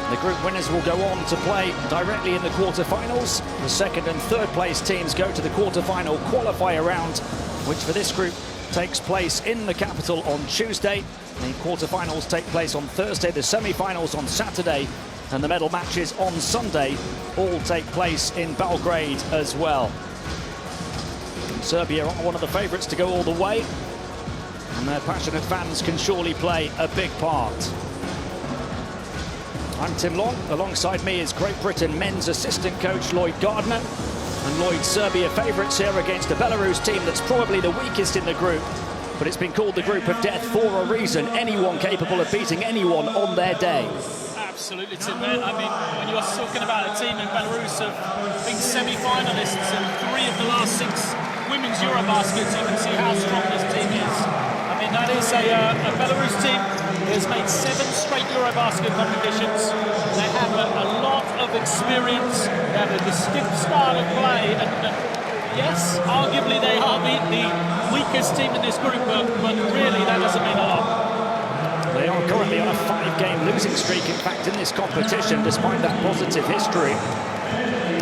The group winners will go on to play directly in the quarter-finals. The second and third place teams go to the quarter-final qualifier round, which for this group takes place in the capital on Tuesday. The quarter-finals take place on Thursday, the semi-finals on Saturday, and the medal matches on Sunday all take place in Belgrade as well. And Serbia are one of the favourites to go all the way, and their passionate fans can surely play a big part. I'm Tim Long. Alongside me is Great Britain men's assistant coach Lloyd Gardner. And Lloyd, Serbia favourites here against a Belarus team that's probably the weakest in the group. But it's been called the group of death for a reason. Anyone capable of beating anyone on their day. Absolutely, Tim. I mean, when you're talking about a team in Belarus of being semi-finalists in 3 of the last 6 women's EuroBaskets, you can see how strong this team is. I mean, that is a Belarus team who has made 7 straight EuroBasket competitions. They have a lot of experience. They have a distinct style of play. And yes, arguably they are the weakest team in this group, but really that doesn't mean a lot. They are currently on a 5-game losing streak, in fact, in this competition, despite that positive history.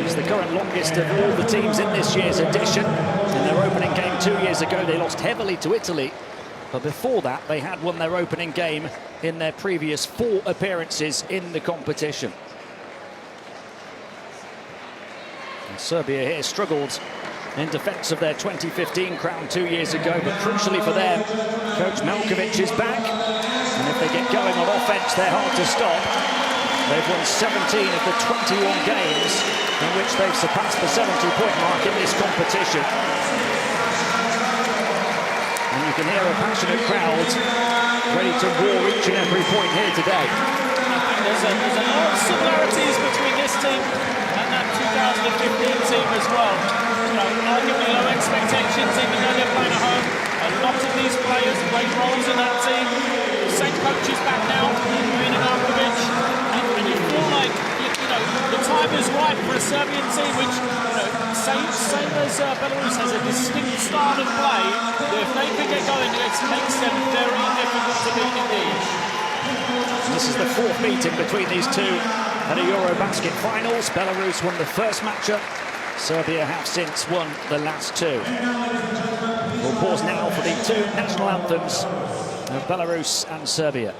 It's the current longest of all the teams in this year's edition. In their opening game 2 years ago, they lost heavily to Italy. But before that, they had won their opening game in their previous 4 appearances in the competition. And Serbia here struggled in defence of their 2015 crown 2 years ago, but crucially for them, Coach Melkovic is back. And if they get going on offence, they're hard to stop. They've won 17 of the 21 games in which they've surpassed the 70-point mark in this competition. And you can hear a passionate crowd ready to roar each and every point here today. There's a lot of similarities between this team and that 2015 team as well. You know, arguably low expectations, even though they're playing at home. A lot of these players play roles in that team. The same coach is back now, Melkovic, and you feel like the time is right for a Serbian team, which same as Belarus has a distinct style of play. If they can get going, it makes them very difficult to beat indeed. And this is the 4th meeting between these two at a EuroBasket finals. Belarus won the first matchup. Serbia have since won the last 2. We'll pause now for the 2 national anthems of Belarus and Serbia.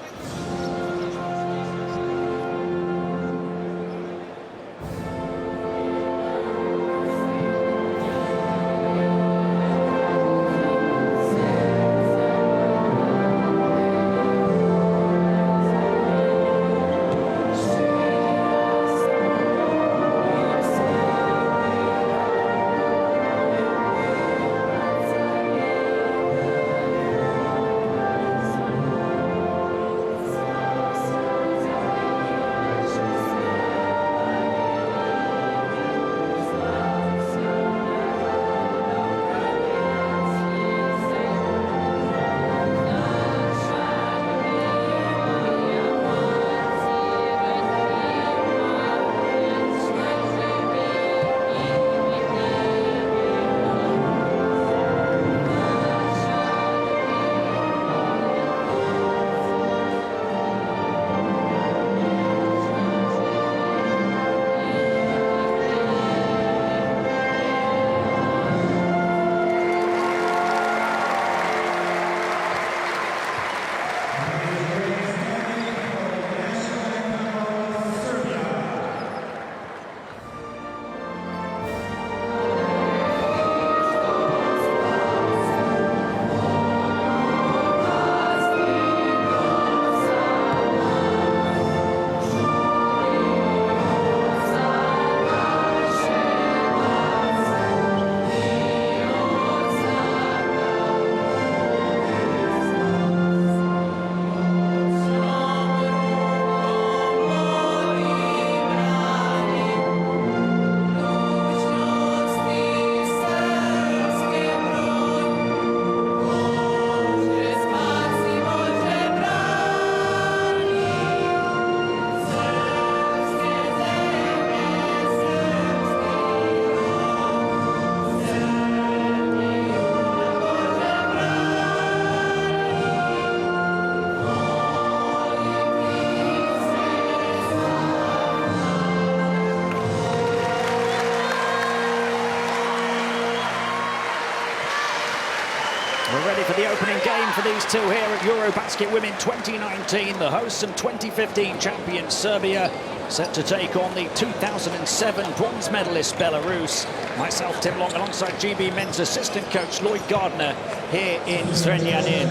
for the opening game for these two here at EuroBasket Women 2019. The hosts and 2015 champions Serbia set to take on the 2007 bronze medalist Belarus. Myself, Tim Long, alongside GB men's assistant coach Lloyd Gardner here in Zrenjanin.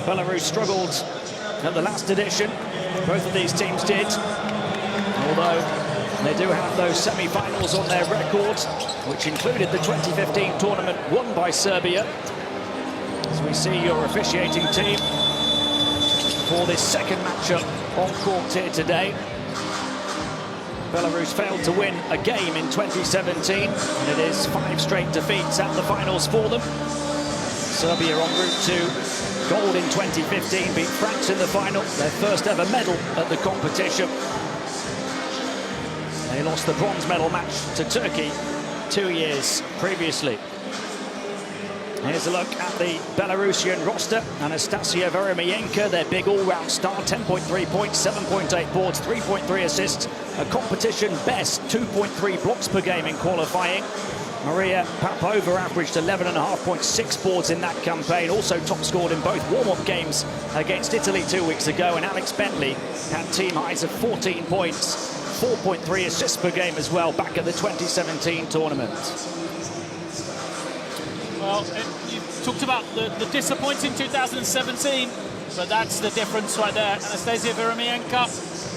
Belarus struggled at the last edition. Both of these teams did, although they do have those semi-finals on their record, which included the 2015 tournament won by Serbia. As we see your officiating team for this second matchup on court here today. Belarus failed to win a game in 2017, and it is 5 straight defeats at the finals for them. Serbia en route to gold in 2015, beat France in the final, their first ever medal at the competition. They lost the bronze medal match to Turkey 2 years previously. Here's a look at the Belarusian roster. Anastasia Veremienko, their big all-round star, 10.3 points, 7.8 boards, 3.3 assists, a competition best 2.3 blocks per game in qualifying. Maria Popova averaged 11.5 boards in that campaign, also top scored in both warm-up games against Italy 2 weeks ago, and Alex Bentley had team highs of 14 points, 4.3 assists per game as well back at the 2017 tournament. Well, you talked about the disappointing 2017, but that's the difference right there. Anastasia Veremienko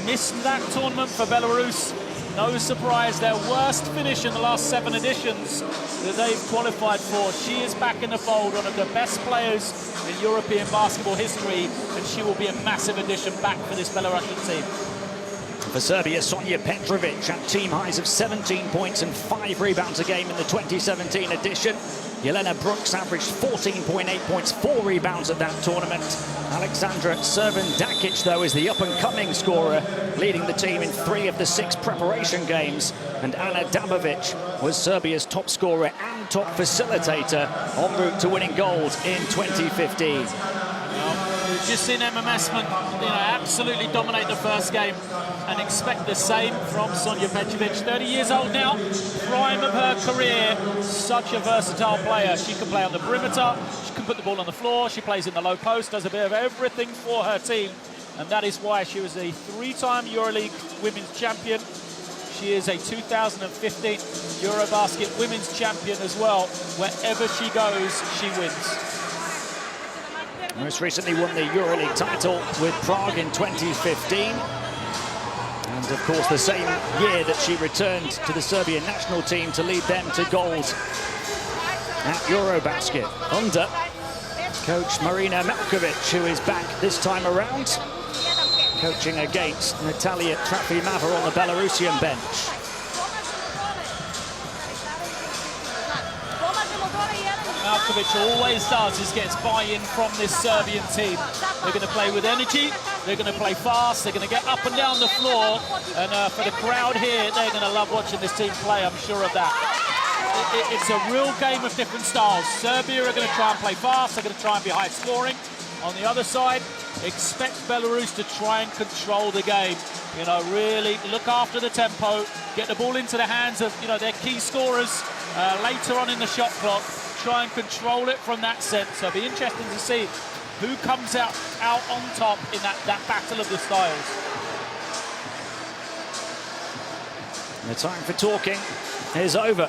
missed that tournament for Belarus. No surprise, their worst finish in the last 7 editions that they've qualified for. She is back in the fold, one of the best players in European basketball history, and she will be a massive addition back for this Belarusian team. For Serbia, Sonja Petrovic had team highs of 17 points and 5 rebounds a game in the 2017 edition. Jelena Brooks averaged 14.8 points, 4 rebounds at that tournament. Alexandra Crvendakic, though, is the up-and-coming scorer, leading the team in 3 of the 6 preparation games. And Ana Dabovic was Serbia's top scorer and top facilitator en route to winning gold in 2015. Well, we've just seen Emma Messman, absolutely dominate the first game, and expect the same from Sonja Petrovic. 30 years old now, prime of her career, such a versatile player. She can play on the perimeter, she can put the ball on the floor, she plays in the low post, does a bit of everything for her team, and that is why she was a 3-time EuroLeague women's champion. She is a 2015 EuroBasket women's champion as well. Wherever she goes, she wins. Most recently won the EuroLeague title with Prague in 2015. And of course the same year that she returned to the Serbian national team to lead them to gold at EuroBasket under coach Marina Malkovic, who is back this time around, coaching against Natalia Trafimava on the Belarusian bench. Malkovic always does is gets buy-in from this Serbian team. They're going to play with energy, they're going to play fast, they're going to get up and down the floor, and for the crowd here, they're going to love watching this team play, I'm sure of that. It's a real game of different styles. Serbia are going to try and play fast, they're going to try and be high scoring. On the other side, expect Belarus to try and control the game. Really look after the tempo, get the ball into the hands of, their key scorers later on in the shot clock. Try and control it from that sense. So it'll be interesting to see who comes out on top in that battle of the styles. The time for talking is over.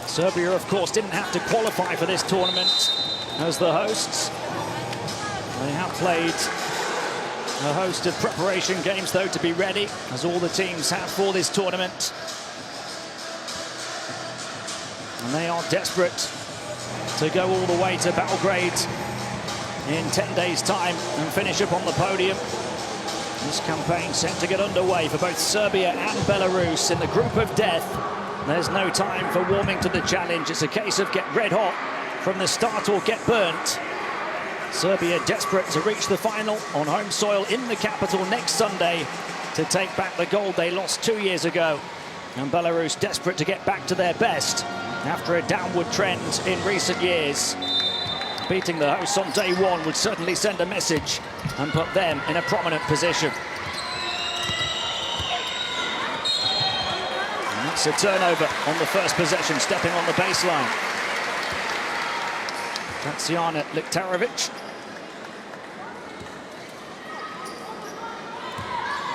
Serbia, of course, didn't have to qualify for this tournament as the hosts. They have played a host of preparation games, though, to be ready, as all the teams have for this tournament. And they are desperate to go all the way to Belgrade in 10 days' time and finish up on the podium. This campaign set to get underway for both Serbia and Belarus in the group of death. There's no time for warming to the challenge. It's a case of get red hot from the start or get burnt. Serbia desperate to reach the final on home soil in the capital next Sunday to take back the gold they lost 2 years ago. And Belarus desperate to get back to their best after a downward trend in recent years. Beating the hosts on day 1 would certainly send a message and put them in a prominent position. And that's a turnover on the first possession, stepping on the baseline. Tatjana Liktarovic.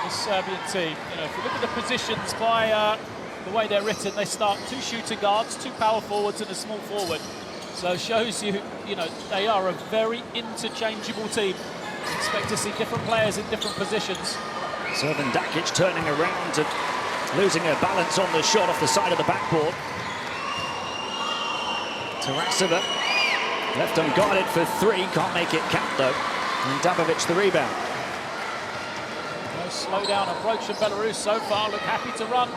The Serbian team, if you look at the positions by the way they're written, they start 2 shooting guards, 2 power forwards and a small forward. So it shows you, they are a very interchangeable team. Expect to see different players in different positions. Servan Dakic turning around and losing her balance on the shot off the side of the backboard. Tarasova left unguarded for 3, can't make it count though. And Dabovic the rebound. No slow down approach from Belarus so far, look happy to run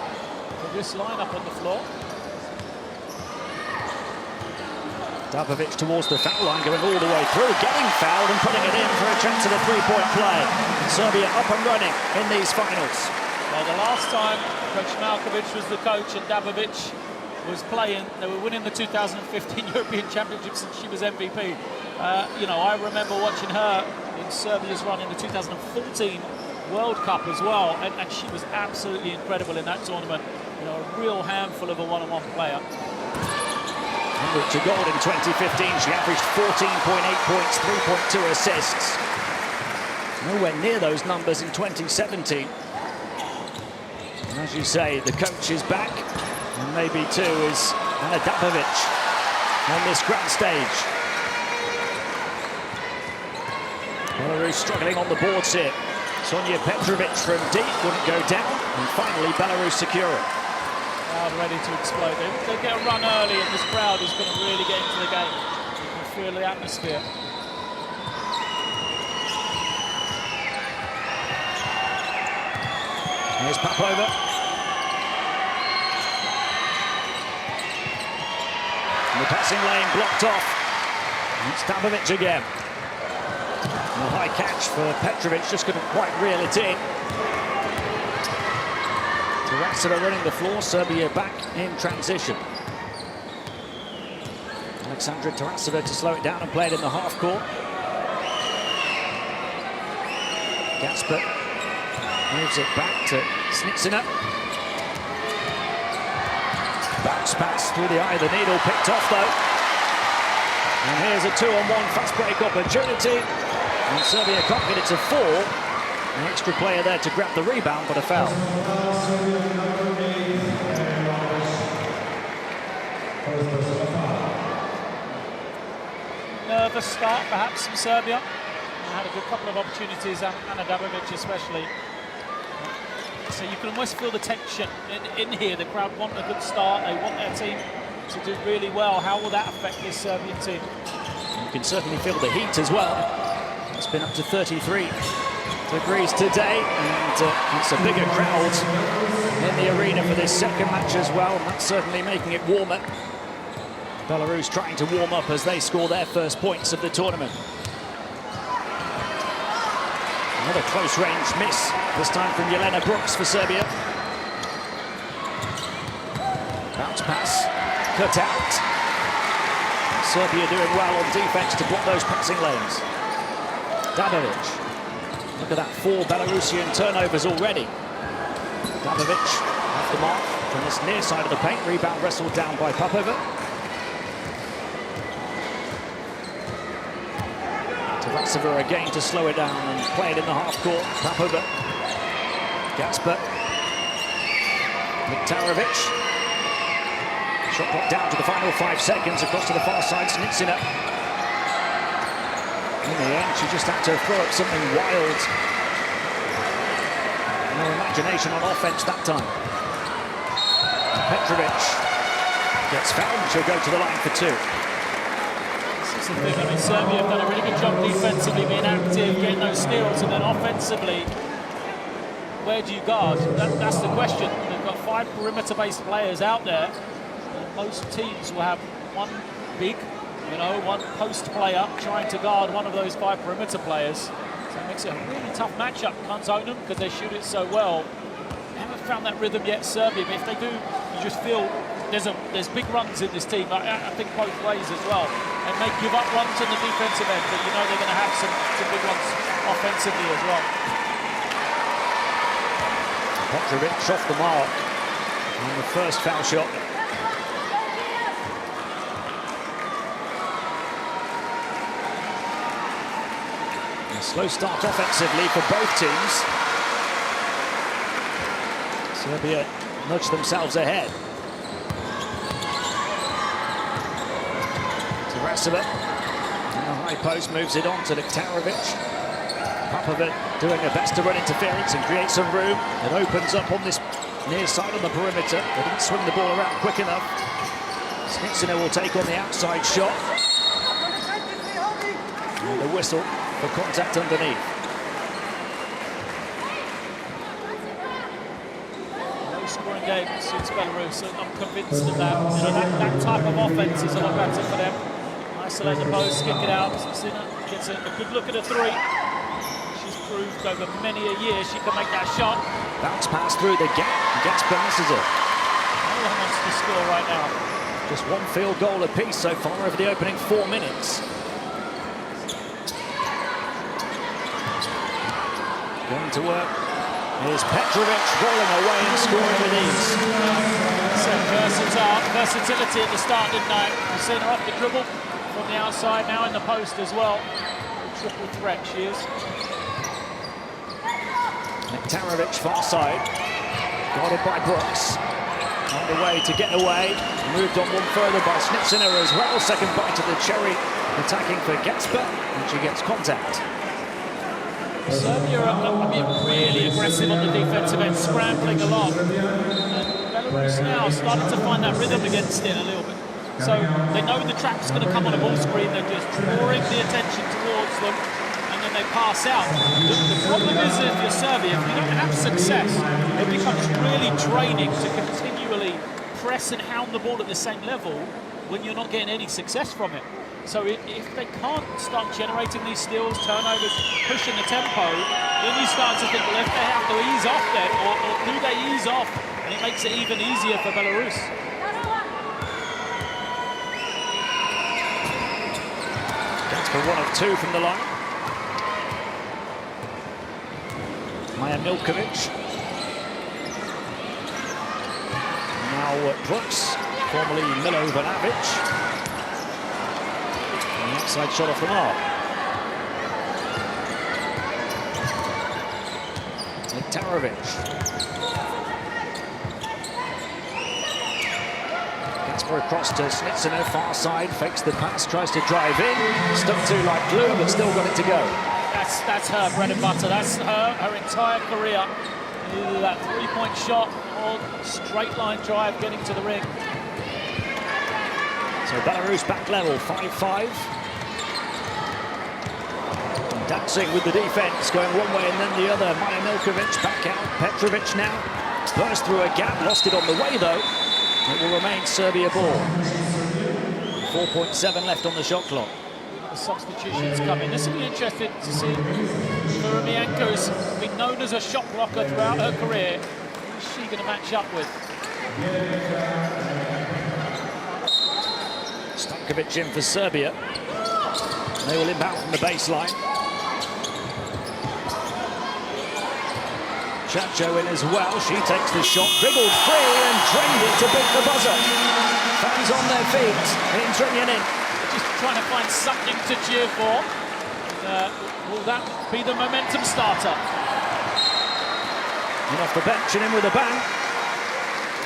with this lineup on the floor. Dabovic towards the foul line, going all the way through, getting fouled and putting it in for a chance at a 3-point play. Serbia up and running in these finals. Well, the last time Coach Malkovic was the coach and Dabovic was playing, they were winning the 2015 European Championships and she was MVP. I remember watching her in Serbia's run in the 2014 World Cup as well, and she was absolutely incredible in that tournament. A real handful of a one-on-one player. To gold in 2015, she averaged 14.8 points, 3.2 assists. Nowhere near those numbers in 2017. And as you say, the coach is back, and maybe too is Ana Dabovic on this grand stage. Belarus struggling on the boards here. Sonja Petrovic from deep, wouldn't go down, and finally Belarus secure it. Crowd ready to explode. They get a run early, and this crowd is going to really get into the game. You can feel the atmosphere. Here's Popova. And the passing lane blocked off. And it's Dabovic again. And a high catch for Petrovic, just couldn't quite reel it in. Tarasova running the floor, Serbia back in transition. Alexandra Tarasova to slow it down and play it in the half court. Gasper moves it back to Snitsina. Bounce pass through the eye of the needle, picked off though. And here's a 2-on-1 fast break opportunity. And Serbia can't get it to 4. An extra player there to grab the rebound, but a foul. Nervous start perhaps from Serbia. Had a good couple of opportunities, Ana Dabovic especially. So you can almost feel the tension in here. The crowd want a good start. They want their team to do really well. How will that affect this Serbian team? You can certainly feel the heat as well. It's been up to 33 degrees today, and it's a bigger crowd in the arena for this second match as well, and that's certainly making it warmer. Belarus trying to warm up as they score their first points of the tournament. Another close range miss, this time from Jelena Brooks for Serbia. Bounce pass, cut out. Serbia doing well on defense to block those passing lanes. Dabovic. Look at that, 4 Belarusian turnovers already. Dabovic off the mark from this near side of the paint. Rebound wrestled down by Popova. Tarasova again to slow it down and play it in the half court. Popova. Gasper. Liktarovic. Shot clock down to the final 5 seconds. Across to the far side, Snitsina. In the end, she just had to throw up something wild. No imagination on offense that time. Petrovic gets fouled. She'll go to the line for 2. This is the thing. I mean, Serbia have done a really good job defensively, being active, getting those steals, and then offensively, where do you guard? That's the question. They've got 5 perimeter-based players out there. Most teams will have one big, one post player trying to guard one of those 5 perimeter players. So it makes it a really tough matchup. Can't zone them because they shoot it so well. They haven't found that rhythm yet, Serbia, but if they do, you just feel there's big runs in this team. I think both ways as well. They may give up runs on the defensive end, but they're going to have some big runs offensively as well. Petrovic off the mark on the first foul shot. A slow start offensively for both teams. Serbia nudged themselves ahead. Tarasova in the high post moves it on to Nektarovic. Papovic doing her best to run interference and create some room. It opens up on this near side on the perimeter. They didn't swing the ball around quick enough. Snitsina will take on the outside shot. And a whistle for contact underneath. Low-scoring game suits Belarus, and I'm convinced of that. You know, that type of offense is a lot better for them. Isolate the post, kick it out. Snitsina gets a good look at a three. She's proved over many a year she can make that shot. Bounce pass through the gap. Gatsby misses it. No one wants to score right now. Just one field goal apiece so far over the opening 4 minutes. Going to work is Petrovic, rolling away and scoring with ease. So versatility at the start, didn't I? You've seen her off the dribble from the outside, now in the post as well. Triple threat she is. Nektarovic far side, guarded by Brooks. On the way to get away, moved on one further by Snitsina as well. Second bite of the cherry, attacking for Gatsby, and she gets contact. Serbia are really aggressive on the defensive end, scrambling a lot. And Belarus now starting to find that rhythm against it a little bit. So they know the trap's going to come on a ball screen, they're just drawing the attention towards them, and then they pass out. The problem is if you're Serbia, if you don't have success, it becomes really draining to continually press and hound the ball at the same level when you're not getting any success from it. So if they can't start generating these steals, turnovers, pushing the tempo, then you start to think, well, if they have to ease off then, or do they ease off? And it makes it even easier for Belarus. Gatsby 1 of 2 from the line. Maja Milkovic. Now Brooks, formerly Milojevic. The outside shot off the mark. Nektarovic. Gatsby across to Snitsina, far side, fakes the pass, tries to drive in. Stuck to like glue, but still got it to go. That's her bread and butter. That's her entire career. Either that three-point shot or straight line drive getting to the ring. So Belarus back level, 5-5. Dancing with the defense, going one way and then the other. Maja Milkovic back out. Petrovic now burst through a gap, lost it on the way though. It will remain Serbia ball. 4.7 left on the shot clock. The substitutions come in. This will be interesting to see. Miromienko has been known as a shot blocker throughout her career. Who's she going to match up with? Stankovic in for Serbia. They will inbound from the baseline. Chacho in as well. She takes the shot, dribbled free and trained it to beat the buzzer. Fans on their feet in Trinianin. Just trying to find something to cheer for. Will that be the momentum starter? And off the bench and in with a bang.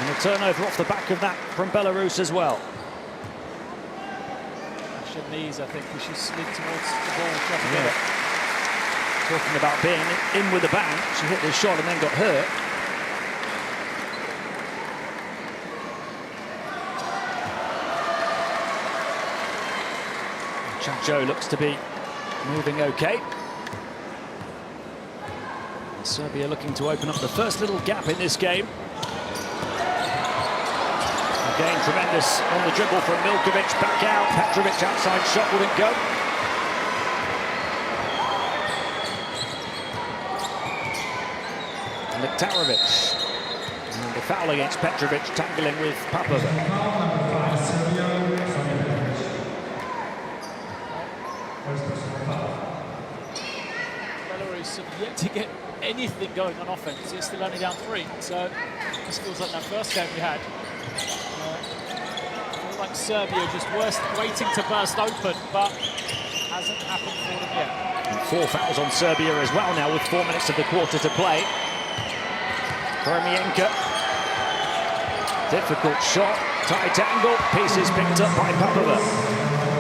And a turnover off the back of that from Belarus as well. Her knees, I think, as she slid towards the ball, trying to get it. Talking about being in with a bang, she hit this shot and then got hurt. Chacho looks to be moving okay. Serbia looking to open up the first little gap in this game. Again, tremendous on the dribble from Milkovic, back out. Petrovic outside shot wouldn't go. Nektarovic. And the foul against Petrovic, tangling with Papovic. Belarus have yet to get anything going on offense. It's still only down 3. So this feels like that first game we had. Like Serbia just waiting to burst open, but hasn't happened for them yet. And 4 fouls on Serbia as well now with 4 minutes of the quarter to play. Permienka. Difficult shot, tight angle, pieces picked up by Papova.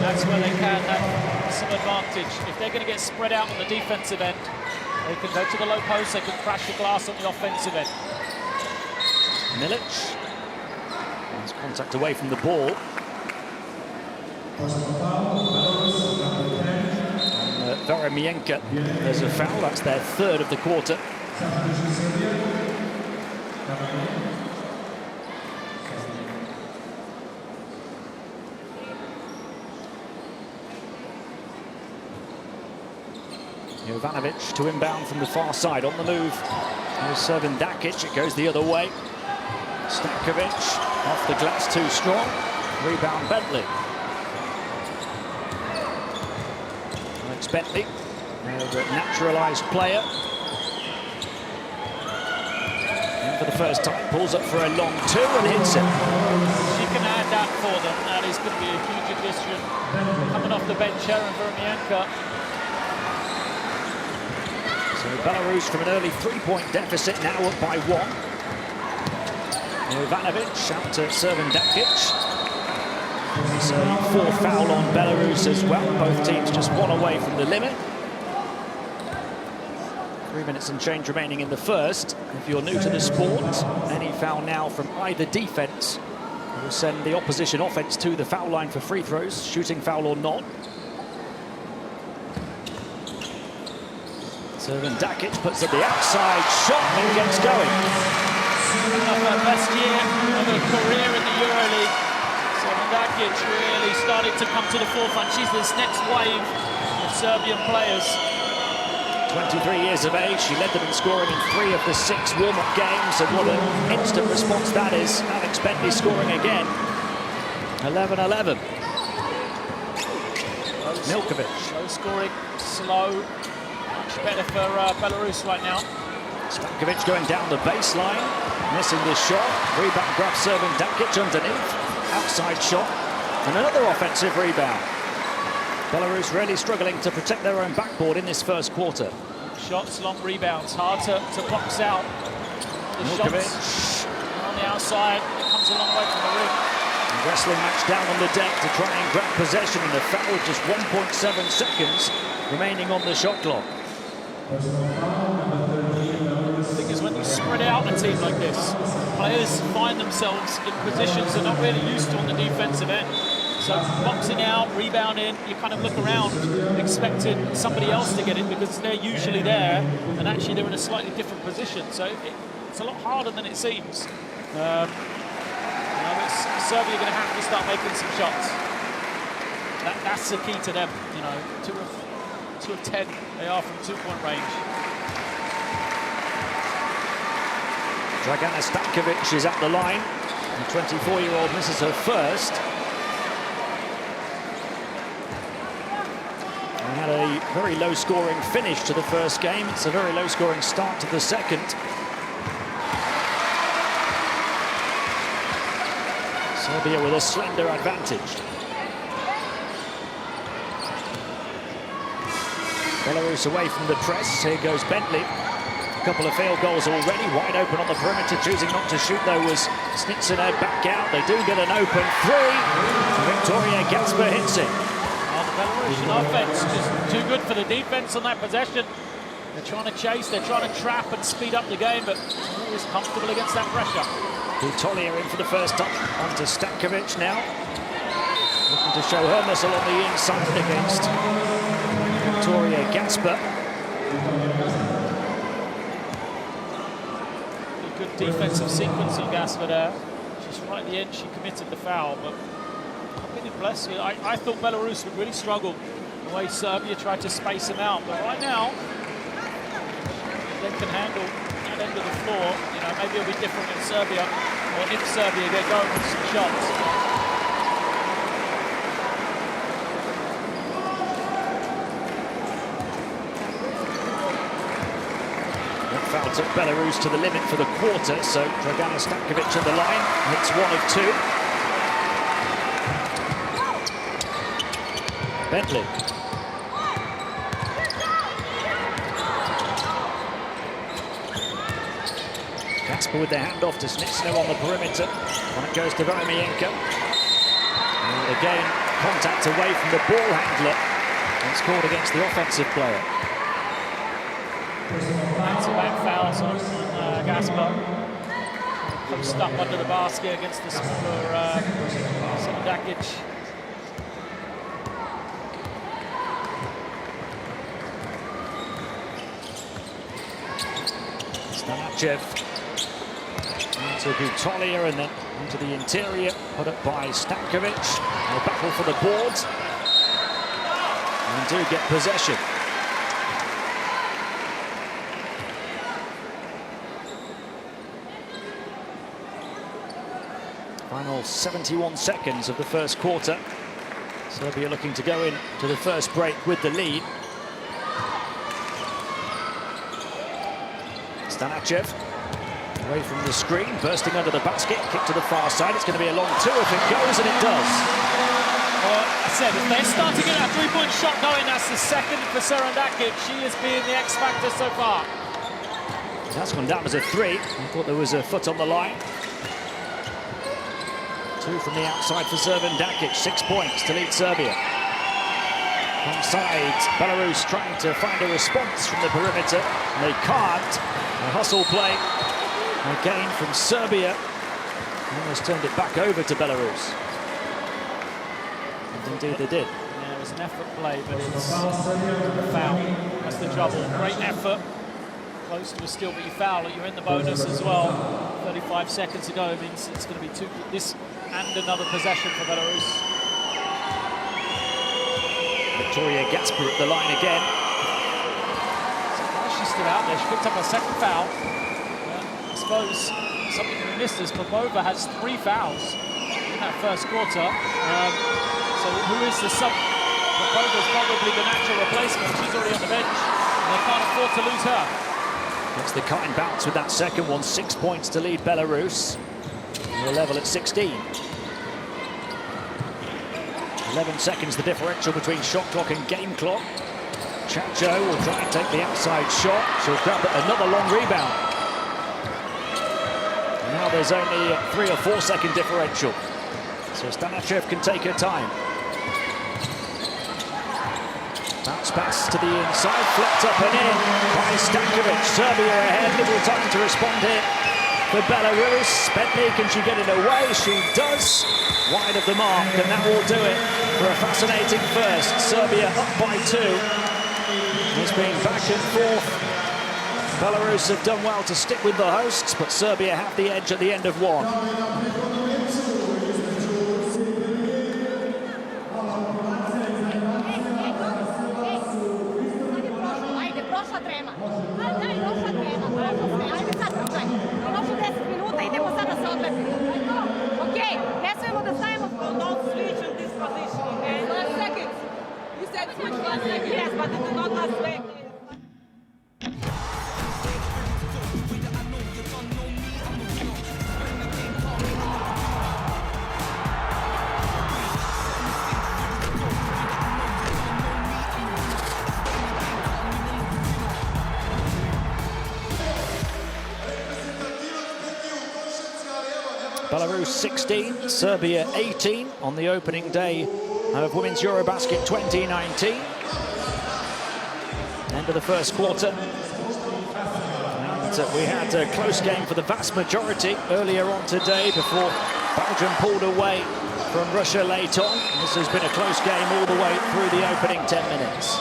That's where they can have some advantage. If they're going to get spread out on the defensive end, they can go to the low post, they can crash the glass on the offensive end. Milic. Has contact away from the ball. Permienka, there's a foul, that's their 3rd of the quarter. Jovanovic to inbound from the far side, on the move. Here's serving Dakic, it goes the other way. Stankovic, off the glass, too strong. Rebound Bentley. Alex Bentley, a naturalised player. And for the first time, pulls up for a long 2 and hits it. She can add that for them. That is going to be a huge addition. Coming off the bench, Sharon Vermienka. So Belarus from an early 3-point deficit, now up by 1. Jovanovic out to Servan Dakic. So 4th foul on Belarus as well. Both teams just 1 away from the limit. 3 minutes and change remaining in the first. If you're new to the sport, any foul now from either defense will send the opposition offense to the foul line for free throws, shooting foul or not. Servan Dakic puts up the outside shot and gets going. Her best year of her career in the EuroLeague. Servan Dakic really starting to come to the forefront. She's this next wave of Serbian players. 23 years of age, she led them in scoring in 3 of the 6 warm-up games, and what an instant response that is. Alex Bentley scoring again. 11-11. Milkovic. Slow scoring, slow. Much better for Belarus right now. Stankovic going down the baseline, missing this shot. Rebound grab serving Dakic underneath. Outside shot, and another offensive rebound. Belarus really struggling to protect their own backboard in this first quarter. Shots, long rebounds, hard to box out. The shots on the outside, it comes a long way from the rim. A wrestling match down on the deck to try and grab possession, and a foul just 1.7 seconds remaining on the shot clock. The thing is, when you spread out a team like this, players find themselves in positions they're not really used to on the defensive end. So boxing out, rebounding, you kind of look around expecting somebody else to get it because they're usually there, and actually they're in a slightly different position. So it's a lot harder than it seems. Serbia going to have to start making some shots. That's the key to them. You know, 2 of 10 they are from 2-point range. Dragana Stankovic is at the line. The 24-year-old misses her first. We had a very low-scoring finish to the first game. It's a very low-scoring start to the second. Serbia with a slender advantage. Belarus away from the press. Here goes Bentley. A couple of field goals already. Wide open on the perimeter. Choosing not to shoot, though, was Snitsina back out. They do get an open 3. Victoria Gasper hits it. The Belarusian offense just too good for the defense on that possession. They're trying to chase, they're trying to trap and speed up the game, but always comfortable against that pressure. Butolia in for the first time. On to Stankovic now. Looking to show her muscle on the inside against Victoria Gasper. A good defensive sequence on Gasper there. Just right at the end, she committed the foul, but I've been impressed. I thought Belarus would really struggle the way Serbia tried to space them out, but right now, they can handle that end of the floor. You know, maybe it'll be different in Serbia, or if Serbia get going with some shots. That foul took Belarus to the limit for the quarter, so Dragana Stankovic at the line. Hits 1 of 2. Bentley. Kasper with their handoff to Snitsno on the perimeter. When it goes to Varamienko. And again, contact away from the ball handler. It's called against the offensive player. Back-to-back fouls on Kasper. Post up under the basket against the smaller Dakic. Stanachev into Butolia and then into the interior, put up by Stankovic. A battle for the board. And do get possession. Final 71 seconds of the first quarter. Serbia looking to go in to the first break with the lead. Stanachev away from the screen, bursting under the basket, kick to the far side. It's going to be a long two if it goes, and it does. Well, I said, if they start to get that three-point shot going, that's the second for Dakic. She has been the X-factor so far. That's gone down as a three. I thought there was a foot on the line. Two from the outside for Dakic, 6 points to lead Serbia. From side, Belarus trying to find a response from the perimeter. And they can't. A hustle play again from Serbia. Almost turned it back over to Belarus. And indeed they did. Yeah, it was an effort play, but it's a foul. That's the trouble. Great effort. Close to a steal, but you foul it. You're in the bonus as well. 35 seconds ago, it means it's going to be two. This and another possession for Belarus. Victoria Gasper at the line again. She stood out there. She picked up a second foul. I suppose something we missed is Popova has 3 fouls in that first quarter. So who is the sub? Popova's probably the natural replacement. She's already on the bench, and they can't afford to lose her. That's the kind bounce with that second one. 6 points to lead Belarus. We're level at 16. 11 seconds the differential between shot clock and game clock. Chacho will try and take the outside shot. She'll grab another long rebound. Now there's only a 3 or 4 second differential. So Stanachev can take her time. Bounce pass to the inside, flipped up and in by Stankovic. Serbia ahead, little time to respond here for Belarus. Spetny, can she get it away? She does. Wide of the mark, and that will do it for a fascinating first. Serbia up by 2. It's been back and forth. Belarus have done well to stick with the hosts, but Serbia have the edge at the end of 1. Yes, but it did not last way. Belarus 16, Serbia 18 on the opening day of Women's EuroBasket 2019. End of the first quarter. And we had a close game for the vast majority earlier on today before Belgium pulled away from Russia late on. This has been a close game all the way through the opening 10 minutes.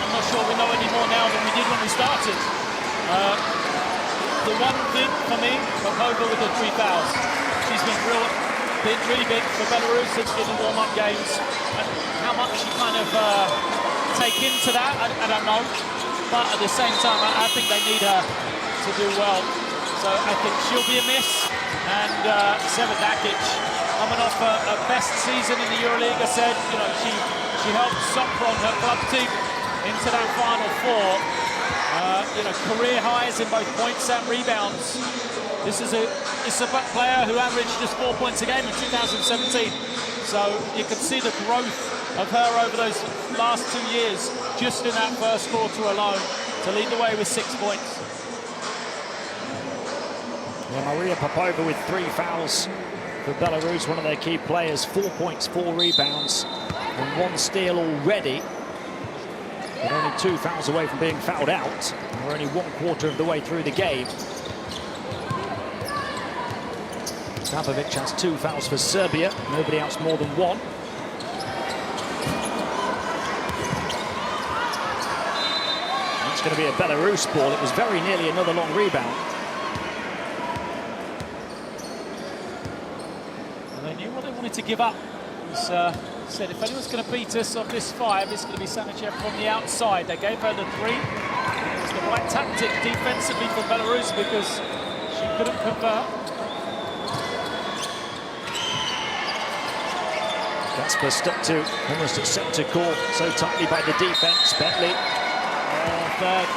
I'm not sure we know any more now than we did when we started. The one thing for me, Popova with the 3 fouls. She's been really big for Belarus in the warm-up games. And how much she kind of take into that, I don't know. But at the same time, I think they need her to do well. So I think she'll be a miss. And Dakic, coming off her best season in the EuroLeague, I said, you know, she helped Sopron, her club team, into that Final Four. You know, career highs in both points and rebounds. This is a player who averaged just 4 points a game in 2017. So you can see the growth of her over those last 2 years, just in that first quarter alone, to lead the way with 6 points. Yeah, Maria Popova with 3 fouls for Belarus, one of their key players. 4 points, 4 rebounds, and 1 steal already. But only 2 fouls away from being fouled out. We're only 1/4 of the way through the game. Sapovic has 2 fouls for Serbia. Nobody else more than 1. It's going to be a Belarus ball. It was very nearly another long rebound. And they knew what they wanted to give up. It was, said if anyone's going to beat us off this 5, it's going to be Sanachev from the outside. They gave her the 3. It was the right tactic defensively for Belarus because she couldn't convert. Gasper stuck to almost a centre court so tightly by the defence. Bentley. Third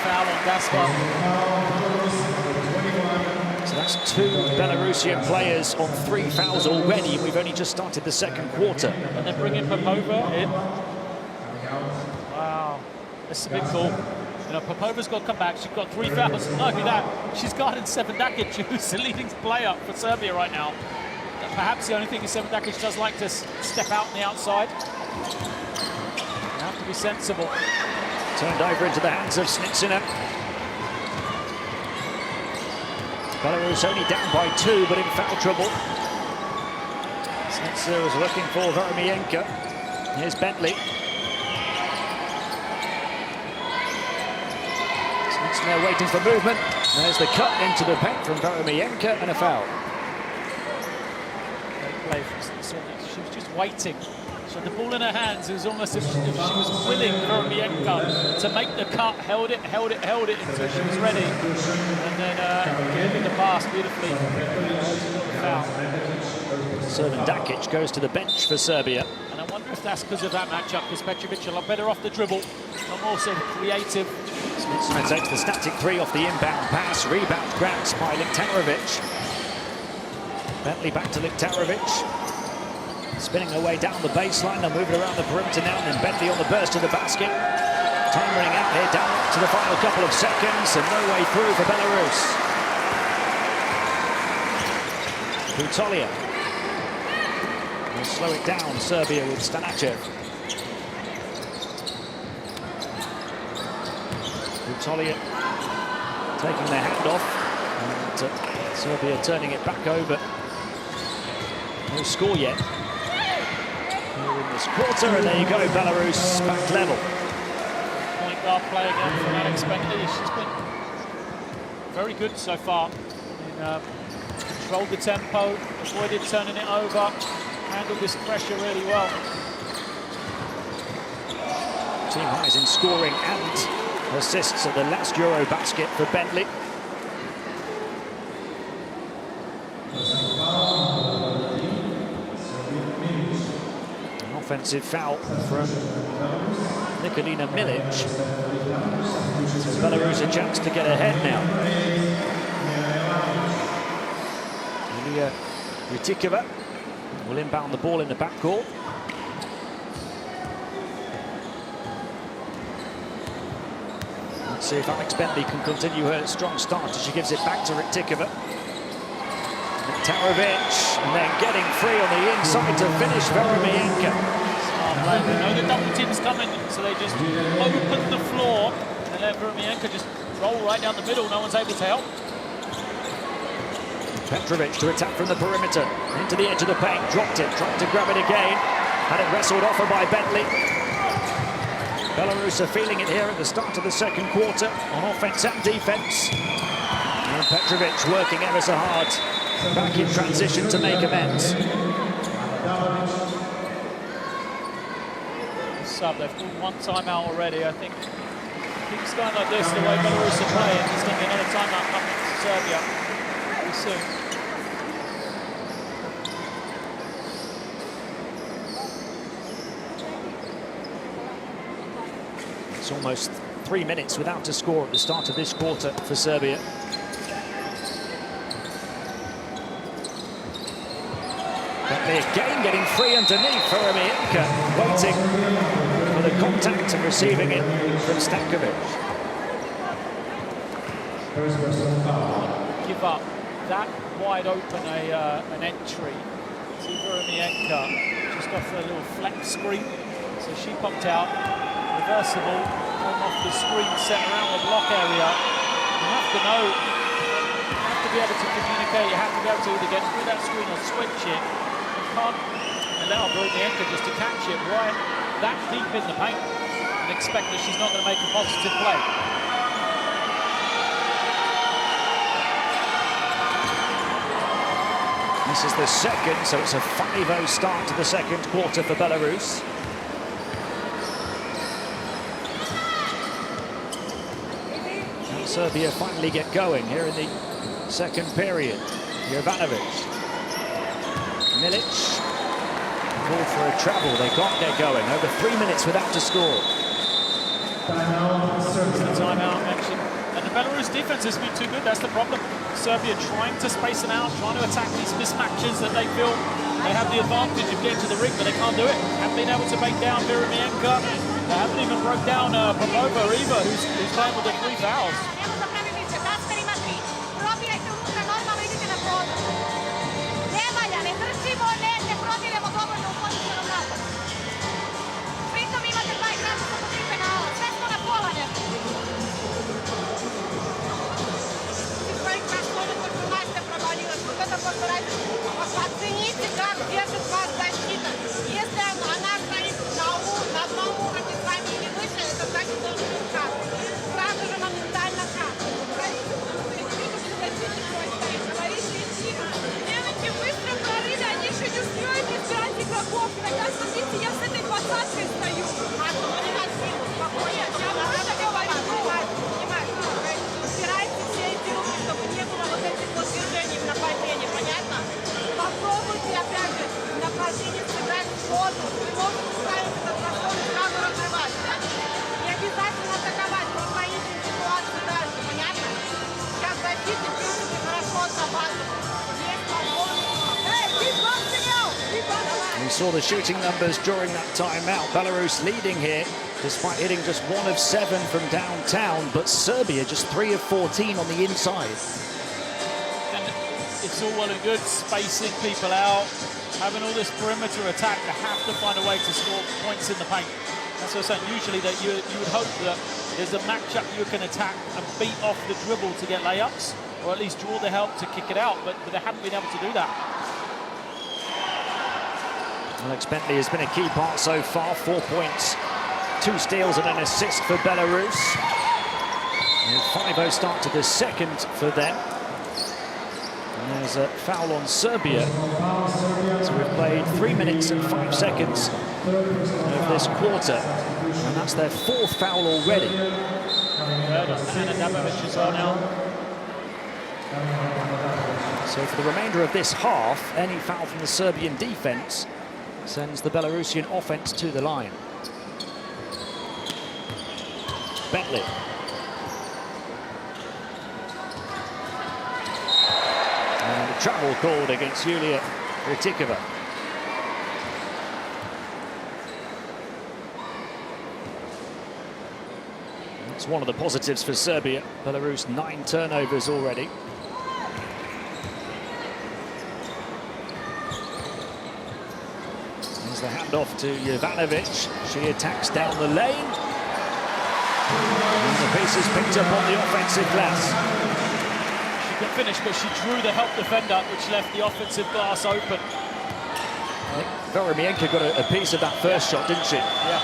foul on Gasper. So that's 2 Belarusian players on 3 fouls already. We've only just started the second quarter. And they're bringing Popova in. Wow, this is a bit cool. You know, Popova's got to come back. She's got 3 fouls. Not only that, she's guarded Sevendakic, who's the leading player for Serbia right now. Perhaps the only thing is Sevendakic does like to step out on the outside. You have to be sensible. Turned over into the hands of Snitsina. Belarus only down by 2, but in foul trouble. Snitsina was looking for Veromienko. Here's Bentley. Snitsina waiting for movement. There's the cut into the paint from Veromienko and a foul. Play from Snitsina. She was just waiting. She had the ball in her hands. It was almost as if she was willing Veromienko to make the cut. Held it until she was ready. And then gave it the pass beautifully. Foul. Sevendakic goes to the bench for Serbia. And I wonder if that's because of that matchup, because Petrovic a lot better off the dribble, but more so creative. Snitsina takes the static 3 off the inbound pass. Rebound grabbed by Liktarovic. Bentley back to Liktarovic. Spinning her way down the baseline. They'll move it around the perimeter now, and then Bentley on the burst to the basket. Time running out here, down to the final couple of seconds, and no way through for Belarus. Butolia will slow it down, Serbia with Stanachev. Butolia taking their hand off, and Serbia turning it back over. No score yet here in this quarter, and there you go, Belarus back level. Point guard play again from Alex Bentley. She's been very good so far. Controlled the tempo, avoided turning it over, handled this pressure really well. Team highs in scoring and assists at the last EuroBasket for Bentley. Offensive foul from Nikolina Milic. So Belarus a chance to get ahead now. Yulia Rytikova will inbound the ball in the backcourt. Let's see if Alex Bentley can continue her strong start as she gives it back to Rytikova. Tarovic, and then getting free on the inside to finish Veromienko. They know the double team's coming, so they just open the floor and let Veromienko just roll right down the middle. No one's able to help. Petrovic to attack from the perimeter, into the edge of the paint, dropped it, tried to grab it again, had it wrestled off her by Bentley. Belarus are feeling it here at the start of the second quarter on offense and defense. And Petrovic working ever so hard, back in transition to make amends. Sub, they've called 1 timeout already. I think keeps going like this, the way Belarus are playing, there's going to be another timeout coming to Serbia very soon. It's almost 3 minutes without a score at the start of this quarter for Serbia. Bentley again getting free underneath for Veromienko, waiting for the contact and receiving it from Stankovic. give up that wide open an entry to Veromienka just off a little flex screen. So she popped out, reversible, came off the screen, set around the block area. You have to know, you have to be able to communicate, you have to be able to either get through that screen or switch it. You can't allow Veromienka just to catch it right that deep in the paint and expect that she's not going to make a positive play. This is the second, so it's a 5-0 start to the second quarter for Belarus. And Serbia finally get going here in the second period. Jovanovic. Milic. Called for a travel, they can't get going. Over 3 minutes without a score. The timeout mentioned. And the Belarus defense has been too good, that's the problem. Serbia trying to space them out, trying to attack these mismatches that they feel they have the advantage of getting to the ring, but they can't do it. Haven't been able to break down Veromienka. They haven't even broke down Popova either, who's playing with the 3 fouls. Оцените, как держит вас защита. Если она стоит на одном уровне с вами или выше, это значит должен быть крат. Сразу же моментально крат. Делайте быстро прорывы, они еще не успевают избирать игроков. Иногда, смотрите, я с этой посадкой стою. Не на силу, спокойно. Я просто говорю, понимаешь, убирайте все эти руки, чтобы не было вот этих вот движений в нападении, понятно? Попробуйте, опять же, в нападении сыграть в воду. Вы можете ставить этот простор и сразу разрывать. Не обязательно атаковать, не боитесь ситуацию дальше, понятно? Сейчас защиты, в принципе, хорошо отрабатывают. Есть возможность. Эй, We saw the shooting numbers during that timeout. Belarus leading here, despite hitting just 1 of 7 from downtown, but Serbia just 3 of 14 on the inside. And it's all well and good spacing people out, having all this perimeter attack. They have to find a way to score points in the paint. That's what I'm saying. Usually that you would hope that there's a matchup you can attack and beat off the dribble to get layups, or at least draw the help to kick it out, but they haven't been able to do that. Alex Bentley has been a key part so far. 4 points, 2 steals and an assist for Belarus. And 5-0 start to the second for them. And there's a foul on Serbia. So we've played 3 minutes and 5 seconds of this quarter. And that's their 4th foul already. Adamovic as well now. So for the remainder of this half, any foul from the Serbian defense sends the Belarusian offense to the line. Bentley. And a travel called against Yulia Ritikova. That's one of the positives for Serbia. Belarus 9 turnovers already. The handoff to Jovanovic. She attacks down the lane. And the piece is picked up on the offensive glass. She could finish, but she drew the help defender, which left the offensive glass open. Veromienka got a piece of that first shot, didn't she? Yeah.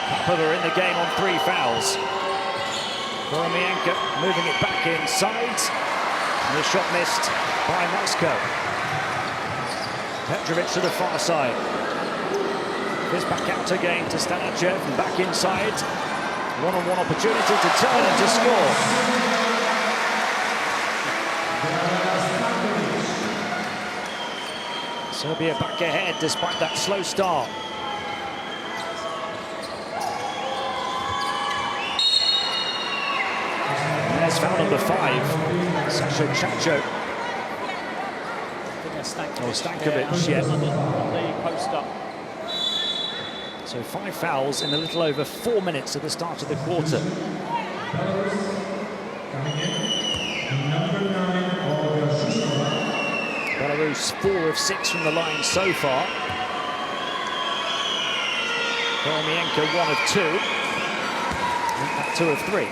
Popova in the game on 3 fouls. Veromienka moving it back inside. And the shot missed by Moscow. Petrovic to the far side. This back out again to Stanachev and back inside. One-on-one opportunity to turn and to score. Serbia back ahead despite that slow start. And there's foul number 5. Sasha Chacho. Stankovic, yeah. On the post-up. So 5 fouls in a little over 4 minutes at the start of the quarter. Belarus 4 of 6 from the line so far. Veremienko 1 of 2. And 2 of 3.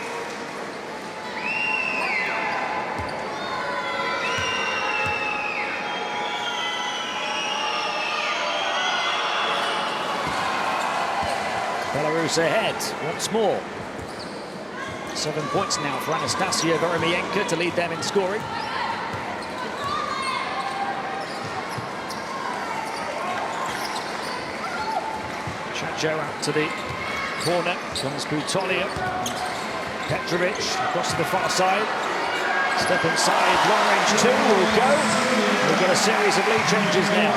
Belarus ahead once more. 7 points now for Anastasia Veremienko to lead them in scoring. Chacho out to the corner, comes Butolia. Petrovic across to the far side. Step inside, long range 2 will go. We've got a series of lead changes now.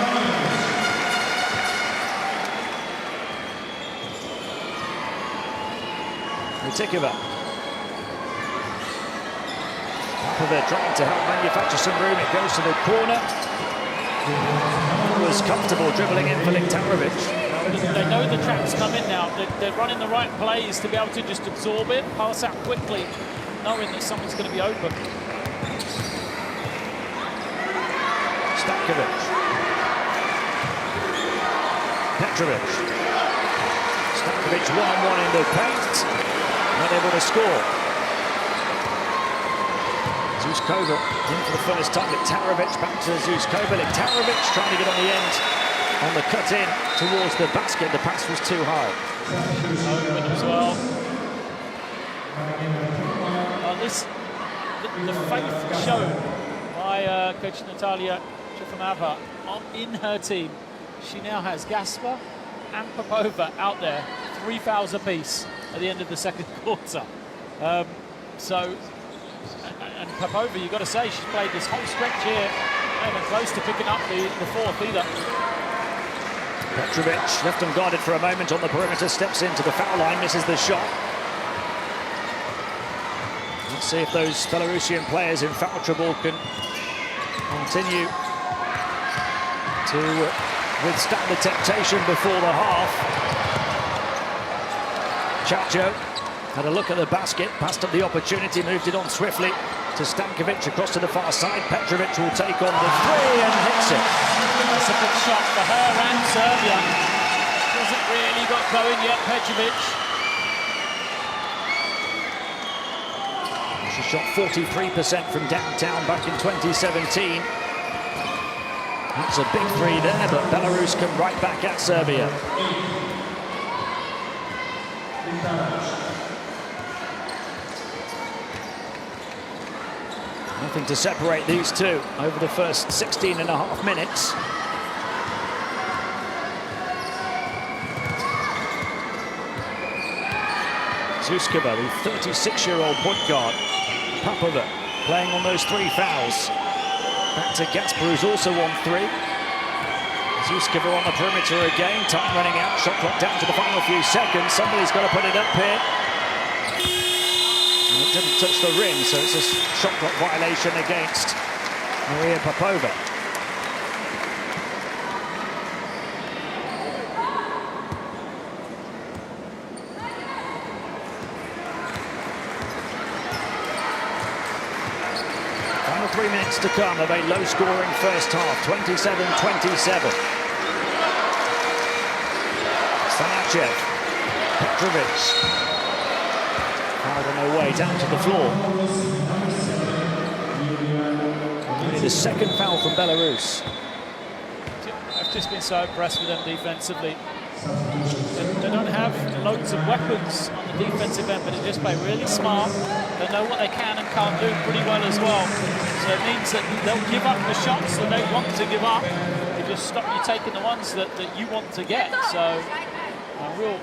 Mutikova. Popovic trying to help manufacture some room. It goes to the corner. It was comfortable dribbling in for Liktarovic. They know the trap's coming now. They're running the right plays to be able to just absorb it, pass out quickly, knowing that someone's going to be open. Stankovic. Petrovic. Stankovic 1-on-1 in the paint. Not able to score. Zuzkova in for the first time. Liktarovic back to Zuzkova. Liktarovic trying to get on the end. On the cut in towards the basket. The pass was too high. Open as well. The faith shown by coach Natalia Trifimava in her team. She now has Gasper and Popova out there. 3 fouls apiece at the end of the second quarter. And Popova, you've got to say, she's played this whole stretch here, not even close to picking up the fourth either. Petrovic, left unguarded for a moment on the perimeter, steps into the foul line, misses the shot. Let's see if those Belarusian players in foul trouble can continue to withstand the temptation before the half. Chacho had a look at the basket, passed up the opportunity, moved it on swiftly to Stankovic across to the far side. Petrovic will take on the 3 and hits it. That's a good shot for her and Serbia. Hasn't really got going yet, Petrovic. She shot 43% from downtown back in 2017. That's a big 3 there, but Belarus come right back at Serbia. Nothing to separate these two over the first 16.5 minutes. Zuzkova, the 36-year-old point guard. Popova playing on those 3 fouls. Back to Gasper, who's also on 3. Zuzkova on the perimeter again. Time running out. Shot clock down to the final few seconds. Somebody's got to put it up here. And it didn't touch the rim, so it's a shot clock violation against Maria Popova. Final 3 minutes to come of a low-scoring first half, 27-27. Stanachev, Petrovic. Out on their way down to the floor. Only the second foul from Belarus. I've just been so impressed with them defensively. They don't have loads of weapons on the defensive end, but they just play really smart. They know what they can and can't do pretty well as well. So it means that they'll give up the shots that they want to give up. They just stop you taking the ones that you want to get. So a real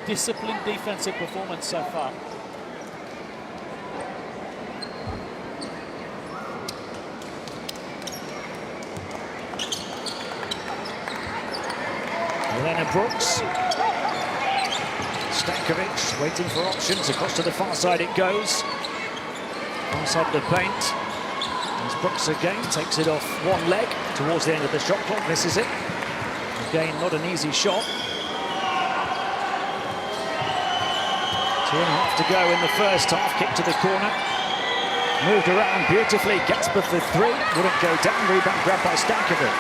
disciplined defensive performance so far. Elena Brooks. Stankovic waiting for options. Across to the far side it goes. Far side of the paint. As Brooks again takes it off one leg towards the end of the shot clock. Misses it. Again, not an easy shot. 2.5 to go in the first half. Kick to the corner. Moved around beautifully. Gasper for three. Wouldn't go down. Rebound grabbed by Stankovic.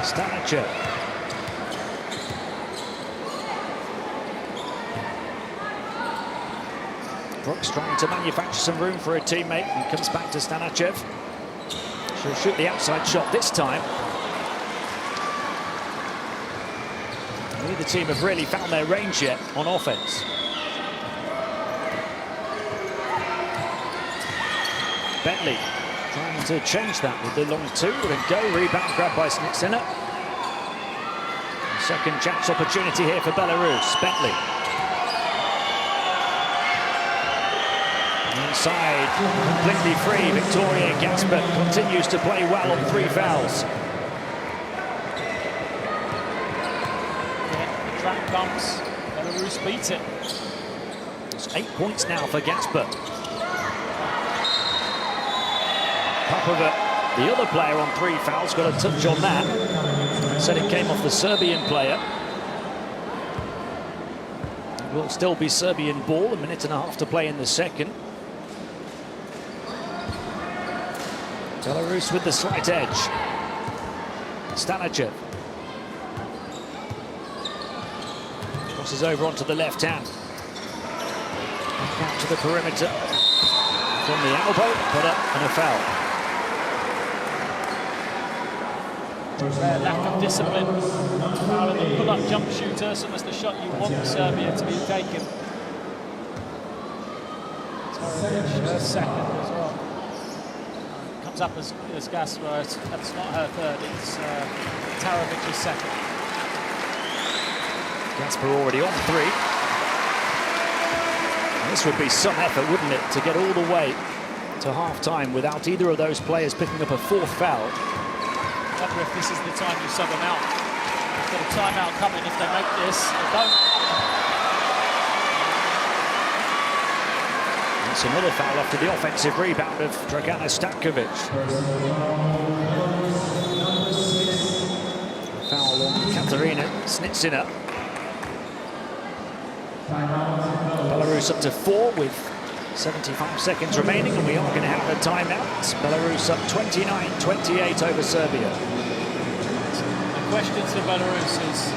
Stanicev. Brooks trying to manufacture some room for a teammate and comes back to Stanicev. She'll shoot the outside shot this time. Neither team have really found their range yet on offense. Bentley trying to change that with the long two. Wouldn't go. Rebound grabbed by Snitsina. Second chance opportunity here for Belarus. Bentley. Inside, completely free. Victoria Gasper continues to play well on 3 fouls. Again, the trap comes. Belarus beats it. It's 8 points now for Gasper. Popova, the other player on 3 fouls, got a touch on that. Said it came off the Serbian player. It will still be Serbian ball. 1.5 minutes to play in the second. Belarus with the slight edge. Stanicev. Crosses over onto the left hand. Back out to the perimeter. From the elbow, put up and a foul. Their lack of discipline. Fouling the pull-up jump shooter, so that's the shot you want Serbia to be taken. Her second as well. Comes up as Gasper. That's not her third, it's Tarovic's second. Gasper already on 3. This would be some effort, wouldn't it, to get all the way to half-time without either of those players picking up a 4th foul. I wonder if this is the time you sub them out. They've got a timeout coming if they make this. They don't. That's another foul after the offensive rebound of Dragana Stankovic. Foul on Katarina Snitsina. Belarus up to 4 with 75 seconds remaining, and we are going to have a timeout. Belarus up 29-28 over Serbia. The question to Belarus is,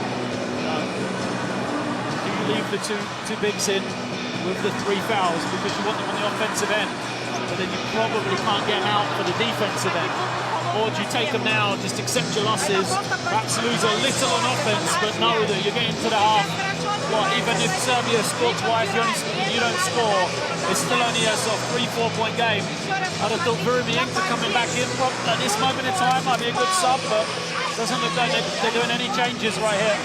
do you leave the two bigs in with the 3 fouls because you want them on the offensive end, but then you probably can't get out for the defensive end? Or do you take them now, just accept your losses, perhaps lose a little on offense, but know that you're getting to the half? Well, even if Serbia score twice, you don't score, it's still only a sort of 3-4 point game. I'd have thought Vurumienko coming back in at this moment in time might be a good sub, but doesn't look like they're doing any changes right here.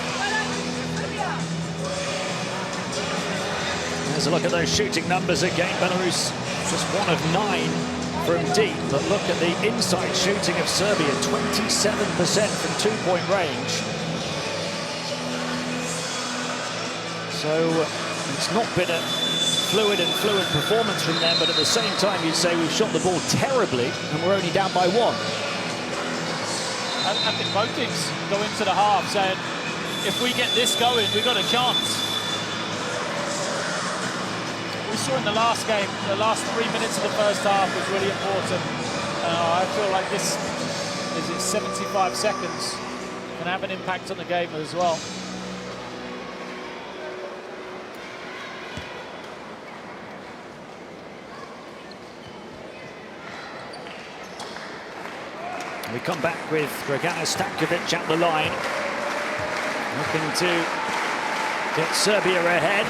There's a look at those shooting numbers again. Belarus just 1 of 9 from deep, but look at the inside shooting of Serbia, 27% from 2-point range. So it's not been a fluid performance from them, but at the same time you'd say we've shot the ball terribly and we're only down by 1. I think both teams go into the half saying, if we get this going, we've got a chance. We saw in the last game, the last 3 minutes of the first half was really important. I feel like this is 75 seconds, can have an impact on the game as well. We come back with Dragana Stankovic at the line, looking to get Serbia ahead.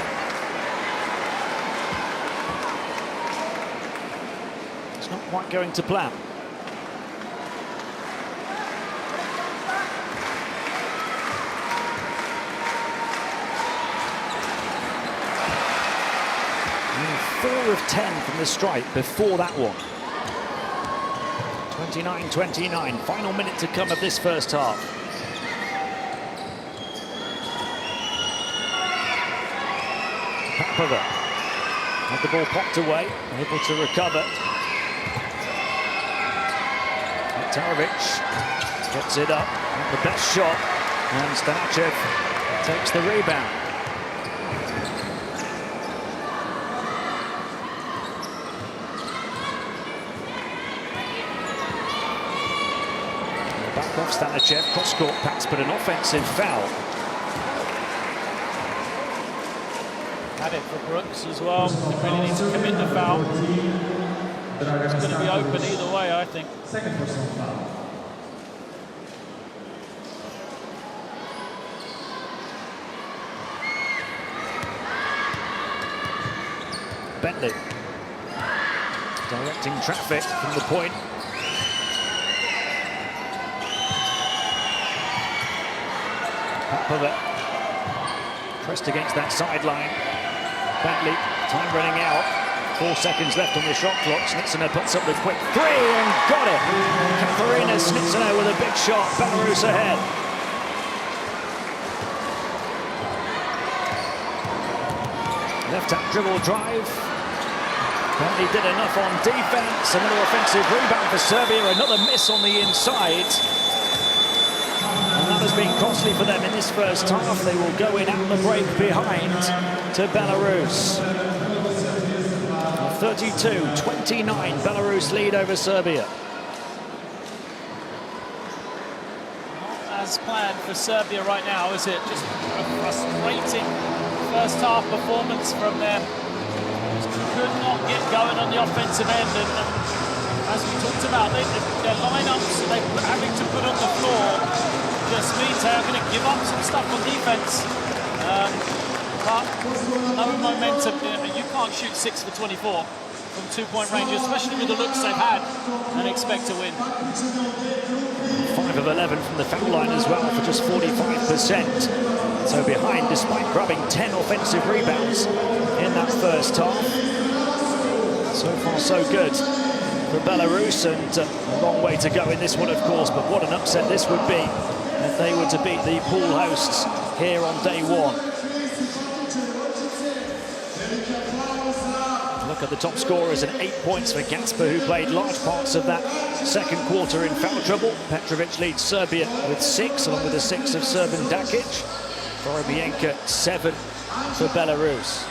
It's not quite going to plan. And 4 of 10 from the stripe before that one. 29-29, final minute to come of this first half. Popova had the ball popped away, able to recover. Tarovic gets it up, not the best shot, and Stanicev takes the rebound. Off Stanichev, cross-court pass, but an offensive foul. Had it for Brooks as well. Didn't really need to commit the foul. It's going to be open either way, I think. Second personal foul. Bentley directing traffic from the point. Popovic pressed against that sideline. Bentley, time running out. 4 seconds left on the shot clock. Snitsina puts up the quick three and got it. Katharina Snitsina with a big shot. Belarus ahead. Left-hand dribble drive. Bentley did enough on defense. Another offensive rebound for Serbia. Another miss on the inside. And that has been costly for them in this first half. They will go in at the break behind to Belarus. 32-29, Belarus lead over Serbia. As planned for Serbia right now, is it? Just a frustrating first half performance from them. Just could not get going on the offensive end, and as we talked about, their lineups they're having to put on the floor just means they're going to give up some stuff on defense. But no momentum. You can't shoot 6 for 24 from two-point range, especially with the looks they've had, and expect to win. 5 of 11 from the foul line as well for just 45%. So behind, despite grabbing 10 offensive rebounds in that first half. So far, so good for Belarus, and a long way to go in this one, of course. But what an upset this would be if they were to beat the pool hosts here on day one. Look at the top scorers, and 8 points for Gasper, who played large parts of that second quarter in foul trouble. Petrovic leads Serbia with 6, along with the 6 of Srbin Dakic. Borobienka 7 for Belarus.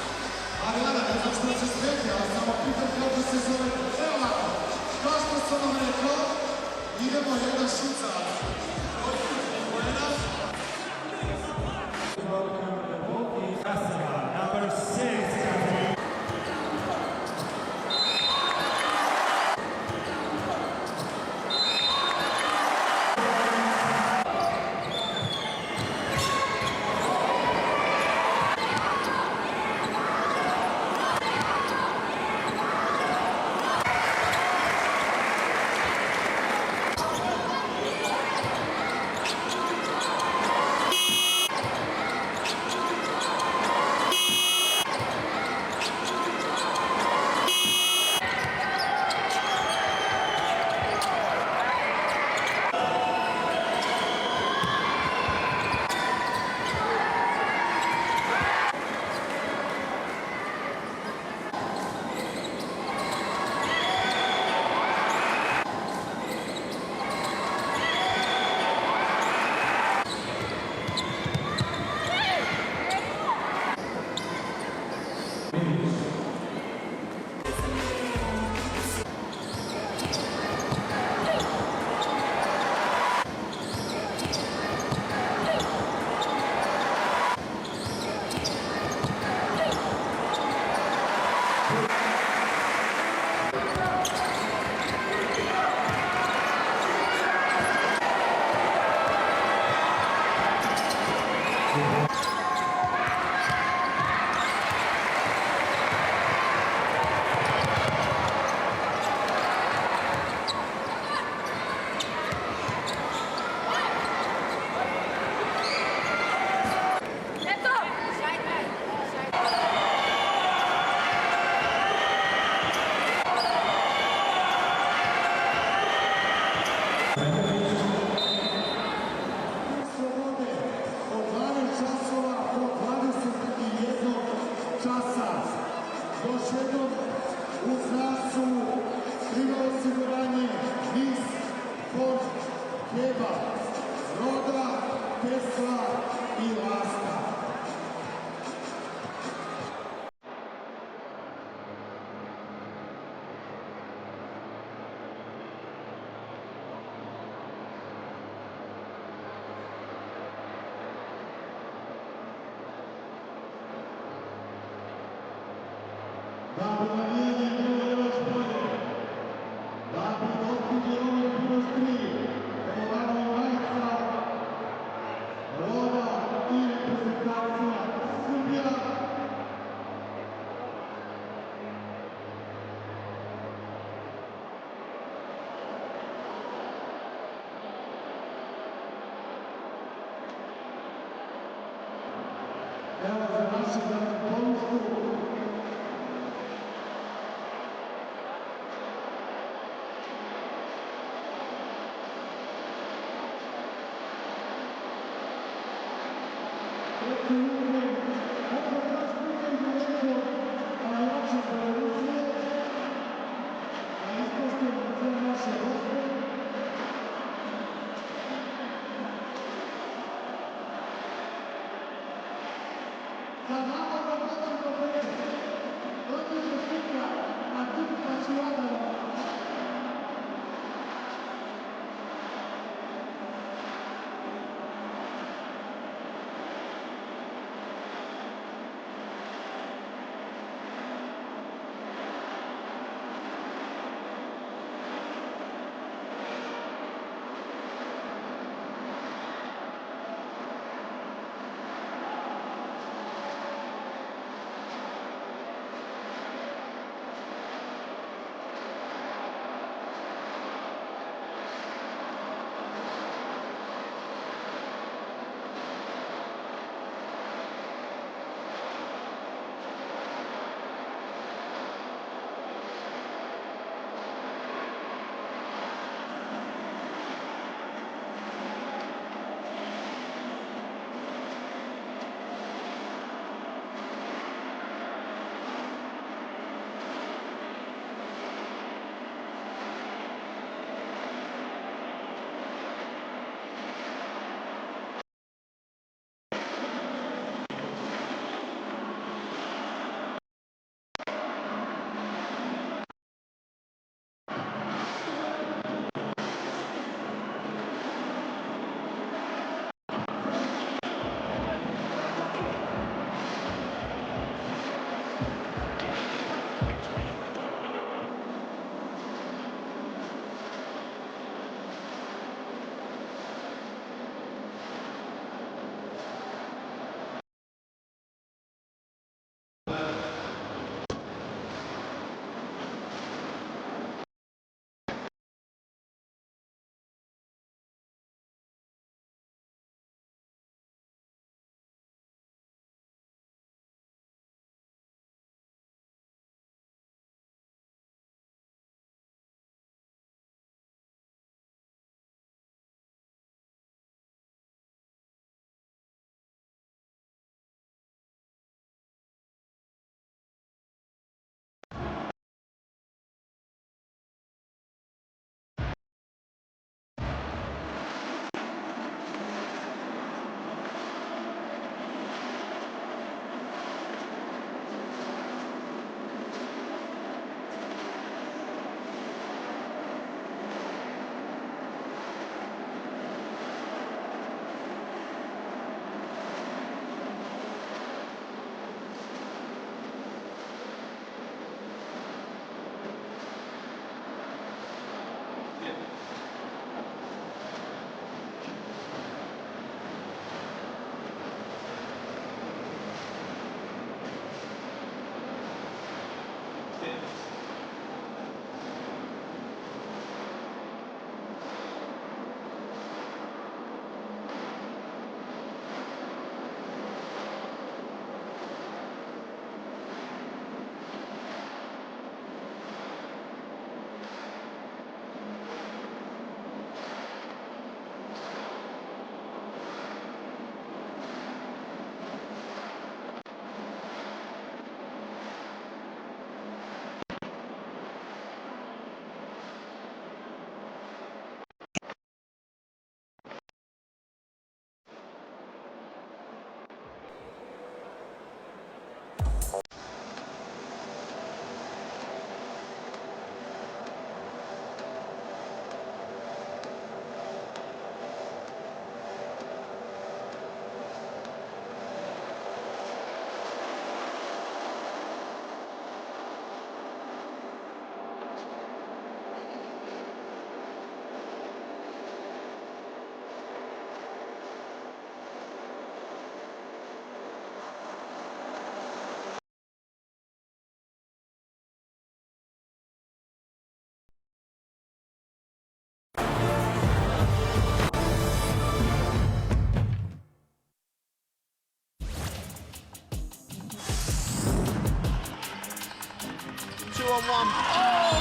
2-on-1. Oh,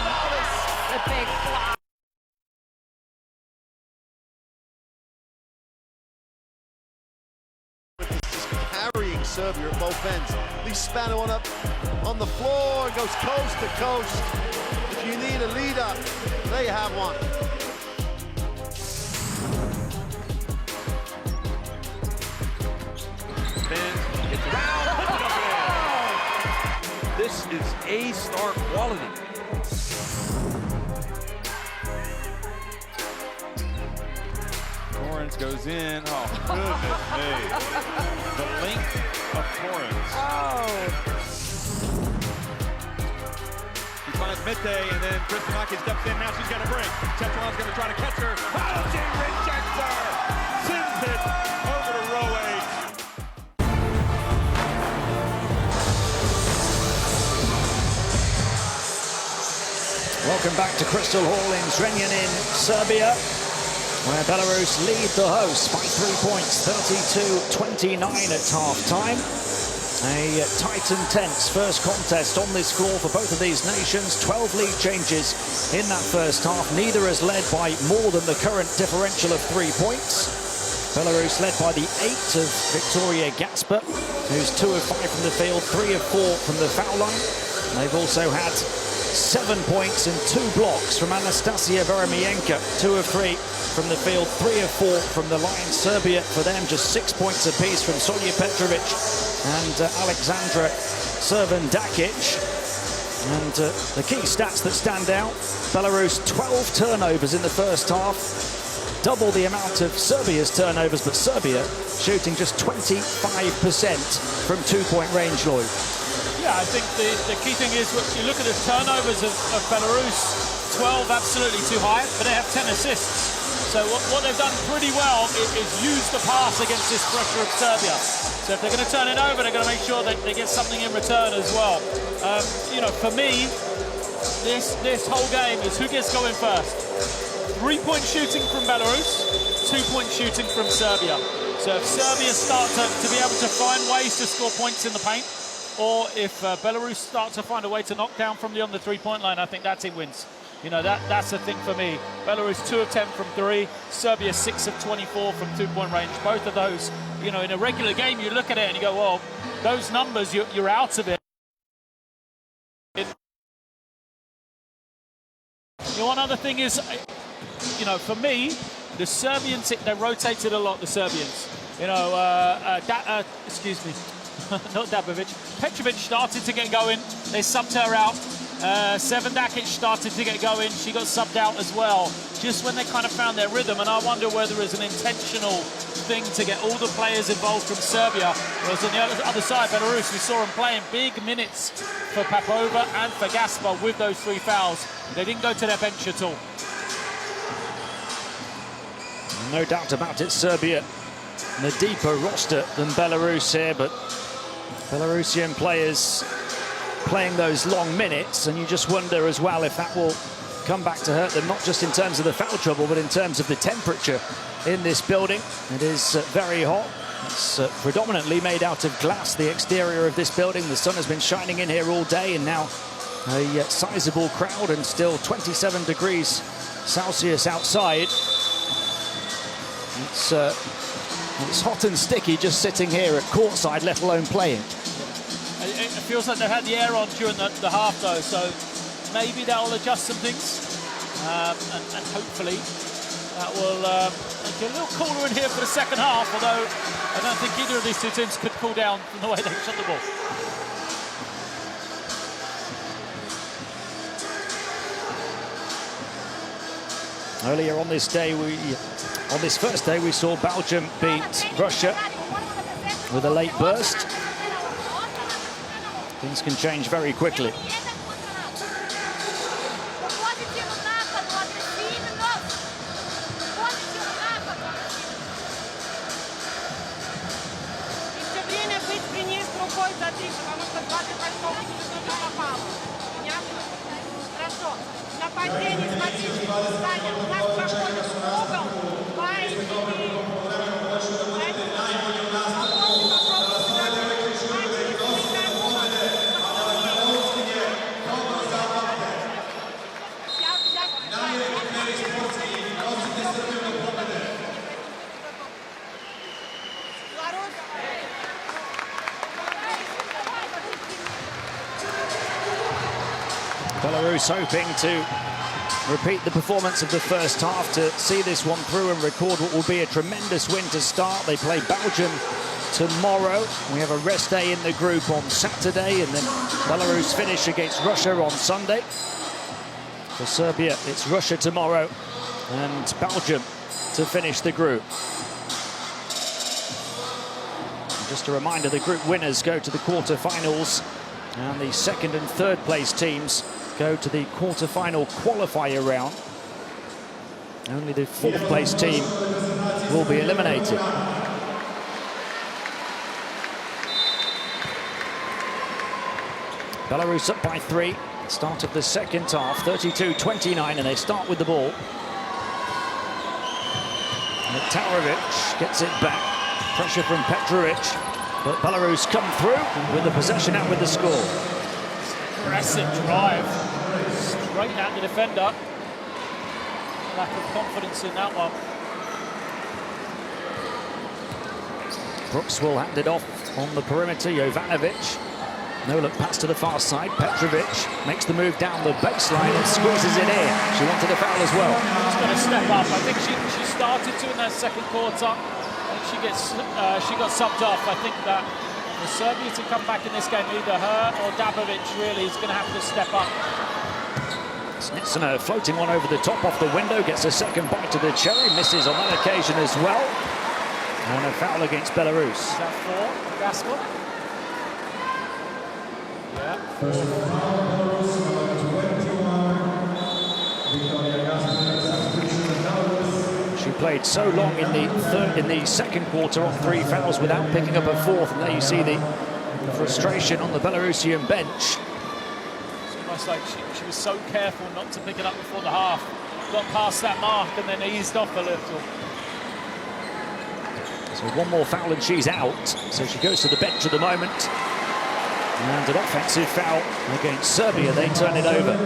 that was a big block. Carrying Serbia at both ends. Leaves Spano on the floor and goes coast to coast. If you need a leader, there you have one. It's down. This is A-star quality. Torrance goes in. Oh, goodness me. The length of Torrance. Oh. He finds Mete, and then Kristinaki steps in. Now she's got a break. Tetron's going to try to catch her. Oh, she rejects her. Sends it over to row 8. Welcome back to Crystal Hall in Zrenjanin, Serbia, where Belarus lead the hosts by 3 points, 32-29 at half-time. A tight and tense first contest on this floor for both of these nations. 12 lead changes in that first half. Neither has led by more than the current differential of 3 points. Belarus led by the 8 of Victoria Gasper, who's 2 of 5 from the field, 3 of 4 from the foul line. They've also had 7 points and 2 blocks from Anastasia Veremienko, 2 of 3 from the field, 3 of 4 from the line. Serbia, for them, just 6 points apiece from Sonja Petrovic and Alexandra Crvendakic. And the key stats that stand out: Belarus 12 turnovers in the first half, double the amount of Serbia's turnovers, but Serbia shooting just 25% from 2-point range, Lloyd. Yeah, I think the key thing is, you look at the turnovers of Belarus, 12 absolutely too high, but they have 10 assists. So what they've done pretty well is use the pass against this pressure of Serbia. So if they're going to turn it over, they're going to make sure that they get something in return as well. You know, for me, this whole game is who gets going first. 3-point shooting from Belarus, 2-point shooting from Serbia. So if Serbia start to be able to find ways to score points in the paint, or if Belarus start to find a way to knock down from beyond the 3-point line, I think that team wins. You know, that's the thing for me. Belarus 2 of 10 from 3, Serbia 6 of 24 from 2-point range. Both of those, you know, in a regular game, you look at it and you go, well, those numbers, you're out of it. You know, one other thing is, you know, for me, the Serbians, they rotated a lot, the Serbians. You know, excuse me. Not Dabovic. Petrovic started to get going. They subbed her out. Crvendakic started to get going. She got subbed out as well, just when they kind of found their rhythm. And I wonder whether it was an intentional thing to get all the players involved from Serbia. Whereas on the other side, Belarus, we saw them playing big minutes for Papova and for Gasper with those 3 fouls. They didn't go to their bench at all. No doubt about it, Serbia, the deeper roster than Belarus here, but Belarusian players playing those long minutes, and you just wonder as well if that will come back to hurt them, not just in terms of the foul trouble, but in terms of the temperature in this building. It is very hot. It's predominantly made out of glass, the exterior of this building. The sun has been shining in here all day, and now a sizable crowd, and still 27 degrees Celsius outside. It's hot and sticky just sitting here at courtside, let alone playing. It feels like they've had the air on during the half, though, so maybe that will adjust some things, and hopefully that will make it a little cooler in here for the second half, although I don't think either of these two teams could cool down from the way they shot the ball. Earlier on this day, on this first day, we saw Belgium beat Russia with a late burst. Things can change very quickly. Belarus hoping to repeat the performance of the first half to see this one through and record what will be a tremendous win to start. They play Belgium tomorrow. We have a rest day in the group on Saturday, and then Belarus finish against Russia on Sunday. For Serbia, it's Russia tomorrow and Belgium to finish the group. And just a reminder, the group winners go to the quarter-finals, and the second and third place teams go to the quarter-final qualifier round. Only the fourth place team will be eliminated. Belarus up by 3. Start of the second half, 32-29, and they start with the ball. Tarovic gets it back. Pressure from Petrovic, but Belarus come through with the possession out with the score. Aggressive drive, straight at the defender. Lack of confidence in that one. Brooks will hand it off on the perimeter. Jovanovic. No look pass to the far side. Petrovic makes the move down the baseline and squeezes it in. She wanted a foul as well. She's got to step up. I think she started to in that second quarter. And she got subbed off. I think that for Serbia to come back in this game, either her or Dabovic really is going to have to step up. Snitsina floating one over the top off the window, gets a second bite to the cherry, misses on that occasion as well. And a foul against Belarus. Is that for Gaskell? Yeah. She played so long in the second quarter on 3 fouls without picking up a fourth, and there you see the frustration on the Belarusian bench. It's almost like she was so careful not to pick it up before the half. Got past that mark and then eased off a little. So one more foul and she's out. So she goes to the bench at the moment. And an offensive foul against Serbia. They turn it over.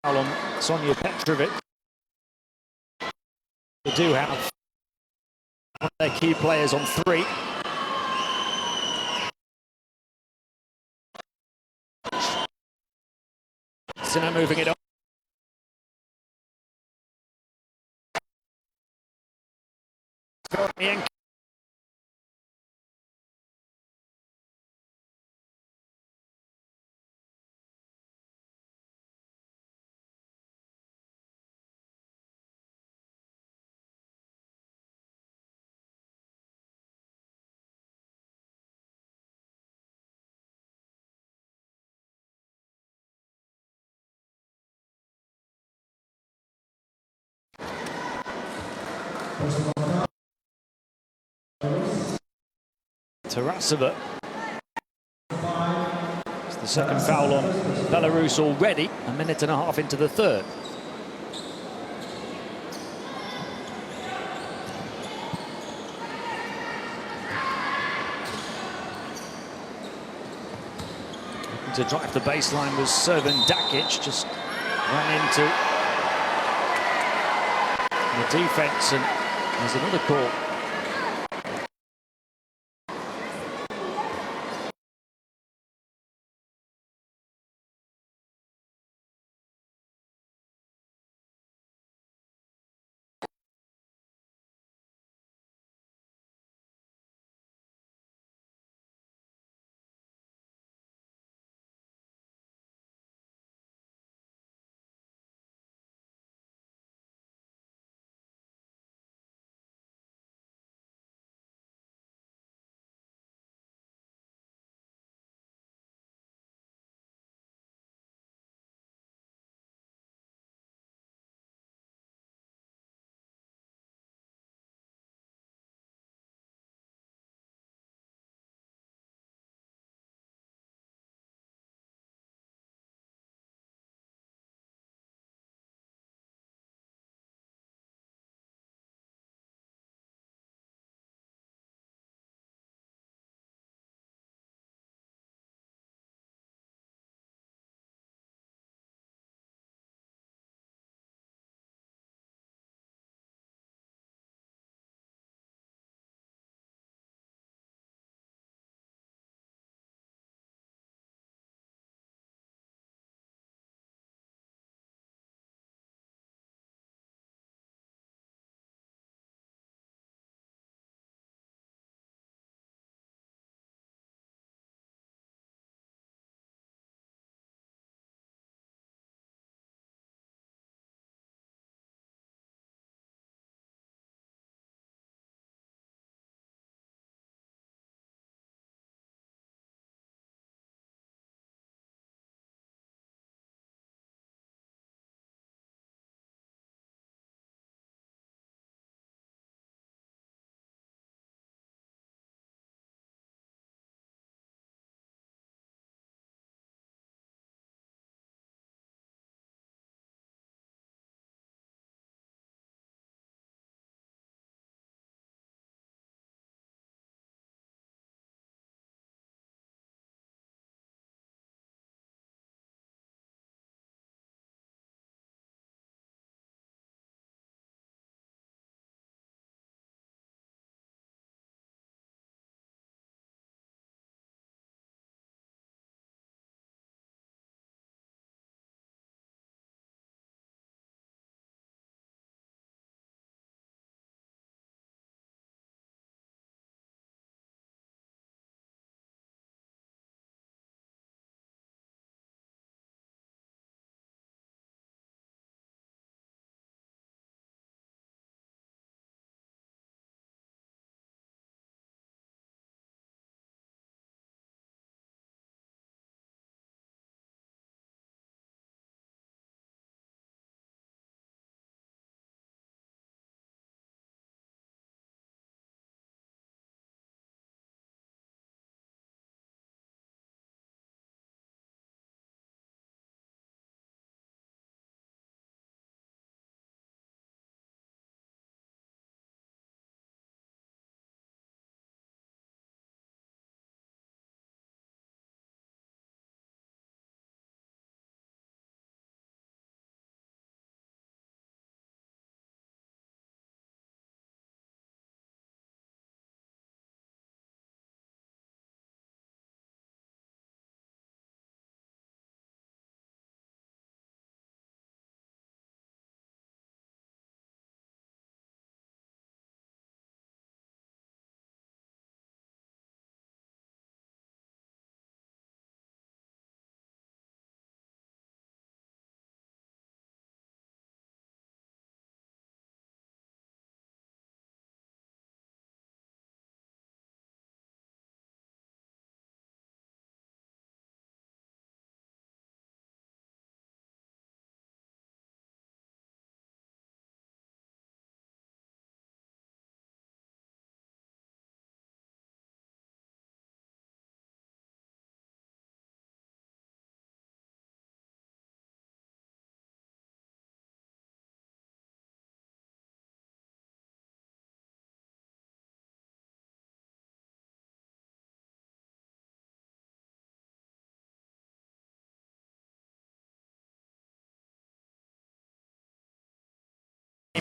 Foul on Sonia Petrovic. They do have one of their key players on 3. Sinner moving it on. Tarasova. It's the second foul on Belarus already, a minute and a half into the third. Looking to drive the baseline was Servan Dakic, just ran into the defense, and there's another call.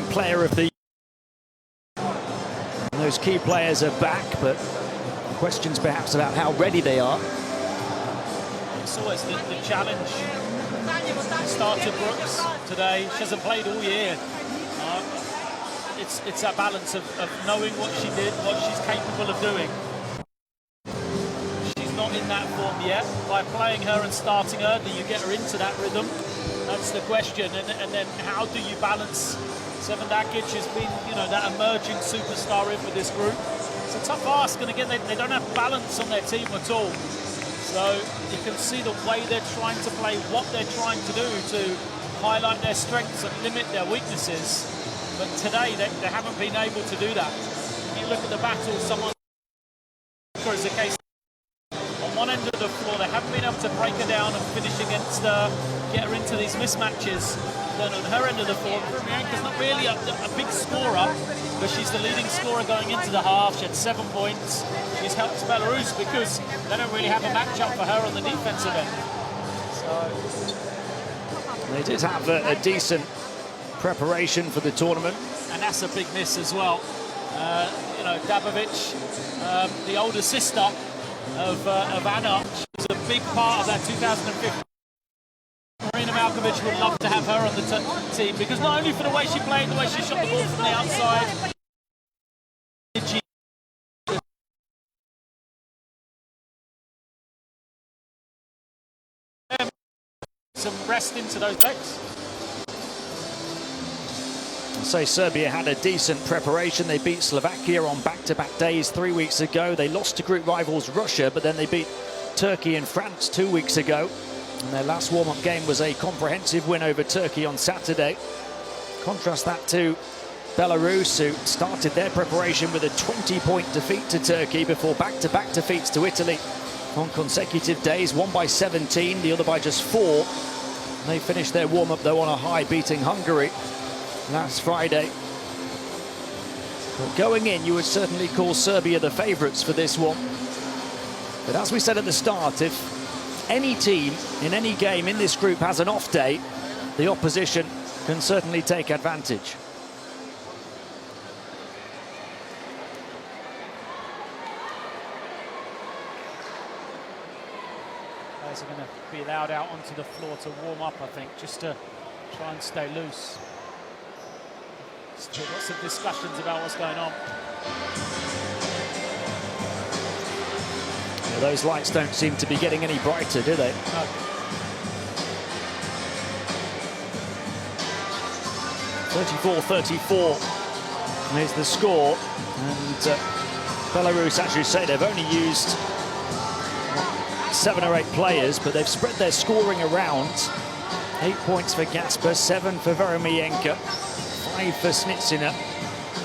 player of the year. And those key players are back, but questions perhaps about how ready they are. It's always the challenge. Started Brooks today. She hasn't played all year. It's that balance of knowing what she did, what she's capable of doing. She's not in that form yet. By playing her and starting her, do you get her into that rhythm? That's the question. And then how do you balance? Seven Dakic has been, you know, that emerging superstar in with this group. It's a tough ask, and again, they don't have balance on their team at all. So you can see the way they're trying to play, what they're trying to do to highlight their strengths and limit their weaknesses. But today, they haven't been able to do that. You look at the battle, someone is the case. On one end of the floor, they haven't been able to break her down and finish against her, get her into these mismatches. Then on her end of the floor, Bianca's not really a big scorer, but she's the leading scorer going into the half. She had 7 points. She's helped Belarus because they don't really have a matchup for her on the defensive end. So they did have a decent preparation for the tournament. And that's a big miss as well. You know, Dabovic, the older sister of Anna, she was a big part of that 2015. Marina Malkovich would love to have her on the team because not only for the way she played, the way she shot the ball from the outside. Some rest into those legs. I'll say Serbia had a decent preparation. They beat Slovakia on back-to-back days 3 weeks ago. They lost to group rivals Russia, but then they beat Turkey and France 2 weeks ago. And their last warm-up game was a comprehensive win over Turkey on Saturday. Contrast that to Belarus, who started their preparation with a 20-point defeat to Turkey before back-to-back defeats to Italy on consecutive days, one by 17, the other by just 4. They finished their warm-up, though, on a high, beating Hungary last Friday. But going in, you would certainly call Serbia the favourites for this one. But as we said at the start, if any team in any game in this group has an off day, the opposition can certainly take advantage. Players are going to be allowed out onto the floor to warm up, I think, just to try and stay loose. Still lots of discussions about what's going on. Yeah, those lights don't seem to be getting any brighter, do they? No. (34-34) is the score, and Belarus, as you say, they've only used 7 or 8 players, but they've spread their scoring around. 8 points for Gasper, 7 for Veromienka, 5 for Snitsina,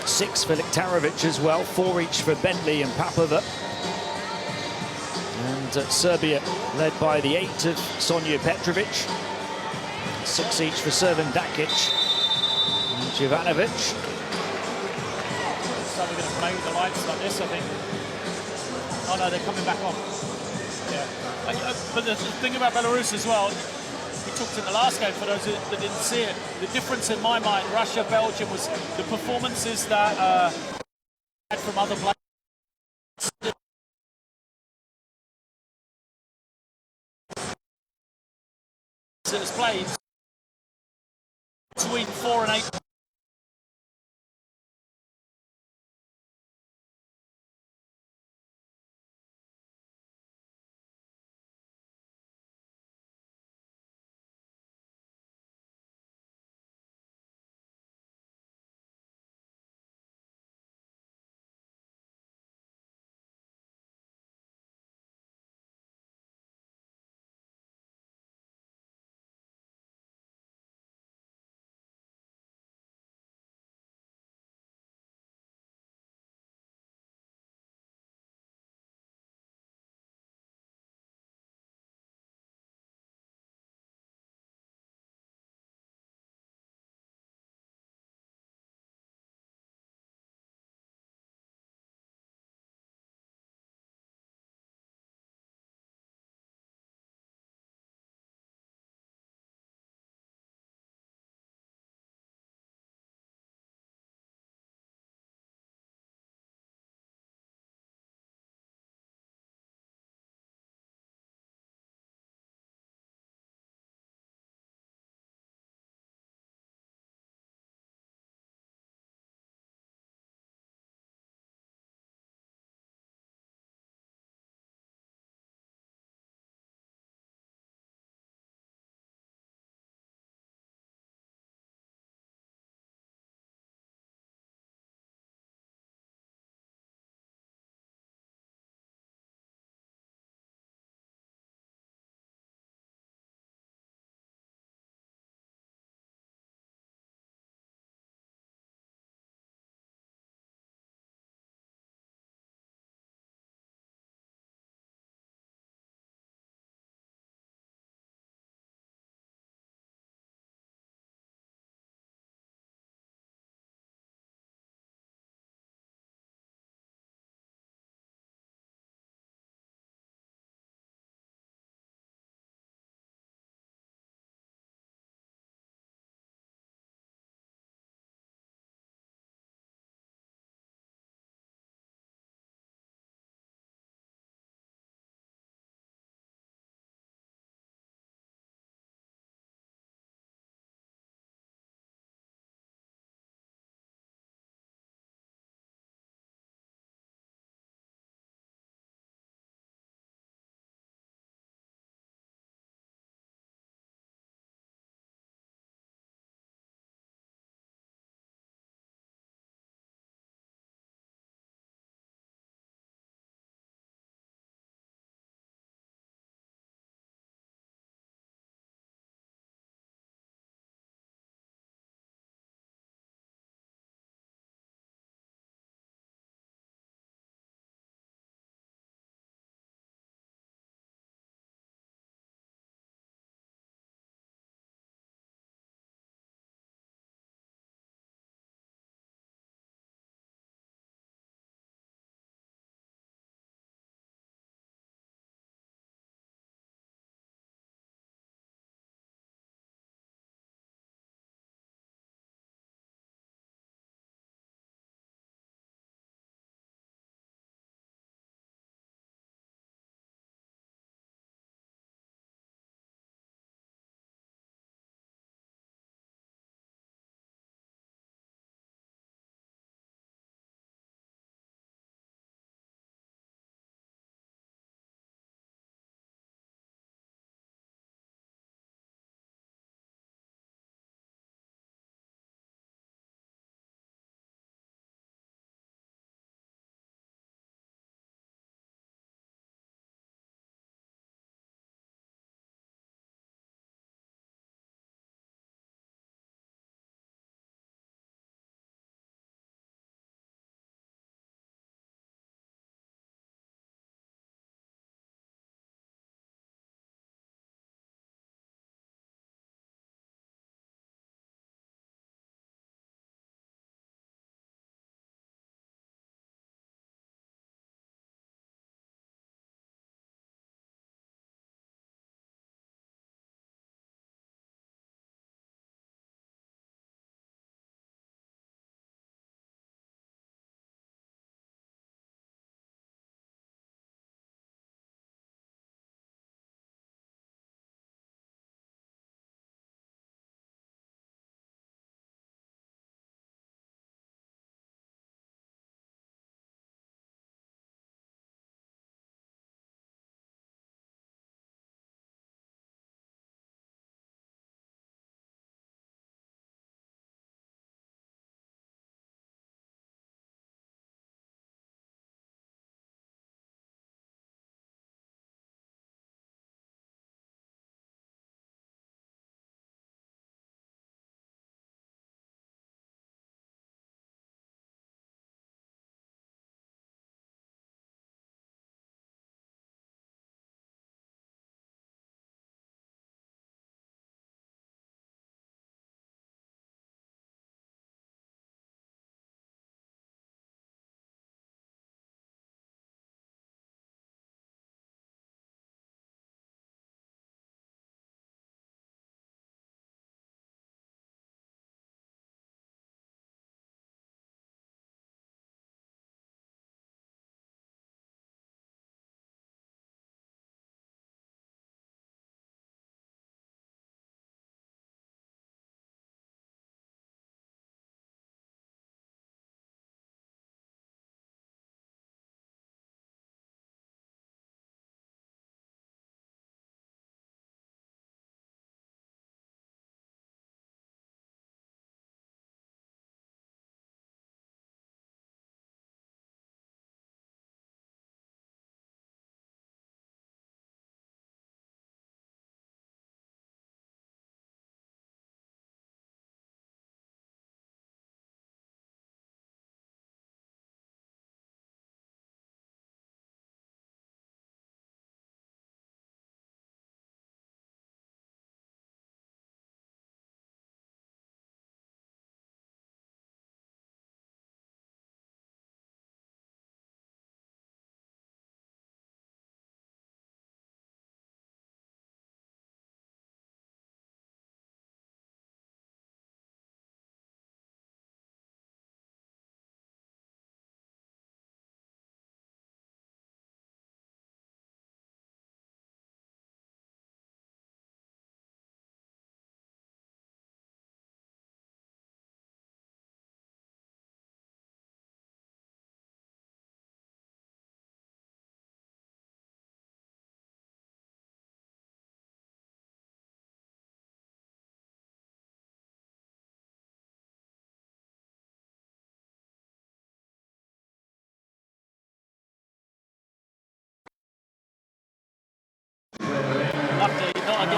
6 for Liktarovic as well, 4 each for Bentley and Papova. And Serbia led by the 8 of Sonja Petrovic, 6 each for Servan Dakic and Jovanovic. So we're going to play with the lights like this, I think. Oh no, they're coming back on. Yeah. But the thing about Belarus as well, we talked in the last game, for those that didn't see it, the difference in my mind, Russia, Belgium, was the performances that had from other players. It was played between 4 and 8.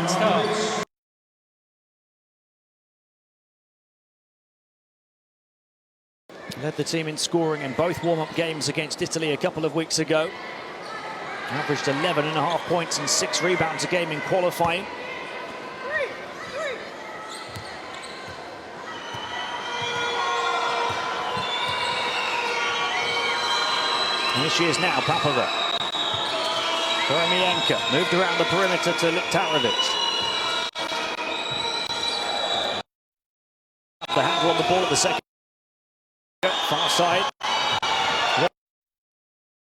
against her. Led the team in scoring in both warm-up games against Italy a couple of weeks ago. Averaged 11.5 points and 6 rebounds a game in qualifying. And here she is now, Papova. Koremienko moved around the perimeter to Liktarovic. The handle on the ball at the second. Far side.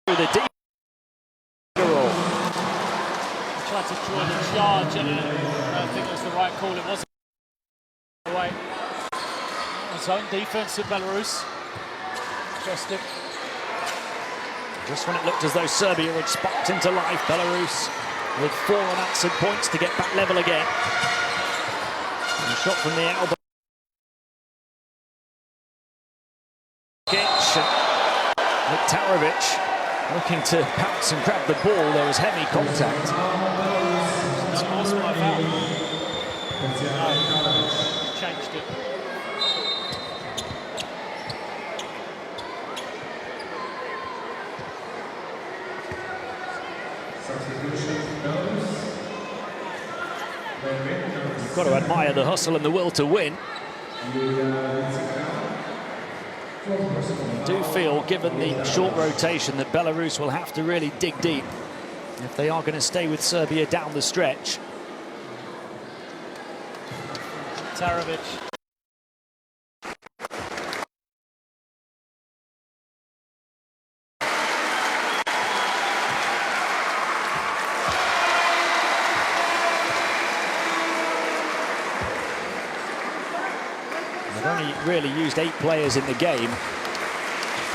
Through the deep. Tried to draw the charge, and I don't think it was the right call. It wasn't away. Zone defense of Belarus. Interesting. Just when it looked as though Serbia had sparked into life, Belarus with 4 unanswered points to get back level again. And a shot from the elbow. Liktarovic looking to pounce and grab the ball. There was heavy contact. It's also my foul. No, changed it. You've got to admire the hustle and the will to win. I do feel, given the short rotation, that Belarus will have to really dig deep if they are going to stay with Serbia down the stretch. Tarovic. They've only really used 8 players in the game.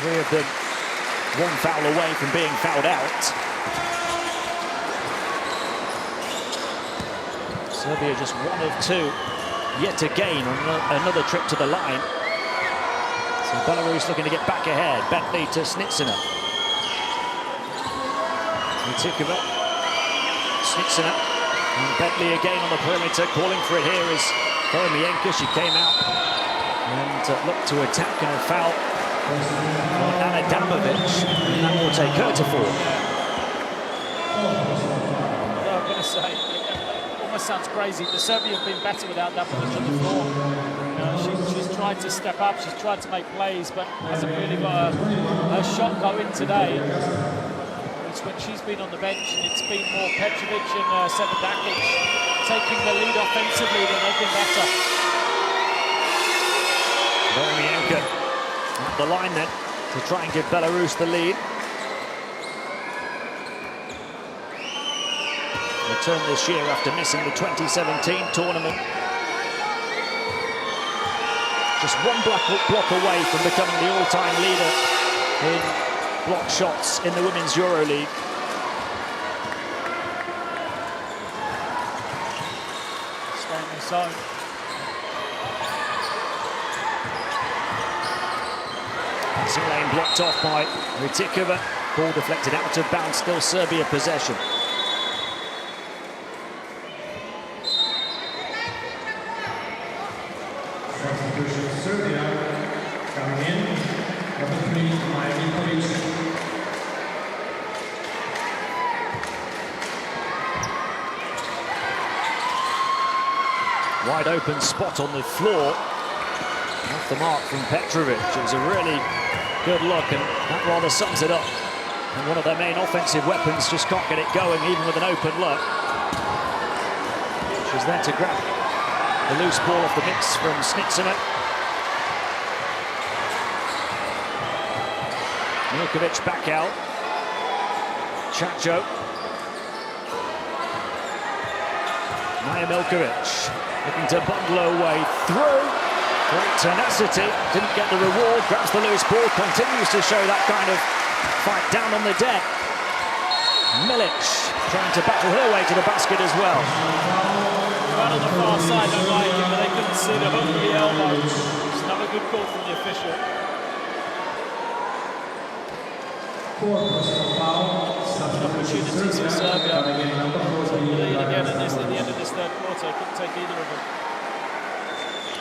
3 of them 1 foul away from being fouled out. Serbia just 1 of 2 yet again on another trip to the line. So Belarus looking to get back ahead. Bentley to Snitsina. Mitikova. Snitsina. And Bentley again on the perimeter. Calling for it here is Koremienko. She came out and looked to attack, and a foul on Anna Damovic, and that will take her to 4. Although I'm going to say, it almost sounds crazy, but Serbia have been better without Damovic on the floor. She's tried to step up, she's tried to make plays, but hasn't really got her shot going today. It's when she's been on the bench, and it's been more Petrovic and Sevedakic taking the lead offensively, that they've been better. Koremienko at the line then to try and give Belarus the lead. Returned this year after missing the 2017 tournament. Just 1 block away from becoming the all-time leader in block shots in the Women's EuroLeague. Staying in the zone. Passing lane blocked off by Mitikova. Ball deflected out of bounds, still Serbia possession. Substitution Serbia coming in, number 3, Miami. Wide open spot on the floor. Off the mark from Petrovic. It was a really good look, and that rather sums it up. And one of their main offensive weapons just can't get it going, even with an open look. She's there to grab the loose ball off the mix from Snitsina. Milkovic back out. Chacho. Maja Milkovic looking to bundle her way through. Great tenacity, didn't get the reward, grabs the loose ball, continues to show that kind of fight down on the deck. Milic trying to battle her way to the basket as well. Right on the far side, don't like it, but they couldn't see the hook of the elbow. It's another good call from the official. 4 personal foul. Opportunities for Serbia to lead again at the end of this third third quarter. Couldn't take either of them.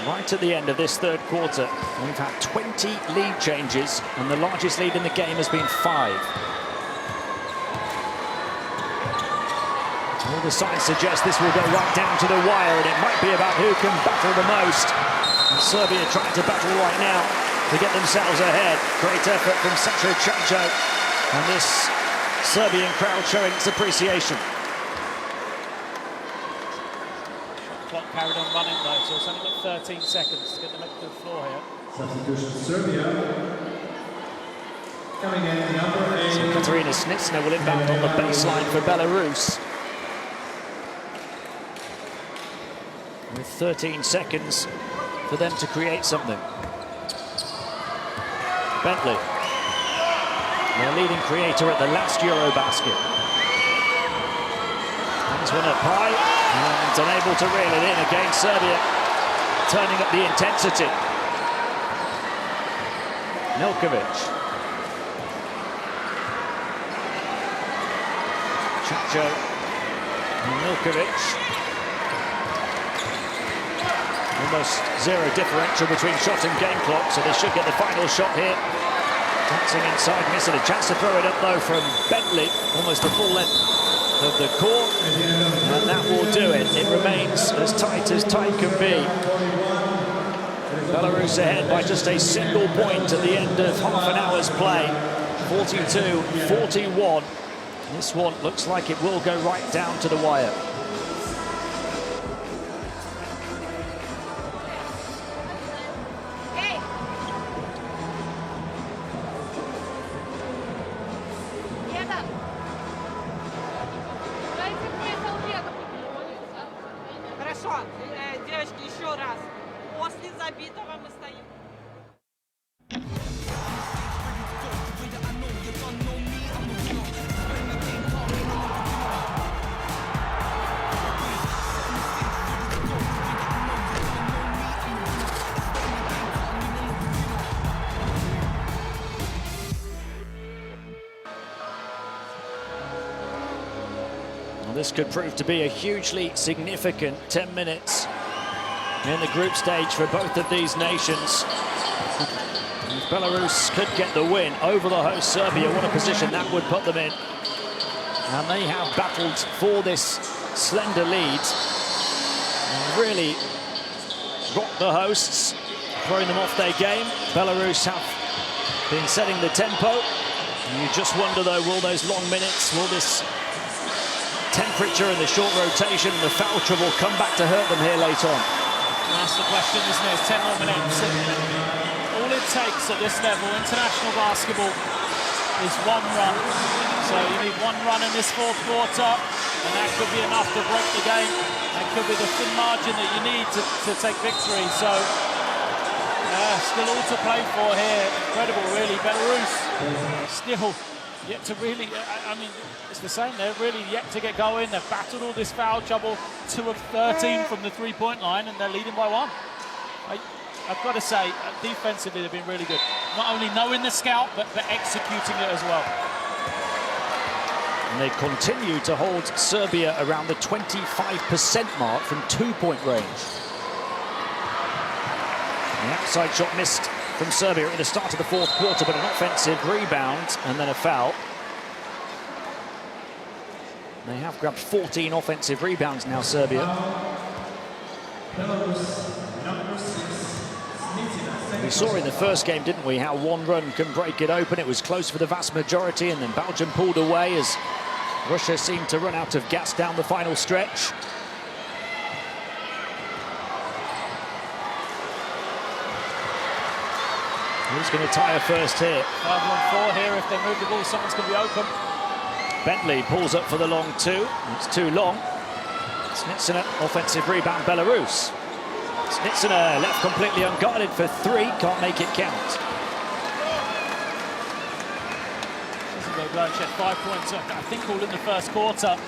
Right at the end of this third quarter, we've had 20 lead changes, and the largest lead in the game has been 5. All the signs suggest this will go right down to the wire, and it might be about who can battle the most. And Serbia trying to battle right now to get themselves ahead. Great effort from Sacho Chacho, and this Serbian crowd showing its appreciation. Clock carried on running though, so it's only got 13 seconds to get them up to the floor here. Substitution Serbia. Coming in, number 8. So Katarina Snitsina will inbound on the baseline for Belarus. With 13 seconds for them to create something. Bentley, their leading creator at the last EuroBasket. Hands one up high and unable to reel it in again. Serbia turning up the intensity. Milkovic. Chacho and Milkovic. Almost zero differential between shot and game clock, so they should get the final shot here. Dancing inside, missing a chance to throw it up though from Bentley, almost the full length of the court, and that will do it. It remains as tight can be. Belarus ahead by just a single point at the end of half an hour's play, 42-41. This one looks like it will go right down to the wire. Девочки, еще раз. После забитого мы стоим. This could prove to be a hugely significant 10 minutes in the group stage for both of these nations. And Belarus could get the win over the host Serbia. What a position that would put them in. And they have battled for this slender lead. And really rocked the hosts, throwing them off their game. Belarus have been setting the tempo. And you just wonder though, will those long minutes, will this temperature and the short rotation and the foul trouble come back to hurt them here late on? That's the question, isn't it? It's 10 more minutes. And all it takes at this level, international basketball, is one run. So you need one run in this fourth quarter, and that could be enough to break the game. That could be the thin margin that you need to take victory. So, still all to play for here. Incredible, really. Belarus still yet to really, I mean, it's the same. They're really yet to get going. They've battled all this foul trouble, 2 of 13 from the three-point line, and they're leading by 1. I've got to say, defensively, they've been really good. Not only knowing the scout, but executing it as well. And they continue to hold Serbia around the 25% mark from 2-point range. The outside shot missed from Serbia at the start of the fourth quarter, but an offensive rebound and then a foul. They have grabbed 14 offensive rebounds now, Serbia. We saw in the first game, didn't we, how one run can break it open. It was close for the vast majority, and then Belgium pulled away as Russia seemed to run out of gas down the final stretch. Who's going to tire first here? 5-on-4 here. If they move the ball, someone's going to be open. Bentley pulls up for the long 2. It's too long. Snitsina, offensive rebound, Belarus. Snitsina left completely unguarded for 3. Can't make it count. She had 5 points, I think, all in the first quarter. And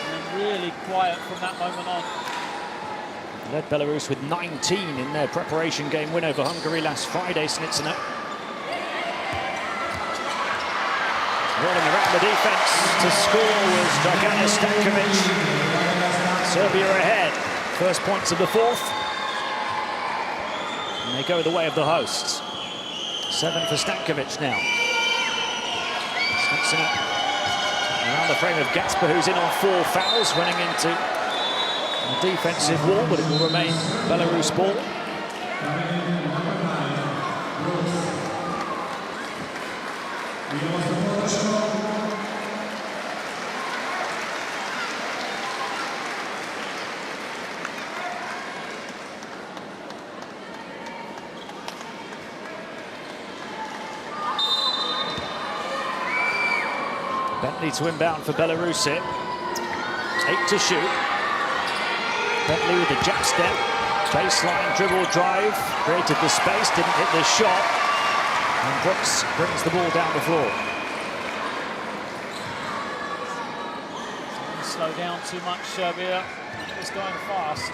then really quiet from that moment on. Led Belarus with 19 in their preparation game win over Hungary last Friday, Snitsina. Rolling around the defense to score was Dragana Stankovic. Serbia ahead. First points of the fourth. And they go the way of the hosts. 7 for Stankovic now. Sneaks in around the frame of Gasper, who's in on 4 fouls, running into a defensive wall, but it will remain Belarus ball. Bentley to inbound for Belarus here. 8 to shoot. Bentley with the jab step. Baseline dribble drive. Created the space, didn't hit the shot. And Brooks brings the ball down the floor. Slow down too much, Serbia. It's going fast.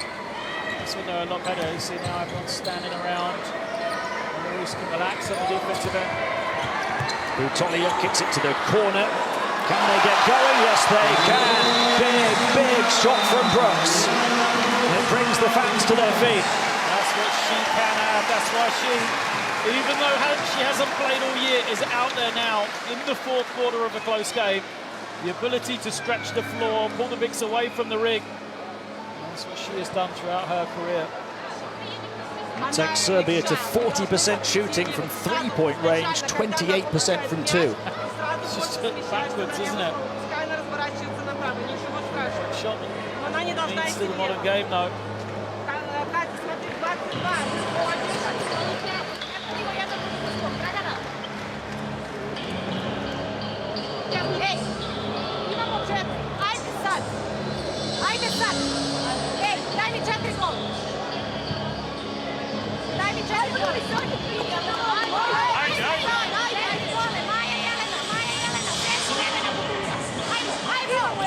That's when they're a lot better. You see now everyone's standing around. Belarus can relax on the defensive end. Butolia kicks it to the corner. Can they get going? Yes, they can. Big shot from Brooks. And it brings the fans to their feet. That's what she can have. That's why she, even though she hasn't played all year, is out there now in the fourth quarter of a close game. The ability to stretch the floor, pull the bigs away from the rig. That's what she has done throughout her career. It takes Serbia to 40% shooting from 3-point range, 28% from 2. It's just backwards, isn't it? Shot needs to the modern game, though.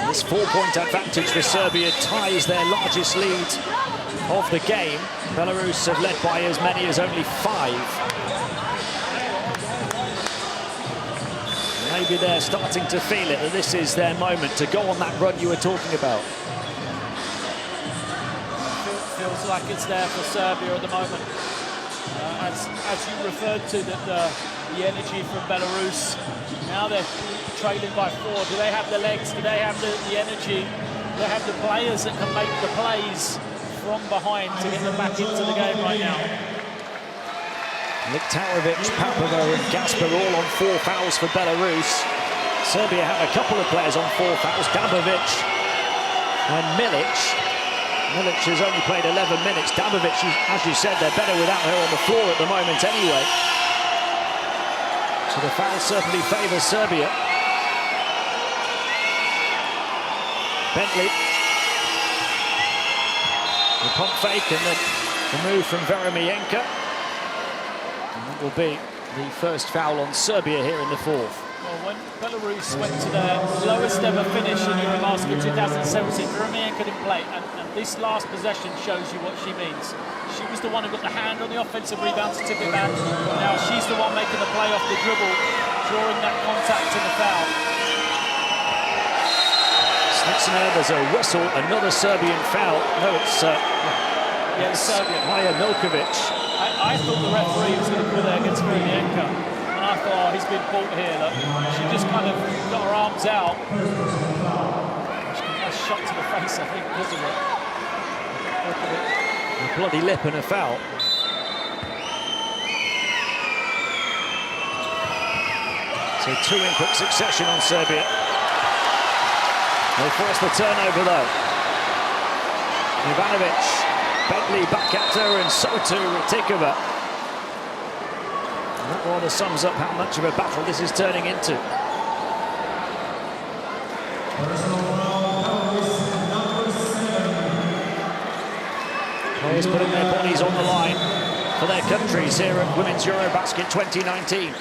This 4-point advantage for Serbia ties their largest lead of the game. Belarus have led by as many as only 5. Maybe they're starting to feel it, that this is their moment to go on that run you were talking about. Feels like it's there for Serbia at the moment. As you referred to, the energy from Belarus. Now they're trailing by 4. Do they have the legs? Do they have the energy? Do they have the players that can make the plays from behind to get them back into the game right now? Liktarovic, Papova and Gasper all on 4 fouls for Belarus. Serbia have a couple of players on 4 fouls, Dabovic and Milic. Milic has only played 11 minutes. Dabovic, as you said, they're better without her on the floor at the moment anyway. So the foul certainly favours Serbia. Bentley. The pump fake and the move from Veremeyenka. And that will be the first foul on Serbia here in the fourth. Well, when Belarus went to their lowest ever finish in EuroBasket 2017, Veremeyenka didn't play, and this last possession shows you what she means. She was the one who got the hand on the offensive rebound to tip it back. Now she's the one making the play off the dribble, drawing that contact and the foul. Sneaks in there, there's a whistle, another Serbian foul. No, it's Serbian. Maja Milkovic. I thought the referee was going to call there against Veremeyenka. And I thought, oh, he's been caught here. Look. She just kind of got her arms out. She got a shot to the face, I think, because of it. A bloody lip and a foul. So 2 in quick succession on Serbia. They force the turnover though. Ivanovic, Bentley back at her, and so too Ratikova. That rather sums up how much of a battle this is turning into. Players putting their bodies on the line for their countries here at Women's EuroBasket 2019.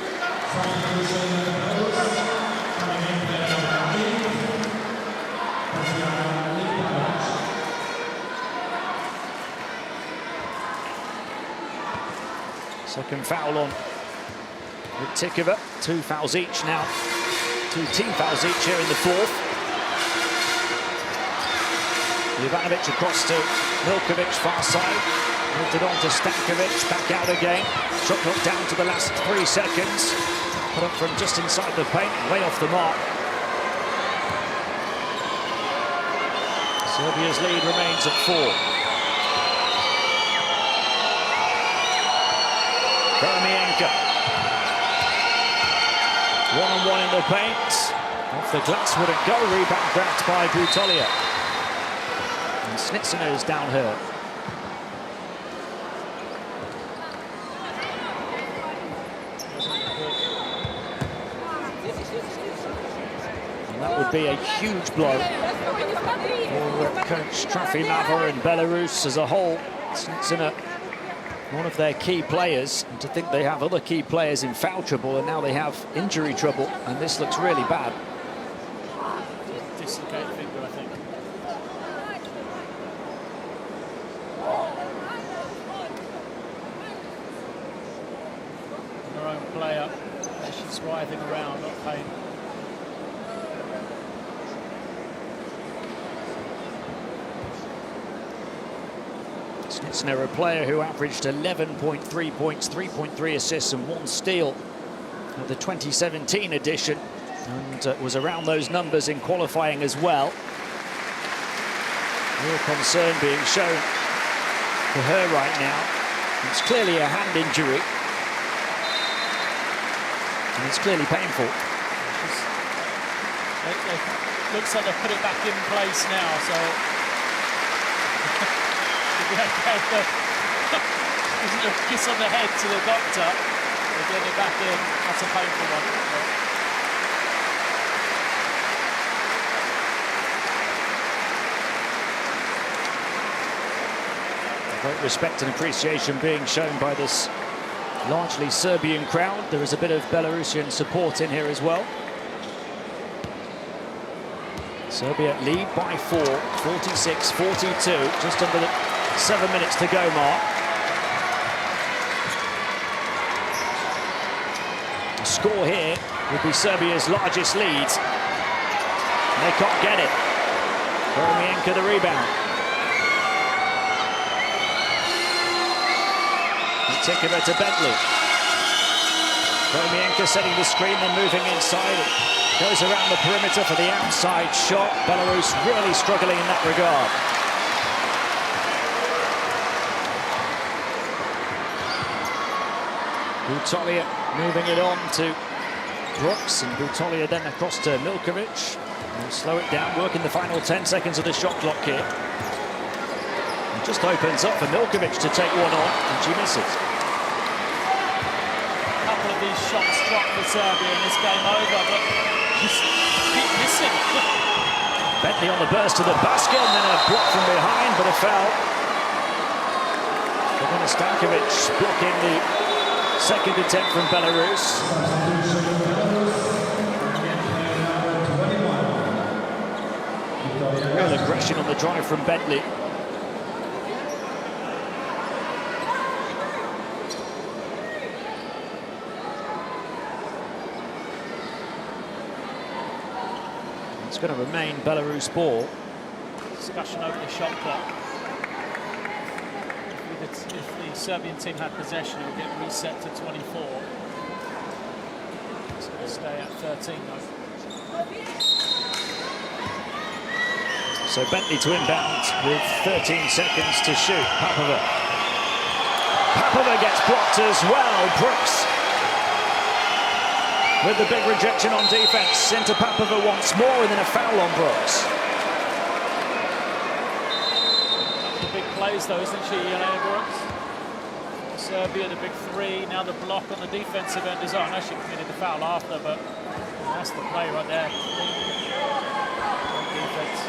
Second foul on Ratikova. 2 fouls each now. 2 team fouls each here in the fourth. Ivanovic across to Milkovic, far side. Moved it on to Stankovic, back out again. Shot clock down to the last 3 seconds. Put up from just inside the paint, way off the mark. Serbia's lead remains at 4. Vermienka. One-on-one in the paint. Off the glass wouldn't go. Rebound grabbed by Butolia. And Snitsina is down here. And that would be a huge blow for coach Trafimava and Belarus as a whole. Snitsina, one of their key players, and to think they have other key players in foul trouble, and now they have injury trouble, and this looks really bad. Dislocated finger, I think. Her own player, as she's writhing around, not pain. Snitsina, a player who averaged 11.3 points, 3.3 assists and 1 steal at the 2017 edition, and was around those numbers in qualifying as well. Real concern being shown for her right now. It's clearly a hand injury, and it's clearly painful. It looks like they've put it back in place now, so isn't a kiss on the head to the doctor. They're getting it back in. That's a painful one. Great respect and appreciation being shown by this largely Serbian crowd. There is a bit of Belarusian support in here as well. Serbia lead by 4, 46-42, just under the 7 minutes to go mark. The score here would be Serbia's largest lead. They can't get it. Vermienka the rebound. Tikova to Bentley. Vermienka setting the screen, then moving inside. It goes around the perimeter for the outside shot. Belarus really struggling in that regard. Butolia moving it on to Brooks, and Butolia then across to Milkovic. And slow it down, working the final 10 seconds of the shot clock here. It just opens up for Milkovic to take one on, and she misses. A couple of these shots dropped for Serbia in this game over, but just keep missing. Bentley on the burst to the basket, and then a block from behind, but a foul. But then Stankovic blocking the second attempt from Belarus. Real aggression on the drive from Bentley. It's going to remain Belarus ball. Discussion over the shot clock. If the Serbian team had possession, it would get reset to 24. It's going to stay at 13 though. So Bentley to inbound with 13 seconds to shoot. Papova. Papova gets blocked as well. Brooks with the big rejection on defense. Into Papova once more, and then a foul on Brooks. Big plays though, isn't she, Elena Brooks? Serbia, the big three. Now the block on the defensive end is on. She committed the foul after, but that's the play right there. Defense.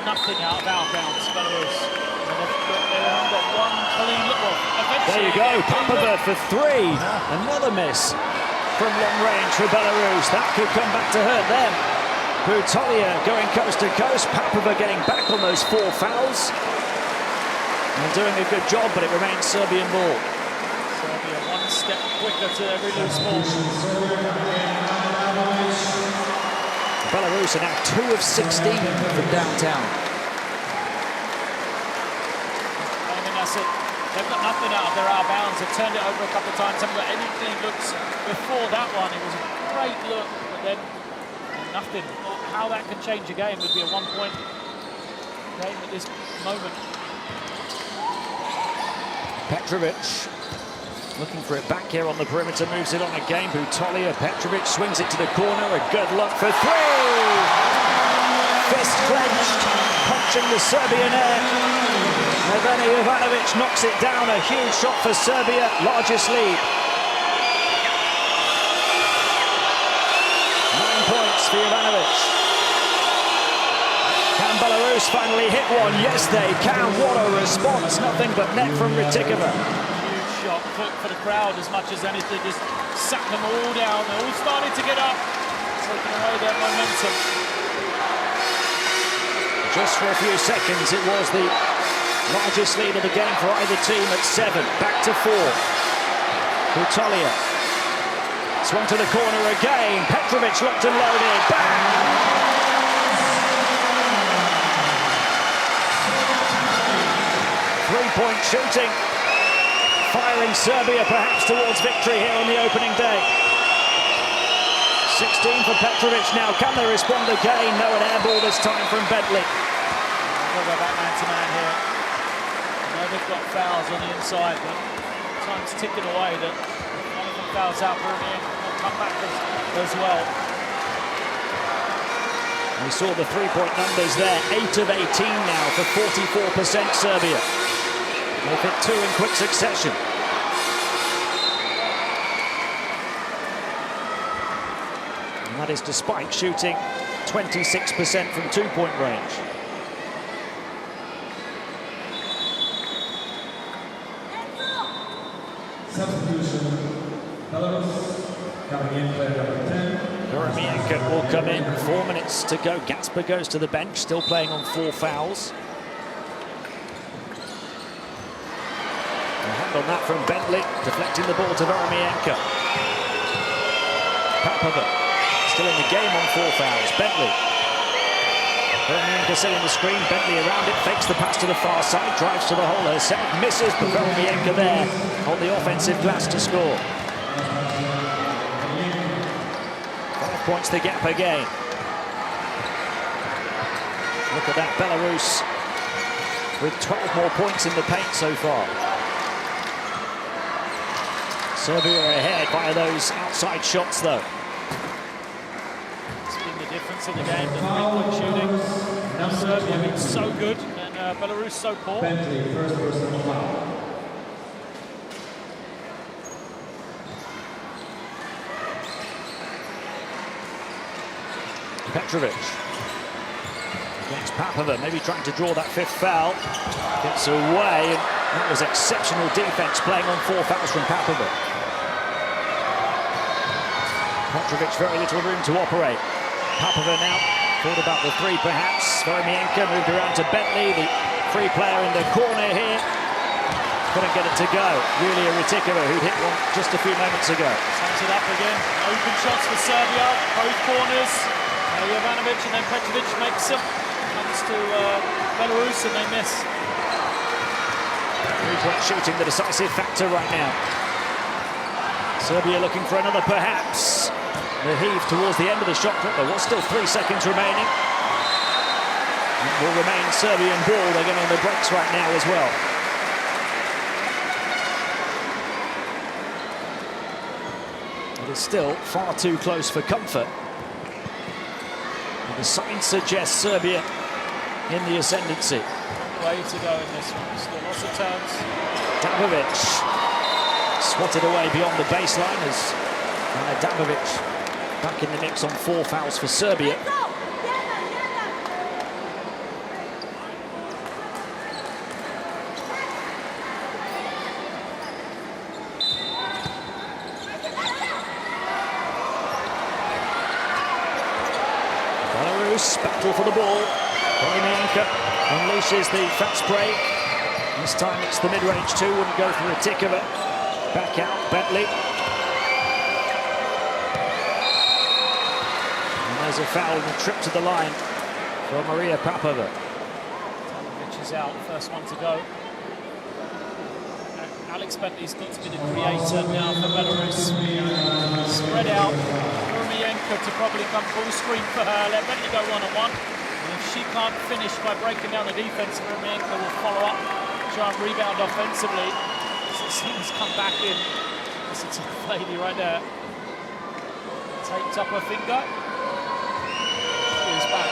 Nothing out of our bounds, Belarus. They've only got one clean look. There you go, Papova for 3. Another miss from long range for Belarus. That could come back to hurt them. Butolia going coast to coast. Papova getting back on those 4 fouls. And doing a good job, but it remains Serbian ball. Serbia one step quicker to every loose ball. Belarus are now 2 of 16 from downtown. They've got nothing out of their out of bounds. They've turned it over a couple of times. Haven't got any clean looks before that one. It was a great look, but then nothing. How that can change a game would be a one-point game at this moment. Petrovic looking for it back here on the perimeter, moves it on again. Butolia, Petrovic swings it to the corner. A good look for three. Fist clenched, punching the Serbian air. Neveni Ivanovic knocks it down. A huge shot for Serbia, largest lead. 9 points for Ivanovic. Can Belarus finally hit one? Yes, they can. What a response. Nothing but net from Ritikova. Huge shot for the crowd as much as anything. Just sat them all down. They're all starting to get up, taking away their momentum. Just for a few seconds, it was the largest lead of the game for either team at 7. Back to 4. Butolia. Swung to the corner again. Petrovic locked and loaded. Bang! 3-point shooting. Firing Serbia perhaps towards victory here on the opening day. 16 for Petrovic now. Can they respond again? No, an air ball this time from Bentley. We'll go back man-to-man here. I know they've got fouls on the inside, but time's ticking away that one of them fouls out for him will come back as well. We saw the 3-point numbers there. 8 of 18 now for 44% Serbia. They've hit 2 in quick succession. And that is despite shooting 26% from 2-point range. Substitution, Belarus, coming in player number 10. Veromienko will come in. 4 minutes to go. Gatsper goes to the bench, still playing on 4 fouls. A hand on that from Bentley, deflecting the ball to Veromienko. Papova still in the game on 4 fouls. Bentley. Veromienko setting the screen. Bentley around it, fakes the pass to the far side, drives to the hole herself, misses, but Veromienko there on the offensive glass to score. 5 points the gap again. Look at that, Belarus with 12 more points in the paint so far. Serbia ahead by those outside shots though. It's been the difference in the game, the 3-point shooting. Serbia been so good and Belarus so poor. Bentley, first personal foul. Petrovic against Papova, maybe trying to draw that 5th foul. Gets away, and that was exceptional defense playing on 4 fouls from Papova. Petrovic, very little room to operate. Papova now thought about the 3 perhaps. Veromienko moved around to Bentley, the free player in the corner here. Couldn't get it to go. Really a Ritikova who'd hit one just a few moments ago. Sums it up again. Open shots for Serbia, both corners. Jovanovic and then Petrovic makes them. Comes to Belarus and they miss. 3-point shooting, the decisive factor right now. Serbia looking for another perhaps. The heave towards the end of the shot clock. There was still 3 seconds remaining. It will remain Serbian ball. They're getting the breaks right now as well. It is still far too close for comfort. The signs suggest Serbia in the ascendancy. Way to go in this one. Still lots of turns. Dabovic swatted away beyond the baseline as Dabovic back in the mix on 4 fouls for Serbia. Belarus battle for the ball. Veromienko unleashes the fast break. This time it's the mid-range 2, wouldn't go for Ritikova. Back out, Bentley. And there's a foul and a trip to the line for Maria Papova. Which is out, first one to go. Alex Bentley's got to be the creator now for Belarus. Spread out. EuroBasket to probably come full screen for her. Let Bentley go one-on-one. And if she can't finish by breaking down the defense, EuroBasket will follow up, try and rebound offensively. He's come back in. That's a tough lady right there. Taped up her finger. She's back.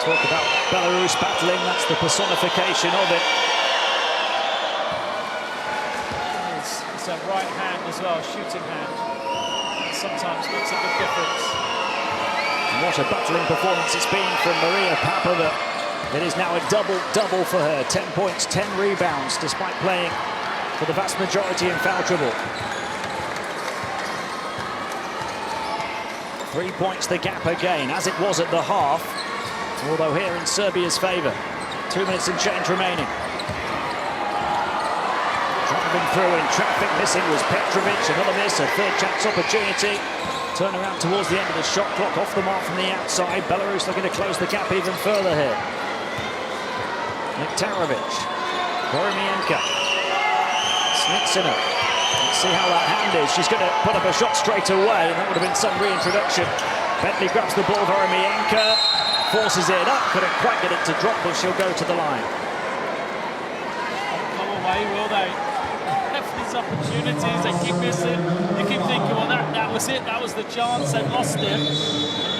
Talk about Belarus battling, that's the personification of it. It's a right hand as well, shooting hand. Sometimes makes a big difference. And what a battling performance it's been from Maria Papova. It is now a double-double for her. 10 points, 10 rebounds, despite playing for the vast majority in foul trouble. 3 points the gap again, as it was at the half. Although here in Serbia's favour. 2 minutes and change remaining. Driving through in traffic, missing was Petrovic. Another miss, a third chance opportunity. Turn around towards the end of the shot clock, off the mark from the outside. Belarus looking to close the gap even further here. Miktarovic, Boromienko, Snitsina. Let's see how that hand is. She's going to put up a shot straight away, and that would have been some reintroduction. Bentley grabs the ball, Boromienko forces it up, couldn't quite get it to drop, but she'll go to the line. Come away, will they? Have these opportunities, they keep missing. You keep thinking, well, that was it, that was the chance, they've lost it. And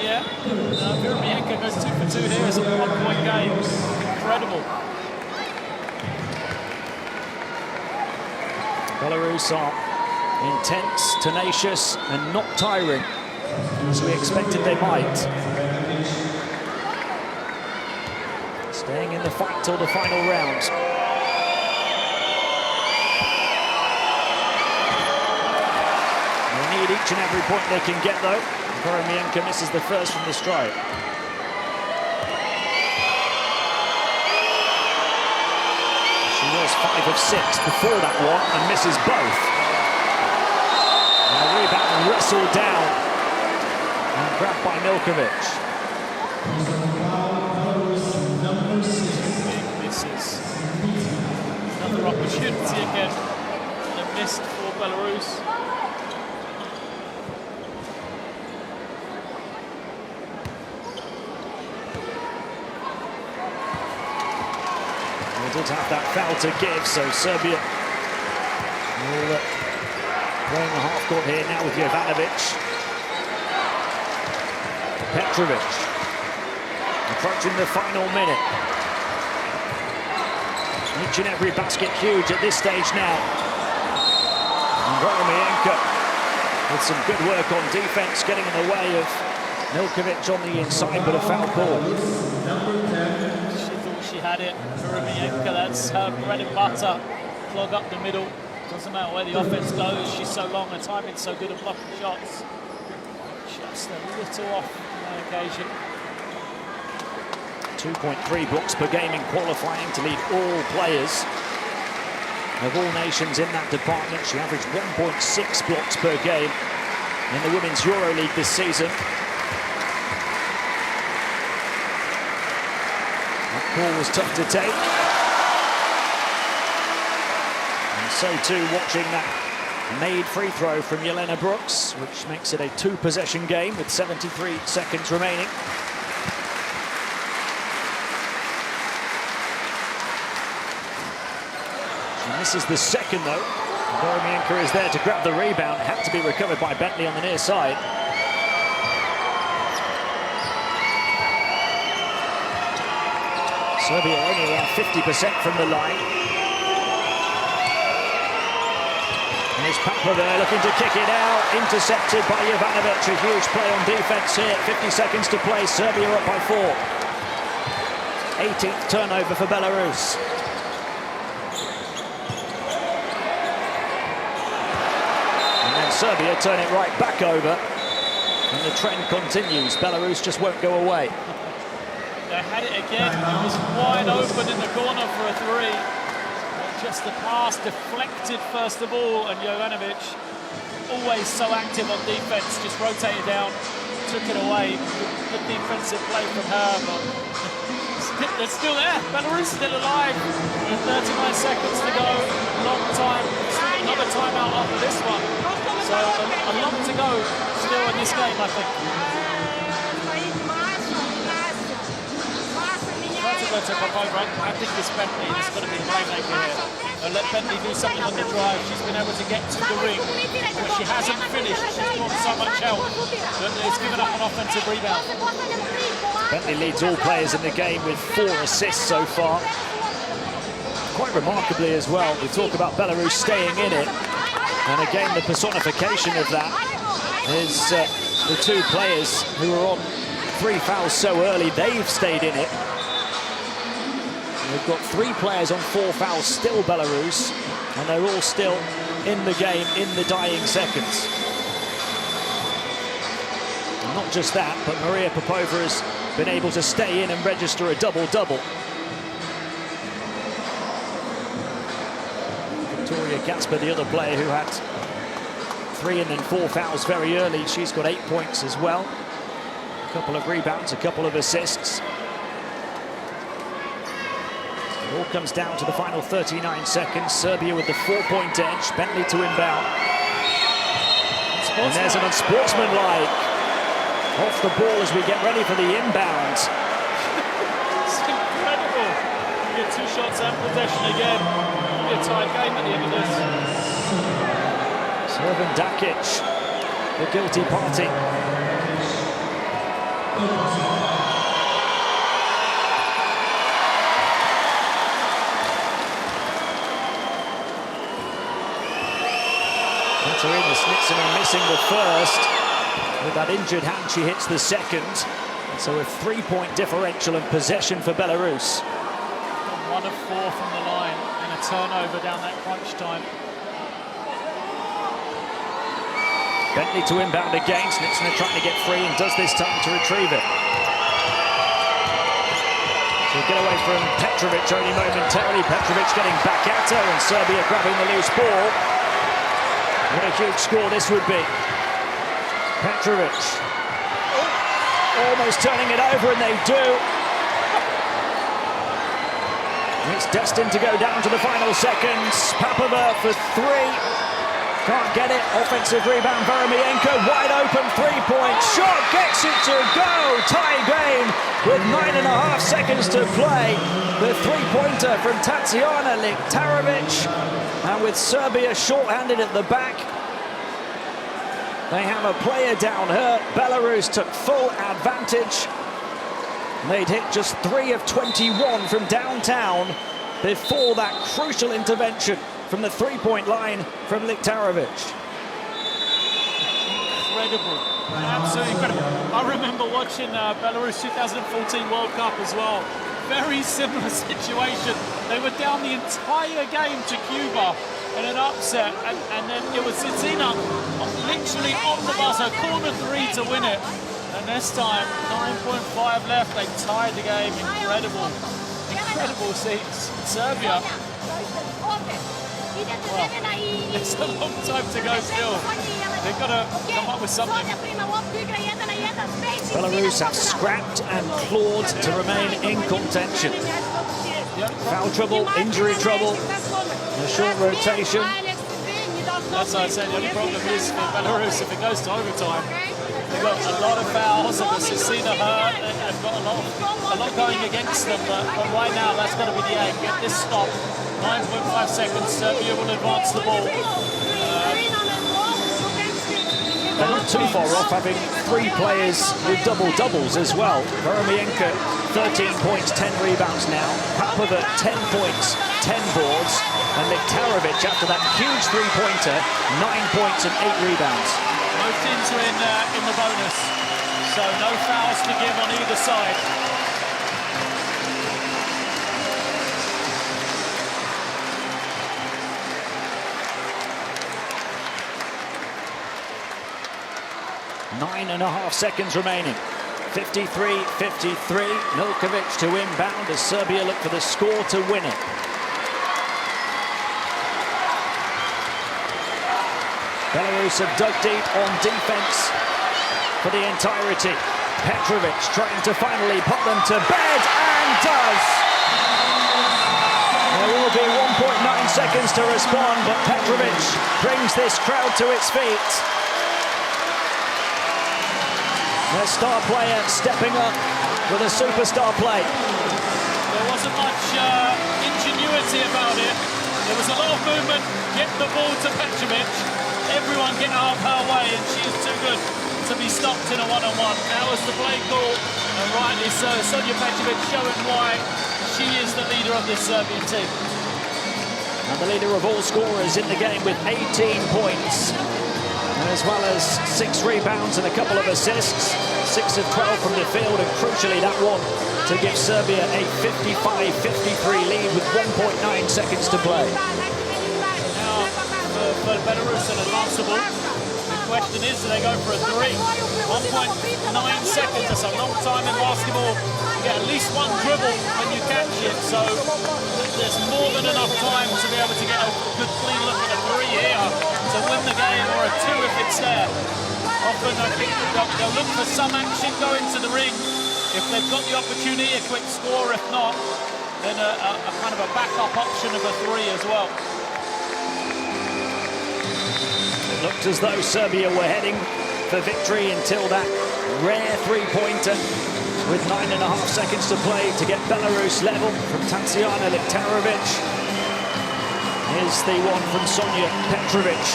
yeah, EuroBasket goes 2 for 2 here. It's a 1-point game. Incredible. Belarus are intense, tenacious, and not tiring, as we expected they might. Staying in the fight till the final round. They need each and every point they can get, though. Boromienko misses the first from the stripe. She was 5 of 6 before that one and misses both. And the rebound wrestled down and grabbed by Milkovic. Another opportunity again, and a missed for Belarus. They did have that foul to give, so Serbia will play in the half court here now with Jovanovic. Petrovic approaching the final minute. Each and every basket huge at this stage now. And Boromienko with some good work on defense, getting in the way of Milkovic on the inside, but a foul call. She thought she had it. EuroBasket, that's her bread and butter. Clog up the middle. Doesn't matter where the offense goes. She's so long, her timing's so good at blocking shots. Just a little off on that occasion. 2.3 blocks per game in qualifying to lead all players of all nations in that department. She averaged 1.6 blocks per game in the Women's EuroLeague this season. That call was tough to take. And so too watching that made free throw from Jelena Brooks, which makes it a 2-possession game with 73 seconds remaining. Misses the second, though. Boromienko is there to grab the rebound. Had to be recovered by Bentley on the near side. Serbia only around 50% from the line. And there's Papova there looking to kick it out. Intercepted by Jovanovic. A huge play on defense here. 50 seconds to play. Serbia up by 4. 18th turnover for Belarus. Serbia turn it right back over, and the trend continues. Belarus just won't go away. They had it again. It was wide open in the corner for a 3. Just the pass deflected first of all, and Jovanovic, always so active on defense, just rotated down, took it away. Good defensive play from her, but they're still there. Belarus still alive. 39 seconds to go. Long time. timeout after this one. So a lot to go still in this game, I think. Try to go to Popova. I think it's Bentley that's going to be the playmaker here. Let Bentley do something on the drive. She's been able to get to the ring, but she hasn't finished. She's got so much help that it's given up an offensive rebound. Bentley leads all players in the game with 4 assists so far. Quite remarkably as well, we talk about Belarus staying in it. And again, the personification of that is the 2 players who were on 3 fouls so early. They've stayed in it. They've got 3 players on 4 fouls, still Belarus, and they're all still in the game in the dying seconds. And not just that, but Maria Popova has been able to stay in and register a double-double. Victoria Gasper, the other player who had 3 and then 4 fouls very early, she's got 8 points as well. A couple of rebounds, a couple of assists. It all comes down to the final 39 seconds. Serbia with the 4-point edge. Bentley to inbound. And there's an unsportsmanlike off the ball as we get ready for the inbound. It's incredible. You get 2 shots and possession again. It'll be a tight game at the end of this. Servan Dakic, the guilty party. Katerina Snitsina missing the first. With that injured hand, she hits the second. So a 3-point differential and possession for Belarus. 1 of 4 from the line and a turnover down that crunch time. Bentley to inbound again. Snitsina trying to get free and does this time to retrieve it. She'll get away from Petrovic only momentarily. Petrovic getting back at her and Serbia grabbing the loose ball. What a huge score this would be. Petrovic almost turning it over, and they do. It's destined to go down to the final seconds. Popova for 3. Can't get it. Offensive rebound, Veromienko. Wide open 3-point shot. Gets it to go. Tie game with 9.5 seconds to play. The 3-pointer from Tatiana Liktarovic. And with Serbia short-handed at the back, they have a player down hurt. Belarus took full advantage. They'd hit just 3 of 21 from downtown before that crucial intervention from the 3-point line from Liktarovic. Incredible. Absolutely incredible. I remember watching Belarus 2014 World Cup as well. Very similar situation. They were down the entire game to Cuba in an upset, and then it was Tsitsina literally on the buzzer, corner 3 to win it. And this time, 9.5 left, they tied the game. Incredible. Incredible seats. Serbia. Well, it's a long time to go still. They've got to come up with something. Belarus have scrapped and clawed to remain in contention. Foul trouble, injury trouble, a short rotation. That's what I said. The only problem is for Belarus, if it goes to overtime, they've got a lot of fouls, and Tsitsina hurt, and they've got a lot going against them. But right now, that's got to be the aim. Get this stop. 9.5 seconds. Serbia will advance the ball. They're not too far off, having 3 players with double-doubles as well. Veromienko, 13 points, 10 rebounds now. Popova, 10 points, 10 boards. And Liktarovic, after that huge 3-pointer, 9 points and 8 rebounds. Both teams are in the bonus, so no fouls to give on either side. Nine and a half seconds remaining. 53-53. Milkovic to inbound as Serbia look for the score to win it. Belarus have dug deep on defense for the entirety. Petrovic trying to finally put them to bed, and does. There will be 1.9 seconds to respond, but Petrovic brings this crowd to its feet. Their star player stepping up with a superstar play. There wasn't much ingenuity about it. There was a lot of movement, get the ball to Petrovic. Everyone get out of her way, and she's too good to be stopped in a one-on-one. That was the play call, and rightly so. Sonja Petrovic showing why she is the leader of this Serbian team. And the leader of all scorers in the game with 18 points, as well as 6 rebounds and a couple of assists. 6 of 12 from the field, and crucially that one to give Serbia a 55-53 lead with 1.9 seconds to play. Now, for Belarus and advanceable, the question is, do they go for a 3? 1.9 seconds, that's a long time in basketball. You get at least one dribble when you catch it, so there's more than enough time to be able to get a good clean look at a 3 here to win the game, or a 2 if it's there. Often I think they'll look for some action going to the ring. If they've got the opportunity, a quick score. If not, then a kind of a backup option of a 3 as well. It looked as though Serbia were heading for victory until that rare three-pointer with 9.5 seconds to play to get Belarus level from Tatsiana Liktarovic. Here's the one from Sonja Petrovic.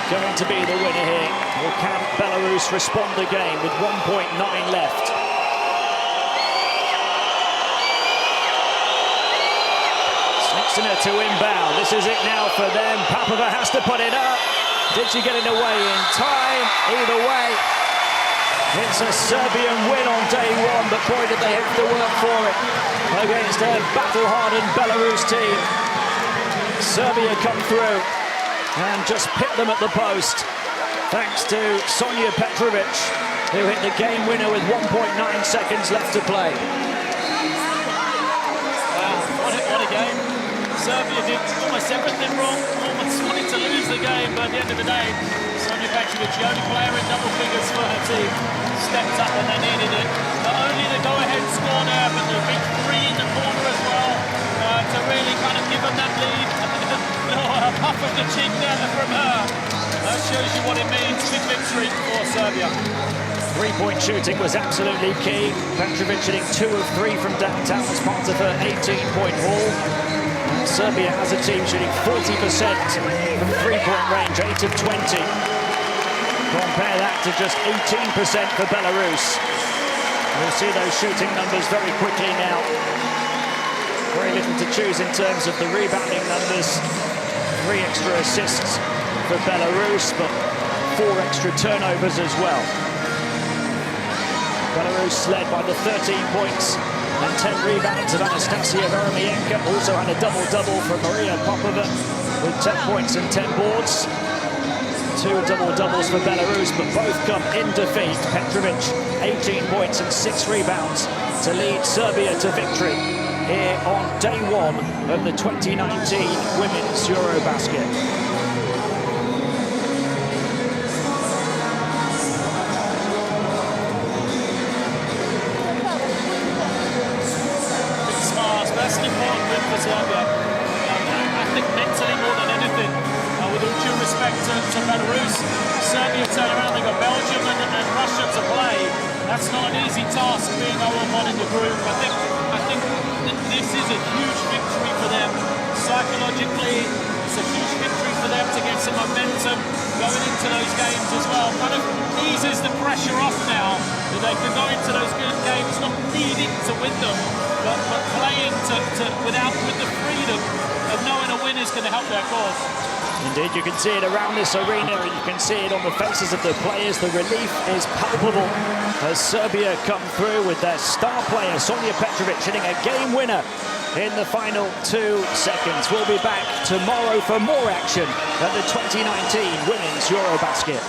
Going to be the winner here. Or can Belarus respond again with 1.9 left? Sniksina to inbound. This is it now for them. Papova has to put it up. Did she get it away in time? Either way, it's a Serbian win on day one, but boy, did they have to work for it against a battle-hardened Belarus team. Serbia come through and just pit them at the post, thanks to Sonja Petrovic, who hit the game winner with 1.9 seconds left to play. Wow, what a game. Serbia did almost everything wrong, almost wanted to lose the game, but at the end of the day, Sonja Petrovic, the only player in double figures for her team, stepped up when they needed it. Not only the go-ahead score there, but the big 3 in the corner as well, to really kind of give them that lead. A puff of the cheek there from her. That shows you what it means. Big victory for Serbia. Three-point shooting was absolutely key. Petrovic hitting 2 of 3 from downtown as part of her 18-point haul. And Serbia as a team shooting 40% from three-point range, 8 of 20. Compare that to just 18% for Belarus. We'll see those shooting numbers very quickly now. Very little to choose in terms of the rebounding numbers. 3 extra assists for Belarus, but 4 extra turnovers as well. Belarus led by the 13 points and 10 rebounds of Anastasia Veromienko. Also had a double-double from Maria Popova with 10 points and 10 boards. 2 double-doubles for Belarus, but both come in defeat. Petrovic, 18 points and 6 rebounds to lead Serbia to victory here on day 1 of the 2019 Women's EuroBasket. That's an important win for Serbia. I think mentally more than anything, with all due respect to Belarus, Serbia turn around, they've got Belgium and Russia to play. That's not an easy task being 0-1 in the group. I think this is a huge victory for them. Psychologically, it's a huge victory for them to get some momentum going into those games as well. Kind of eases the pressure off now that they can go into those good games not needing to win them, but playing with the freedom of knowing a win is going to help their cause. Indeed, you can see it around this arena, and you can see it on the faces of the players. The relief is palpable as Serbia come through with their star player, Sonja Petrovic, hitting a game winner in the final 2 seconds. We'll be back tomorrow for more action at the 2019 Women's EuroBasket.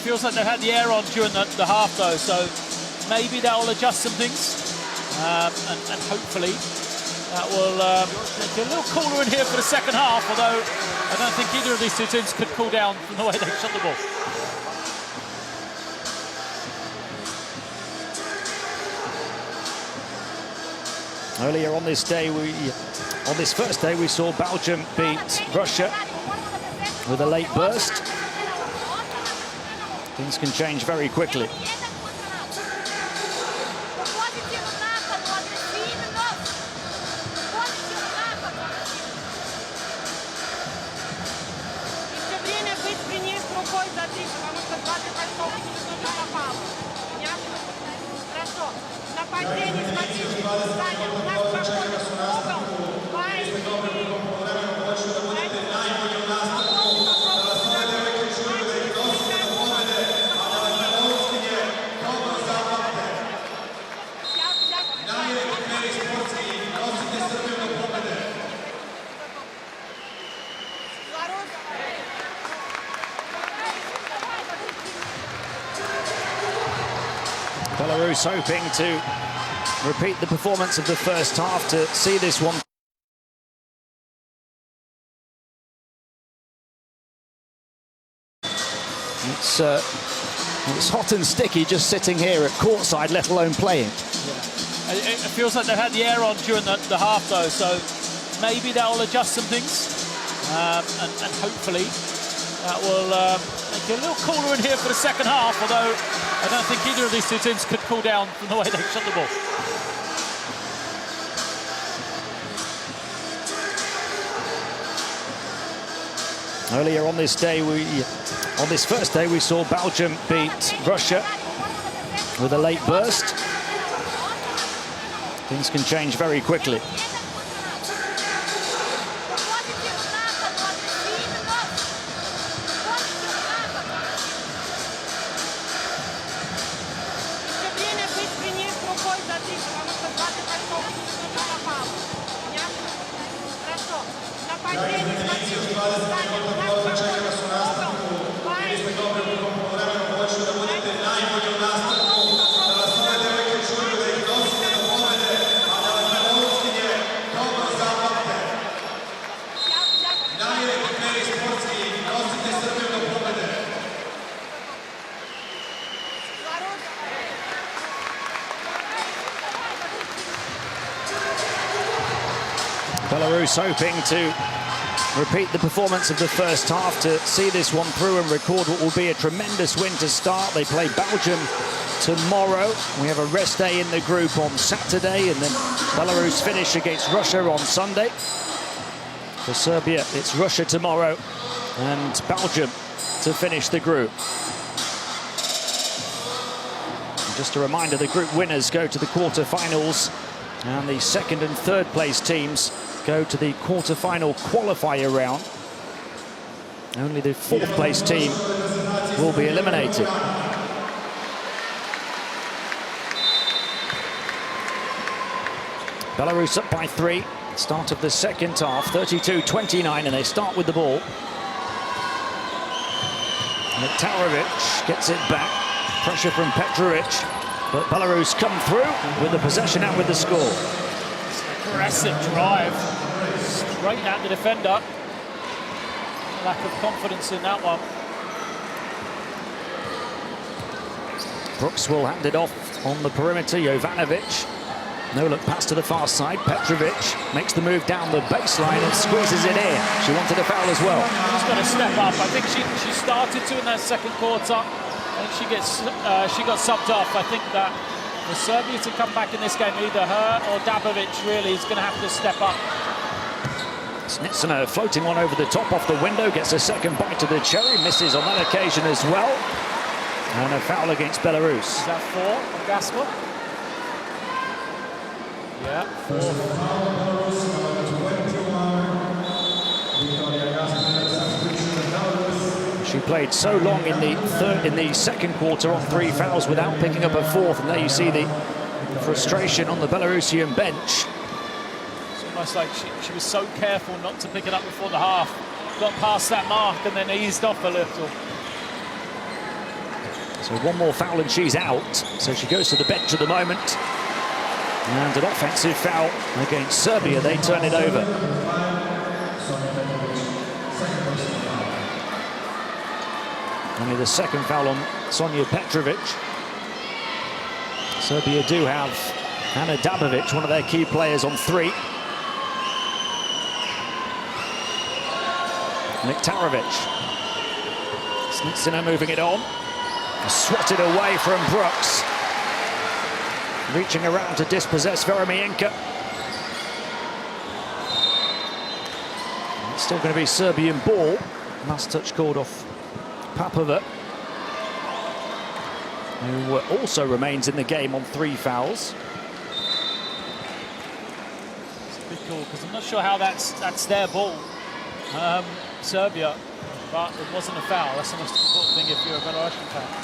feels like they've had the air on during the half, though, so maybe that will adjust some things, and hopefully that will make it a little cooler in here for the second half, although I don't think either of these two teams could cool down from the way they shot the ball. Earlier on this first day, we saw Belgium beat Russia with a late burst. Things can change very quickly. Belarus hoping to repeat the performance of the first half to see this one. It's hot and sticky just sitting here at courtside, let alone playing. Yeah. It feels like they've had the air on during the half, though, so maybe that will adjust some things, and hopefully that will make it a little cooler in here for the second half, although I don't think either of these two teams could cool down from the way they shot the ball. Earlier on this first day, we saw Belgium beat Russia with a late burst. Things can change very quickly. Belarus hoping to repeat the performance of the first half to see this one through and record what will be a tremendous win to start. They play Belgium tomorrow. We have a rest day in the group on Saturday, and then Belarus finish against Russia on Sunday. For Serbia, it's Russia tomorrow and Belgium to finish the group. And just a reminder, the group winners go to the quarter-finals, and the second and third place teams go to the quarter-final qualifier round. Only the fourth place team will be eliminated. Belarus up by 3. Start of the second half, 32-29, and they start with the ball. And Tarovic gets it back. Pressure from Petrovic, but Belarus come through with the possession and with the score. Aggressive drive, straight at the defender. Lack of confidence in that one. Brooks will hand it off on the perimeter. Jovanovic, no look pass to the far side. Petrovic makes the move down the baseline and squeezes it in. She wanted a foul as well. She's got to step up. I think she started to in that second quarter. I think she got subbed off. I think that for Serbia to come back in this game, either her or Dabovic really is going to have to step up. Snitsina floating one over the top off the window, gets a second bite to the cherry, misses on that occasion as well. And a foul against Belarus. Is that 4 on Gasper? Yeah, 4. She played so long in the second quarter on 3 fouls without picking up a fourth, and there you see the frustration on the Belarusian bench. It's almost like she was so careful not to pick it up before the half. Got past that mark and then eased off a little. So one more foul and she's out. So she goes to the bench at the moment. And an offensive foul against Serbia. They turn it over. Only the second foul on Sonja Petrovic. Serbia do have Ana Dabovic, one of their key players, on 3. Niktarovic. Snitsina moving it on. Swatted away from Brooks. Reaching around to dispossess Veremienka. It's still going to be Serbian ball. Last touch called off Papova, who also remains in the game on 3 fouls. It's a bit cool because I'm not sure how that's their ball, Serbia, but it wasn't a foul. That's the most important thing if you're a Belarusian fan.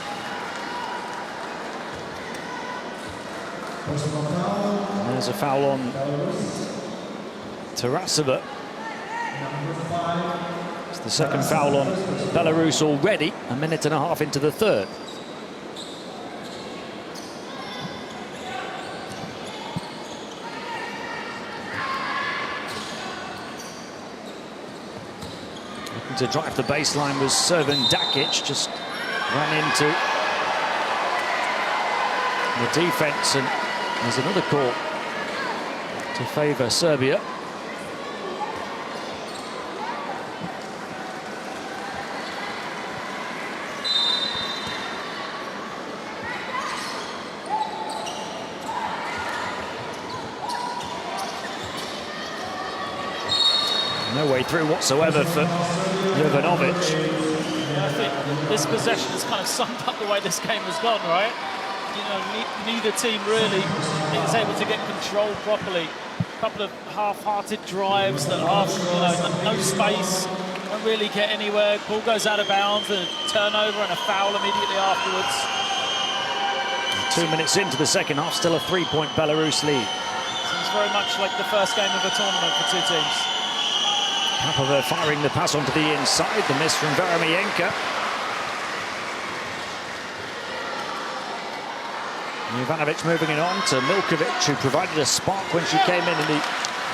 And there's a foul on Tarasova. It's the second foul on Belarus already, a minute and a half into the third. Looking to drive the baseline was Servan Dakic, just ran into the defense, and there's another call to favor Serbia. No way through whatsoever for Jovanovic. I think this possession has kind of summed up the way this game has gone, right? You know, neither team really is able to get control properly. A couple of half-hearted drives that are, no space, don't really get anywhere. Ball goes out of bounds, and a turnover and a foul immediately afterwards. 2 minutes into the second half, still a 3-point Belarus lead. Seems very much like the first game of a tournament for 2 teams. Papova firing the pass onto the inside, the miss from Veremienka. Jovanovic moving it on to Milkovic, who provided a spark when she came in the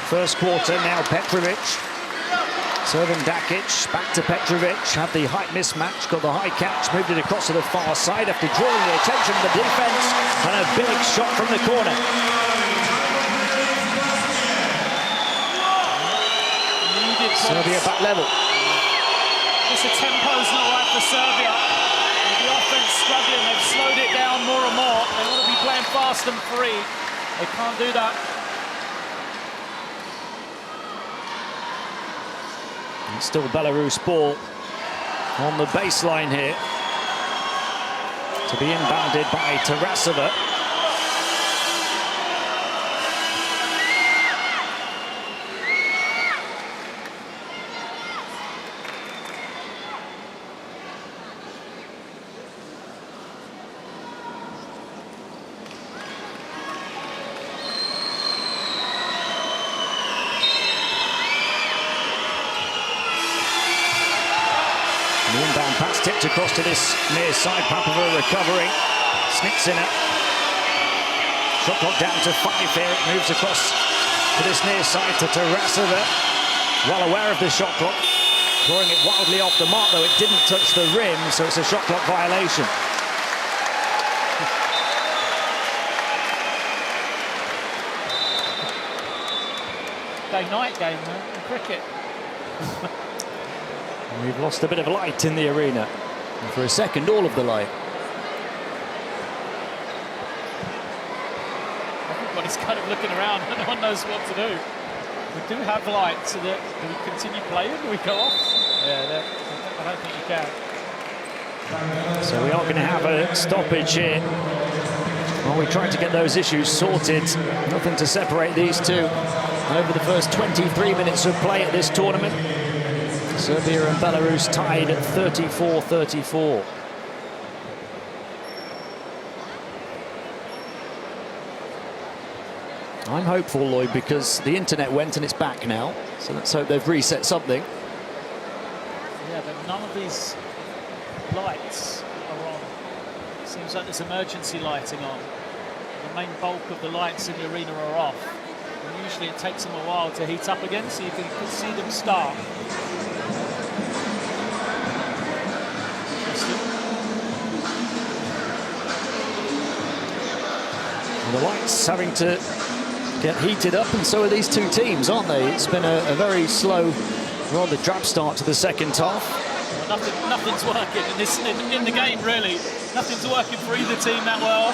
first quarter. Now Petrovic. Servan Dakic, back to Petrovic, had the height mismatch, got the high catch, moved it across to the far side after drawing the attention of the defense, and a big shot from the corner. Serbia back level. This tempo's not right for Serbia. With the offense struggling, they've slowed it down more and more. They want to be playing fast and free. They can't do that. And still Belarus ball on the baseline here. To be inbounded by Tarasova. The inbound pass tipped across to this near side. Papova recovering. Snitsina. Shot clock down to 5 here. It moves across to this near side to Tarasova. Well aware of the shot clock. Drawing it wildly off the mark, though it didn't touch the rim, so it's a shot clock violation. Day-night game, man, in cricket. We've lost a bit of light in the arena. And for a second, all of the light. Everybody's kind of looking around, no one knows what to do. We do have light, so that do we continue playing? Do we go off? Yeah, I don't think you can. So we are going to have a stoppage here. Well, we tried to get those issues sorted. Nothing to separate these two over the first 23 minutes of play at this tournament. Serbia and Belarus tied at 34-34. I'm hopeful, Lloyd, because the internet went and it's back now. So let's hope they've reset something. Yeah, but none of these lights are on. Seems like there's emergency lighting on. The main bulk of the lights in the arena are off. And usually it takes them a while to heat up again, so you can see them start. The lights having to get heated up, and so are these two teams, aren't they? It's been a very slow, rather drab start to the second half. Well, nothing's working in the game, really. Nothing's working for either team that well.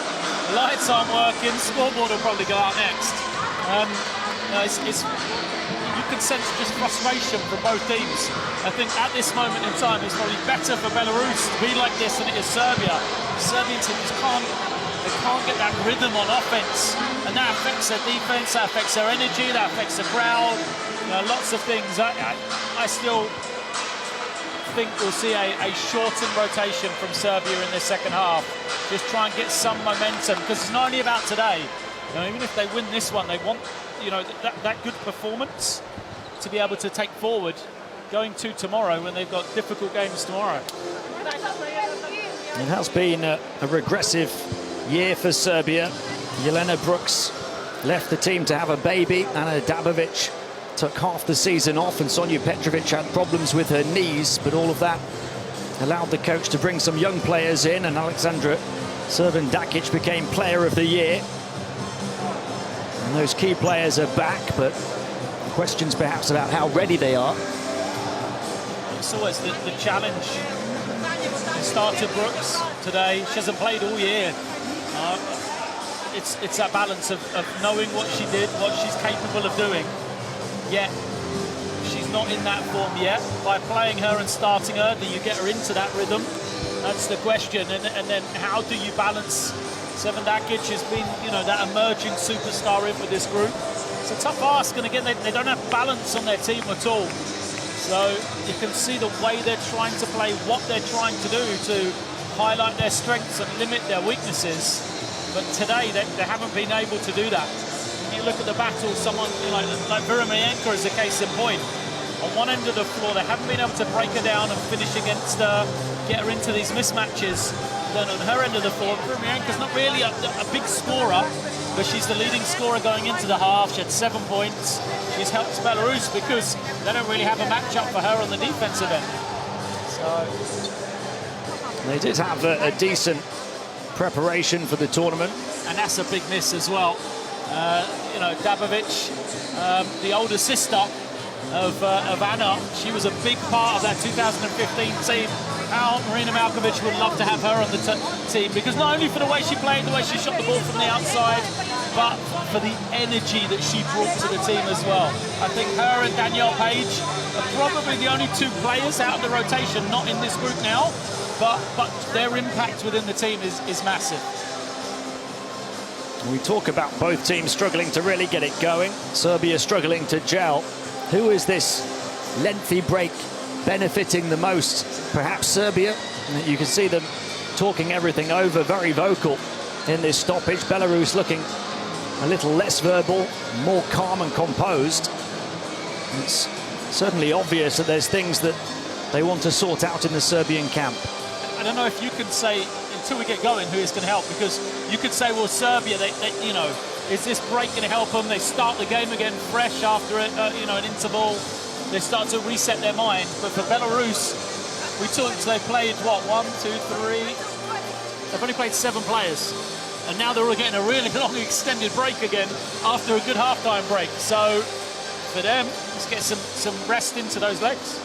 The lights aren't working. Scoreboard will probably go out next. You can sense just frustration from both teams. I think at this moment in time, it's probably better for Belarus to be like this than it is Serbia. The Serbian team just can't get that rhythm on offense, and that affects their defense, that affects their energy, that affects the crowd. Lots of things. I still think we'll see a shortened rotation from Serbia in the second half. Just try and get some momentum, because it's not only about today. Even if they win this one, they want that good performance to be able to take forward going to tomorrow, when they've got difficult games tomorrow. It has been a regressive year for Serbia. Jelena Brooks left the team to have a baby. Ana Dabovic took half the season off, and Sonja Petrovic had problems with her knees, but all of that allowed the coach to bring some young players in, and Aleksandra Crvendakic became player of the year. And those key players are back, but questions perhaps about how ready they are. It's always the challenge. Started Brooks today. She hasn't played all year. It's that balance of knowing what she did, what she's capable of doing, yet she's not in that form yet. By playing her and starting her, do you get her into that rhythm? That's the question. And then how do you balance? Crvendakic has been, that emerging superstar in with this group. It's a tough ask, and again, they don't have balance on their team at all. So you can see the way they're trying to play, what they're trying to do to highlight their strengths and limit their weaknesses. But today, they haven't been able to do that. When you look at the battle, someone like Vyremyanka is a case in point. On one end of the floor, they haven't been able to break her down and finish against her, get her into these mismatches. Then on her end of the floor, Vyremyanka's not really a big scorer, but she's the leading scorer going into the half. She had 7 points. She's helped Belarus because they don't really have a matchup for her on the defensive end. So they did have a decent preparation for the tournament, and that's a big miss as well. Dabovic, the older sister of Anna, she was a big part of that 2015 team. Marina Malkovic would love to have her on the team, because not only for the way she played, the way she shot the ball from the outside, but for the energy that she brought to the team as well. I think her and Danielle Page are probably the only two players out of the rotation, not in this group now, but their impact within the team is massive. We talk about both teams struggling to really get it going. Serbia struggling to gel. Who is this lengthy break benefiting the most? Perhaps Serbia. You can see them talking everything over, very vocal in this stoppage. Belarus looking a little less verbal, more calm and composed. It's certainly obvious that there's things that they want to sort out in the Serbian camp. I don't know if you can say, until we get going, who is going to help, because you could say, well, Serbia, is this break going to help them? They start the game again fresh after an interval. They start to reset their mind. But for Belarus, we talked, they played, what, 1, 2, 3? They've only played 7 players. And now they're all getting a really long extended break again after a good halftime break. So for them, let's get some rest into those legs.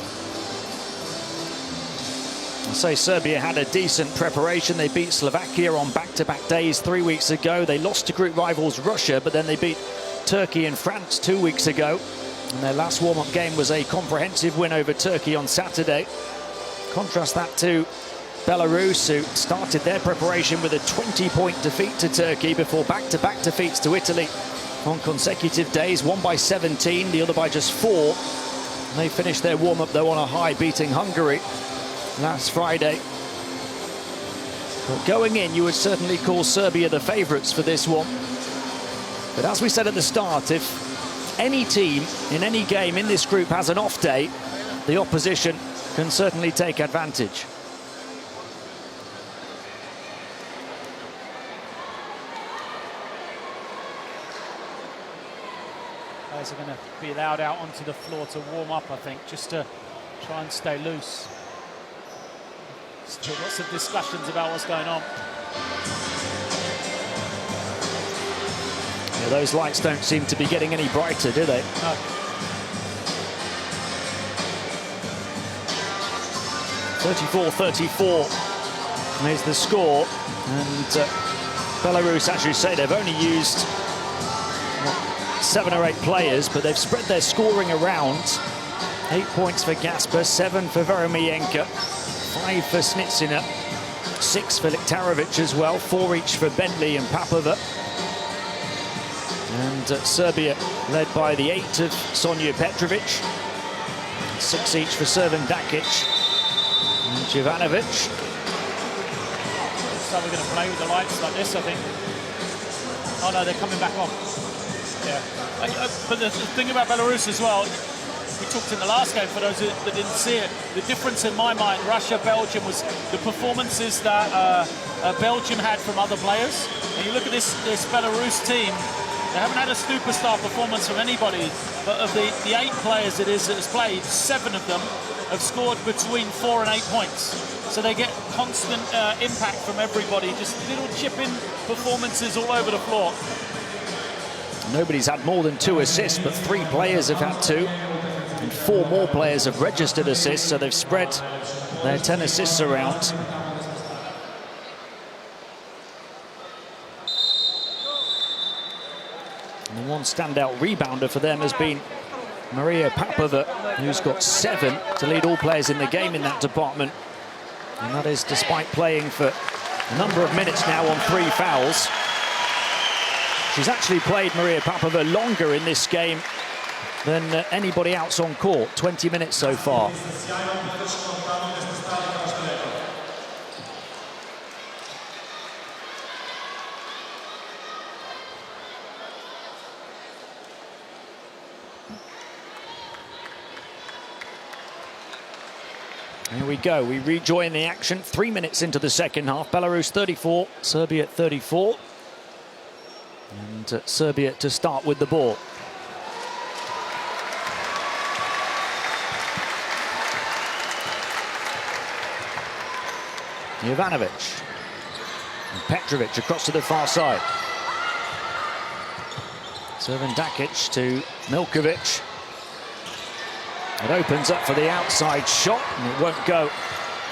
I'll say Serbia had a decent preparation. They beat Slovakia on back-to-back days 3 weeks ago. They lost to group rivals Russia, but then they beat Turkey and France 2 weeks ago. And their last warm-up game was a comprehensive win over Turkey on Saturday. Contrast that to Belarus, who started their preparation with a 20-point defeat to Turkey before back-to-back defeats to Italy on consecutive days, one by 17, the other by just 4. They finished their warm-up, though, on a high, beating Hungary last Friday. But going in, you would certainly call Serbia the favourites for this one. But as we said at the start, if any team in any game in this group has an off day, the opposition can certainly take advantage. Players are going to be allowed out onto the floor to warm up, I think, just to try and stay loose. Still lots of discussions about what's going on. Yeah, those lights don't seem to be getting any brighter, do they? No. .34-34 is the score, and Belarus, as you say, they've only used 7 or 8 players, but they've spread their scoring around. 8 points for Gasper, 7 for Veromienko, 5 for Snitsina, 6 for Liktarovic as well, 4 each for Bentley and Papova. And Serbia led by the 8 of Sonja Petrovic, 6 each for Servan Dakic and Jovanovic. So we're going to play with the lights like this, I think. Oh no, they're coming back on. Yeah. But the thing about Belarus as well, we talked in the last game, for those that didn't see it, the difference in my mind, Russia-Belgium, was the performances that Belgium had from other players. And you look at this Belarus team, they haven't had a superstar performance from anybody, but of the 8 players that has played, 7 of them have scored between 4 and 8 points. So they get constant impact from everybody, just little chip-in performances all over the floor. Nobody's had more than 2 assists, but 3 players have had 2. And 4 more players have registered assists, so they've spread their 10 assists around. And the one standout rebounder for them has been Maria Papova, who's got 7 to lead all players in the game in that department. And that is despite playing for a number of minutes now on 3 fouls. She's actually played, Maria Papova, longer in this game than anybody else on court, 20 minutes so far. Here we go, we rejoin the action 3 minutes into the second half. Belarus 34, Serbia 34. And Serbia to start with the ball. Jovanovic. And Petrovic across to the far side. Servan Dakic to Milkovic. It opens up for the outside shot, and it won't go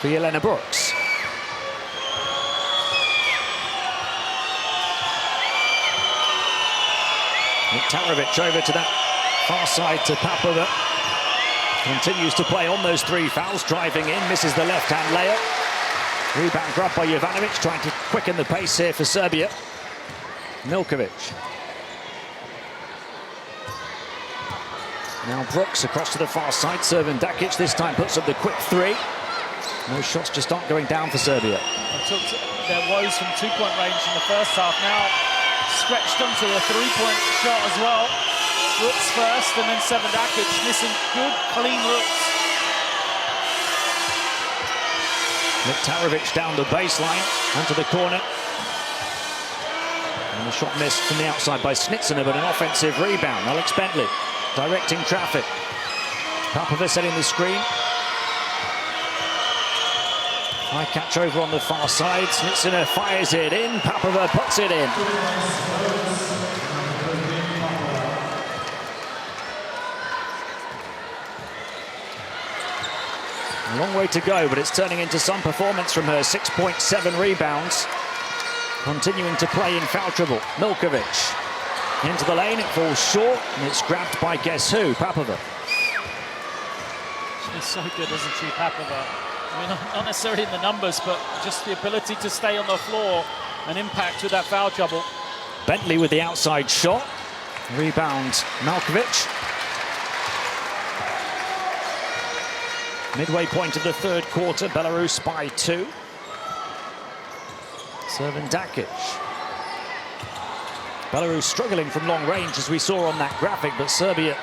for Jelena Brooks. Liktarovic over to that far side to Papova. Continues to play on those 3 fouls, driving in, misses the left-hand layup. Rebound grab by Jovanovic, trying to quicken the pace here for Serbia. Milkovic. Now Brooks across to the far side. Servan Dakic this time puts up the quick 3. No shots just aren't going down for Serbia. They took their woes from 2-point range in the first half. Now stretched onto the 3-point shot as well. Brooks first, and then Servan Dakic missing good, clean looks. Liktarovic down the baseline, onto the corner. And the shot missed from the outside by Snitsina, but an offensive rebound. Alex Bentley directing traffic. Papova setting the screen. High catch over on the far side. Snitsina fires it in. Papova puts it in. A long way to go, but it's turning into some performance from her. 6.7 rebounds. Continuing to play in foul trouble. Milkovic into the lane, it falls short, and it's grabbed by guess who? Papova. She's so good, isn't she, Papova? I mean, not necessarily in the numbers, but just the ability to stay on the floor and impact with that foul trouble. Bentley with the outside shot. Rebound, Malkovic. Midway point of the 3rd quarter, Belarus by 2. Servan Dakic. Belarus struggling from long range, as we saw on that graphic, but Serbia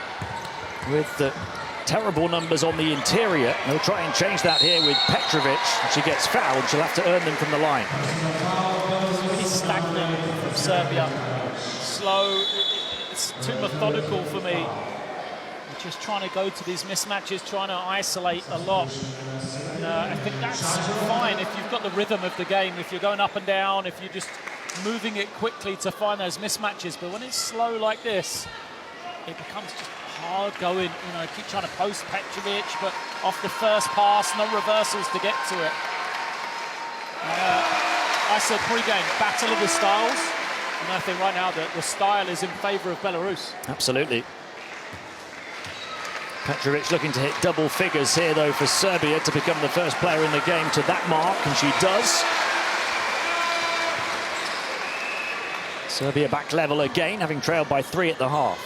with the terrible numbers on the interior. They'll try and change that here with Petrovic. If she gets fouled, she'll have to earn them from the line. It's really stagnant from Serbia. Slow. It's too methodical for me. Just trying to go to these mismatches, trying to isolate a lot. And I think that's fine if you've got the rhythm of the game, if you're going up and down, if you're just moving it quickly to find those mismatches. But when it's slow like this, it becomes just hard going. You know, keep trying to post Petrovic, but off the first pass, no reversals to get to it. I said pre-game, battle of the styles. And I think right now that the style is in favour of Belarus. Absolutely. Petrovic looking to hit double figures here, though, for Serbia to become the first player in the game to that mark, and she does. Serbia back level again, having trailed by 3 at the half.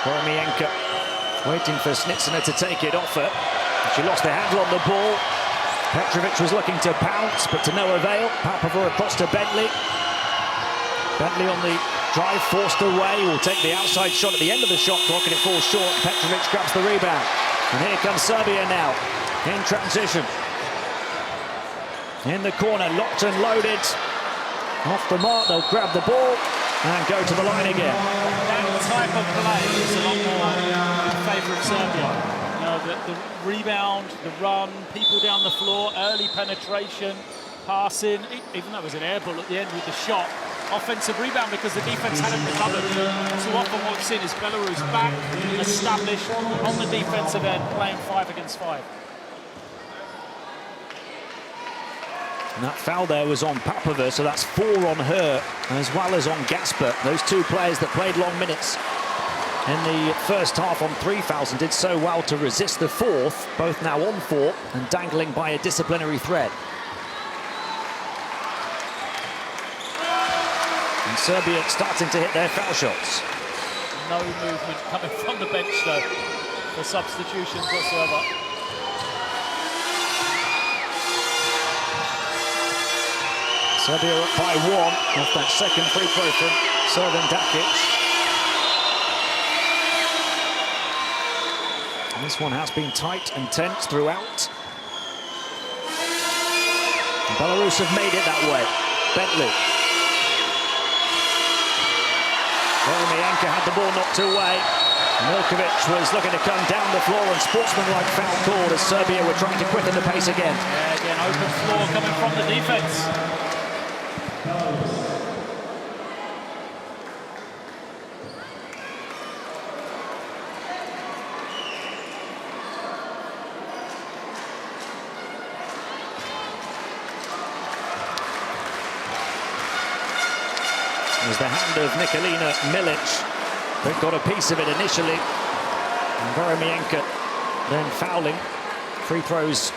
Koromienko waiting for Snitsina to take it off her. She lost the handle on the ball. Petrovic was looking to pounce, but to no avail. Papova across to Bentley. Bentley on the drive, forced away, will take the outside shot at the end of the shot clock, and it falls short. Petrovic grabs the rebound. And here comes Serbia now, in transition. In the corner, locked and loaded. Off the mark, they'll grab the ball and go to the line again. That type of play is a lot more in favour of Serbia. You know, the rebound, the run, people down the floor, early penetration, passing, even though it was an air ball at the end with the shot. Offensive rebound because the defense hadn't recovered. Too often what we've seen is Belarus back, established on the defensive end, playing 5 against 5. And that foul there was on Papova, so that's 4 on her, as well as on Gasper. Those 2 players that played long minutes in the first half on 3 fouls and did so well to resist the 4th, both now on 4 and dangling by a disciplinary thread. And Serbia starting to hit their foul shots. No movement coming from the bench, though, for substitutions whatsoever. Serbia up by 1 off that second free throw from Slovan Dakic. And this one has been tight and tense throughout. And Belarus have made it that way. Bentley. Koromienko had the ball knocked away. Milkovic was looking to come down the floor, and sportsmanlike foul called as Serbia were trying to quicken the pace again. Yeah, again, open floor coming from the defense. It was the hand of Nikolina Milic that got a piece of it initially. And Koromienko then fouling. Free throws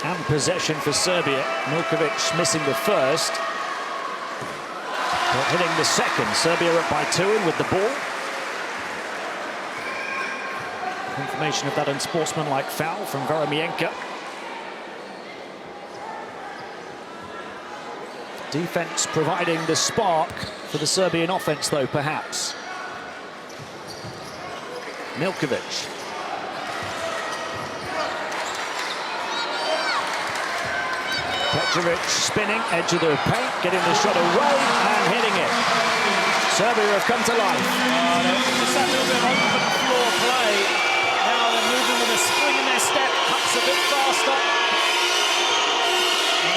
and possession for Serbia. Milkovic missing the first, but hitting the second. Serbia up by 2 and with the ball. Confirmation of that unsportsmanlike foul from Koromienko. Defense providing the spark for the Serbian offense, though, perhaps. Milkovic. Petrovic spinning, edge of the paint, getting the shot away and hitting it. Serbia have come to life. Just that little bit of open floor play. Now they're moving with a spring in their step, cuts a bit faster.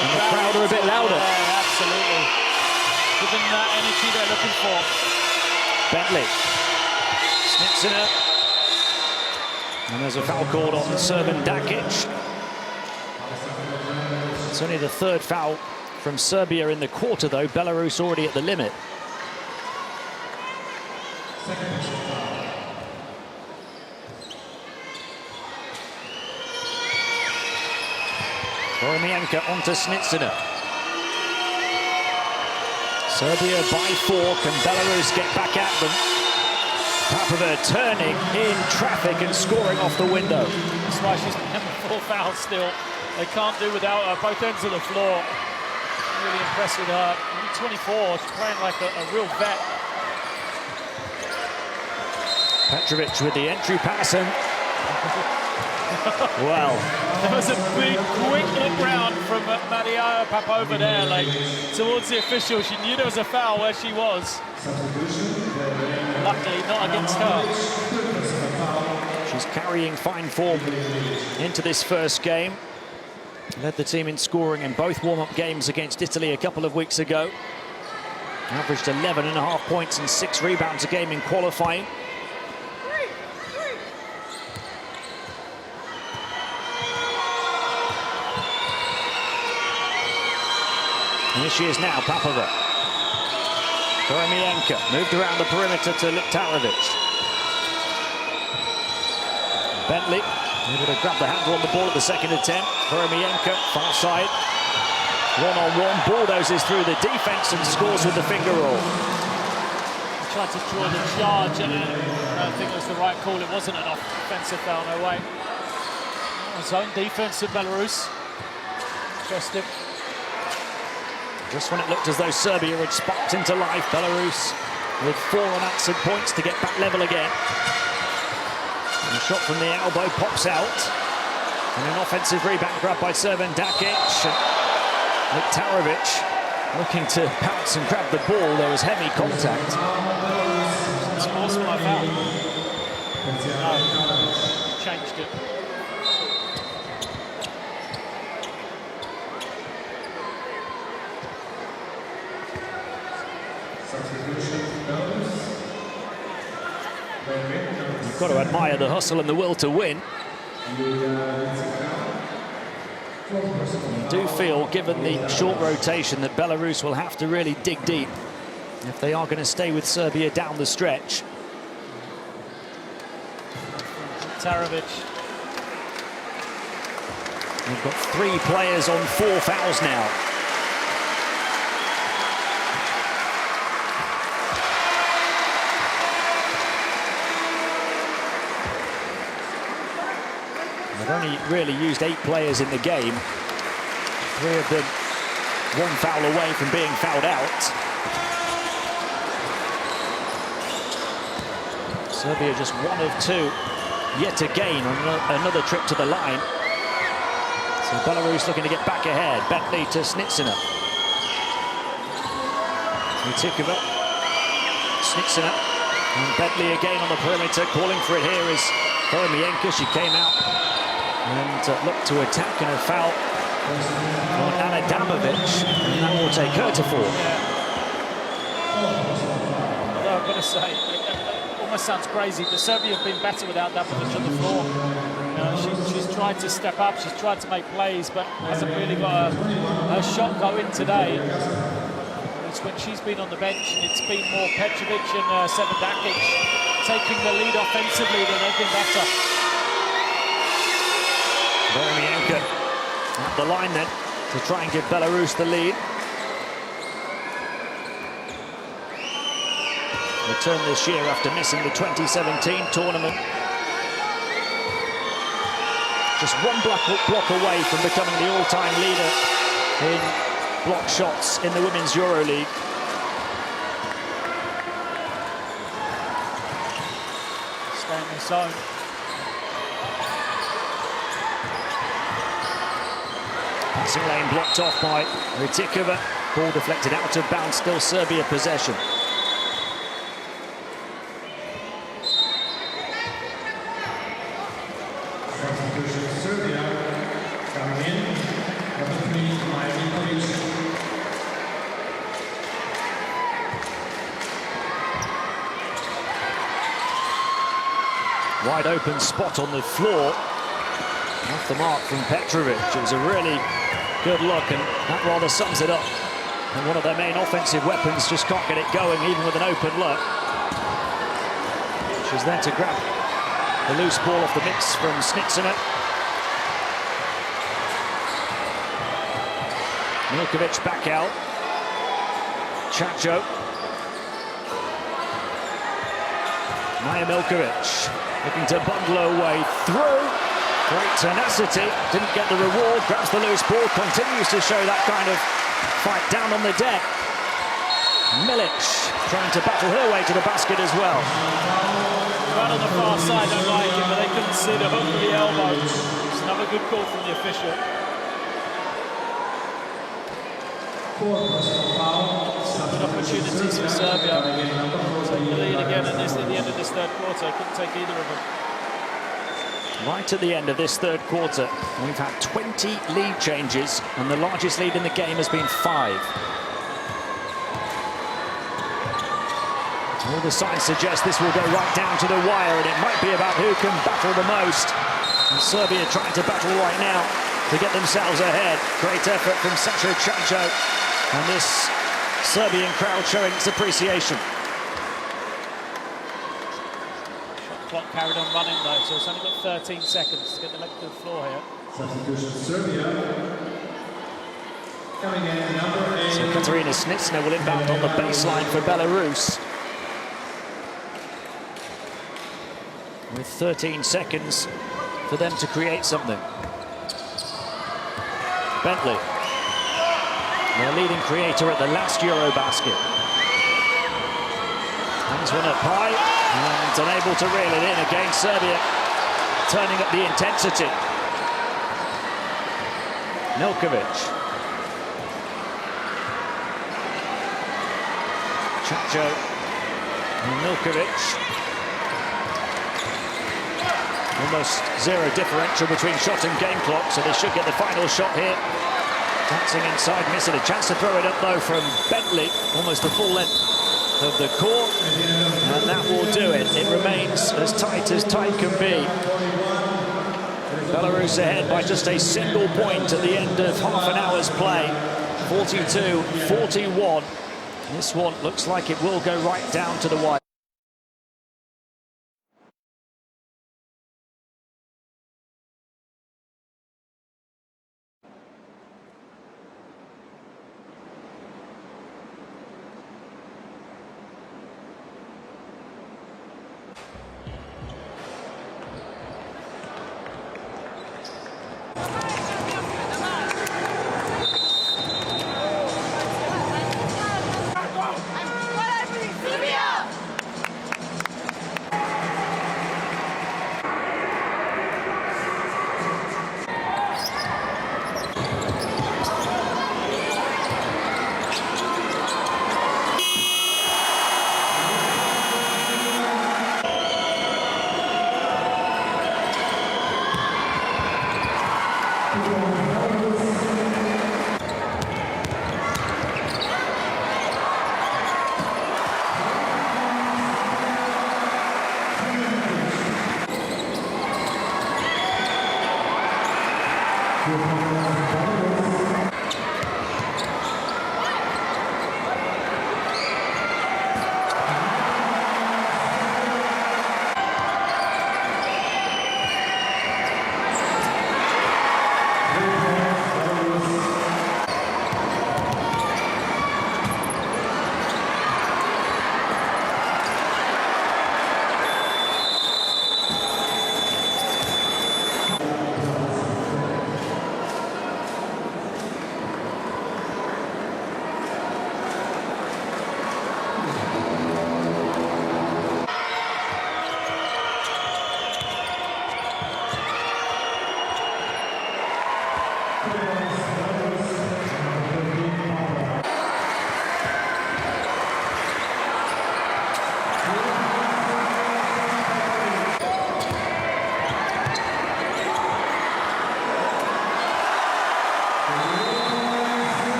And the crowd are a bit louder. Yeah, absolutely. Giving that energy they're looking for. Bentley. Snitsina. And there's a foul called on Slovan Dakic. It's only the 3rd foul from Serbia in the quarter, though. Belarus already at the limit. Koromienko onto Snitsina. Serbia by 4. Can Belarus get back at them? Papova turning in traffic and scoring off the window. That's why she's having 4 fouls still. They can't do without her, both ends of the floor. Really impressed with her. 24, she's playing like a real vet. Petrovic with the entry pass and... well, There was a big, quick look round from Maria Popova there, like, towards the official. She knew there was a foul where she was. Luckily, not against her. She's carrying fine form into this first game. Led the team in scoring in both warm-up games against Italy a couple of weeks ago. Averaged 11.5 points and 6 rebounds a game in qualifying. And here she is now, Popova. Peremienko moved around the perimeter to Liktarovic. Bentley able to grab the handle on the ball at the second attempt. Peremienko, far side. One-on-one, bulldozes through the defense and scores with the finger roll. Tried to draw the charge, and I don't think it was the right call. It wasn't an offensive foul, no way. Zone defense of Belarus. Interesting. Just when it looked as though Serbia had sparked into life, Belarus with 4 unanswered points to get back level again. And a shot from the elbow pops out. And an offensive rebound grab by Servan Dakic. Liktarovic looking to pounce and grab the ball. There was heavy contact. Scores for my foul. No, changed it. You've got to admire the hustle and the will to win. I do feel, given the short rotation, that Belarus will have to really dig deep if they are going to stay with Serbia down the stretch. Tarovic. We've got 3 players on 4 fouls now. They've only really used 8 players in the game. 3 of them 1 foul away from being fouled out. Serbia just 1 of 2 yet again on another trip to the line. So Belarus looking to get back ahead. Bentley to Snitsina. Utikova. Snitsina. And Bentley again on the perimeter. Calling for it here is Peremienko. She came out and looked to attack, and a foul on Ana Damovic, and that will take her to 4. Although I've got to say, it almost sounds crazy, but Serbia have been better without Damovic on the floor. She's tried to step up, she's tried to make plays, but hasn't really got her shot going today. It's when she's been on the bench, it's been more Petrovic and Servan Dakic taking the lead offensively, than they've been better. Peremienko at the line then to try and give Belarus the lead. Return this year after missing the 2017 tournament. Just 1 block away from becoming the all-time leader in block shots in the Women's EuroLeague. Stay in the zone. Passing lane blocked off by Utikova. Ball deflected out of bounds, still Serbia possession. Serbia coming in, number 3, Wide open spot on the floor. Off the mark from Petrovic. It was a really good look, and that rather sums it up. And one of their main offensive weapons just can't get it going, even with an open look. She's there to grab the loose ball off the mix from Snitsina. Milkovic back out. Chacho. Maya Milkovic looking to bundle her way through. Great tenacity, didn't get the reward, grabs the loose ball, continues to show that kind of fight down on the deck. Milic trying to battle her way to the basket as well. Right on the far side, don't like it, but they couldn't see the hook of the elbow. There's Another good call from the official. Good opportunities for Serbia. Take the lead again at the end of this third quarter. Couldn't take either of them. Right at the end of this third quarter, we've had 20 lead changes, and the largest lead in the game has been 5. All the signs suggest this will go right down to the wire, and it might be about who can battle the most. And Serbia trying to battle right now to get themselves ahead. Great effort from Saša Čačo, and this Serbian crowd showing its appreciation. Clock carried on running though, so it's only got 13 seconds to get the length of the floor here. Substitution Serbia. Coming in, number 8. So Katarina Snitsina will inbound on the baseline for Belarus. With 13 seconds for them to create something. Bentley, their leading creator at the last EuroBasket. Hangs one up high and unable to reel it in again. Serbia turning up the intensity. Milkovic. Čačo and Milkovic. Almost zero differential between shot and game clock, so they should get the final shot here. Dancing inside, missing a chance to throw it up though from Bentley, almost the full length of the court, and that will do it. It remains as tight can be. Belarus ahead by just a single point at the end of half an hour's play, 42-41. This one looks like it will go right down to the wire.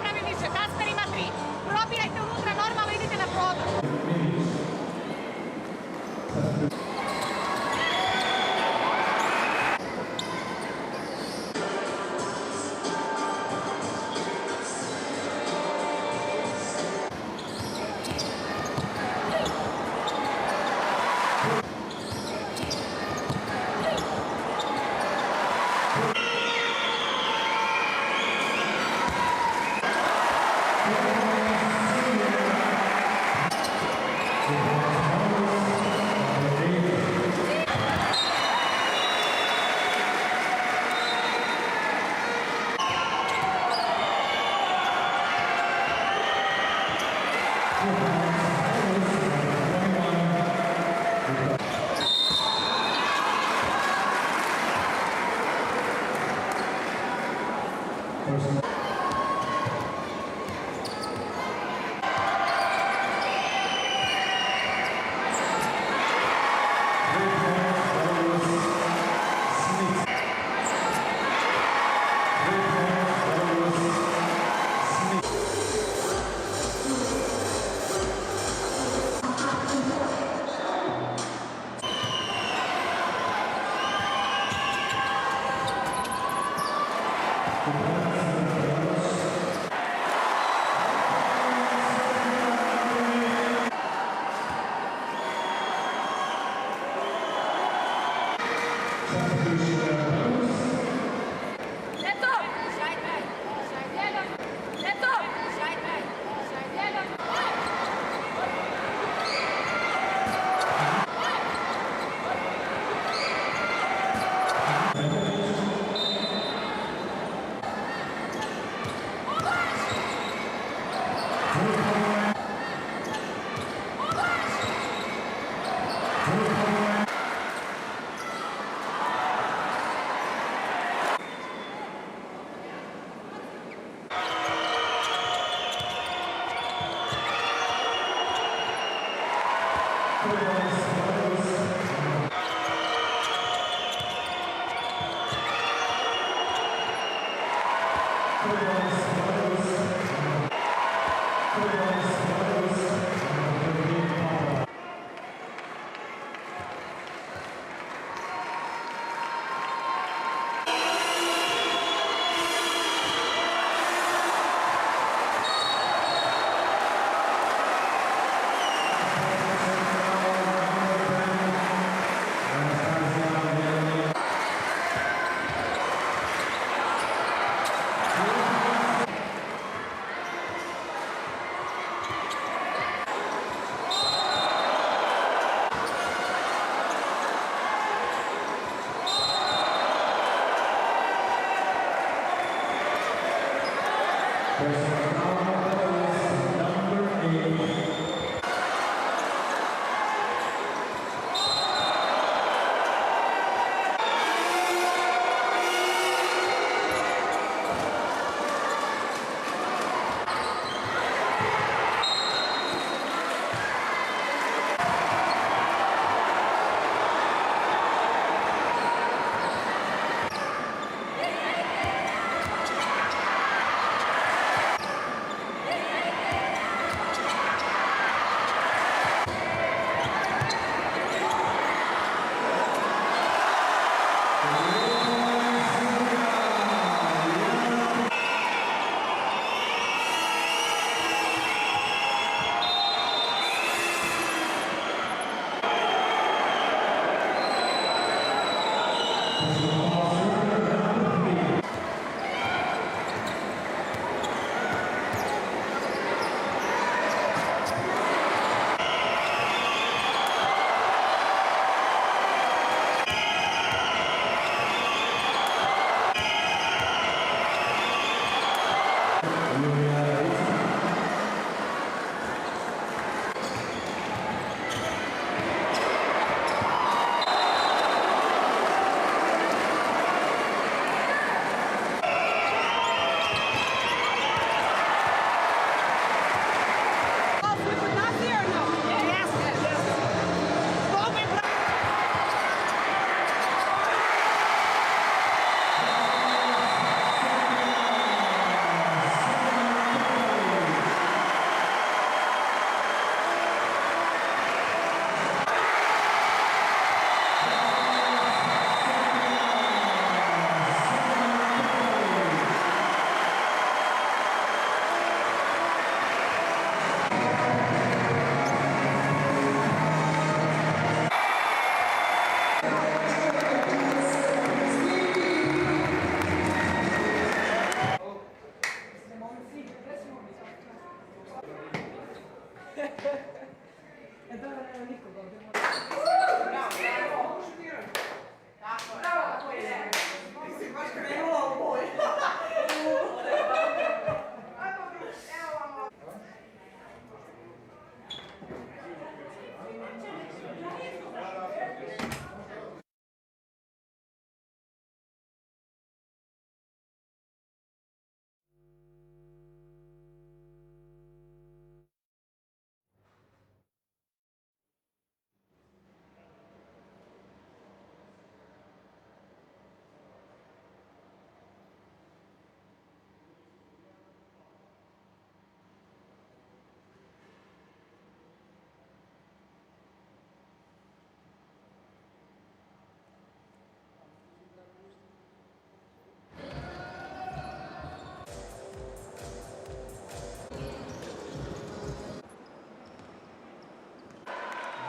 Pravimiše, Kasper ima 3. Probijajte unutra, normalno idite na prodor.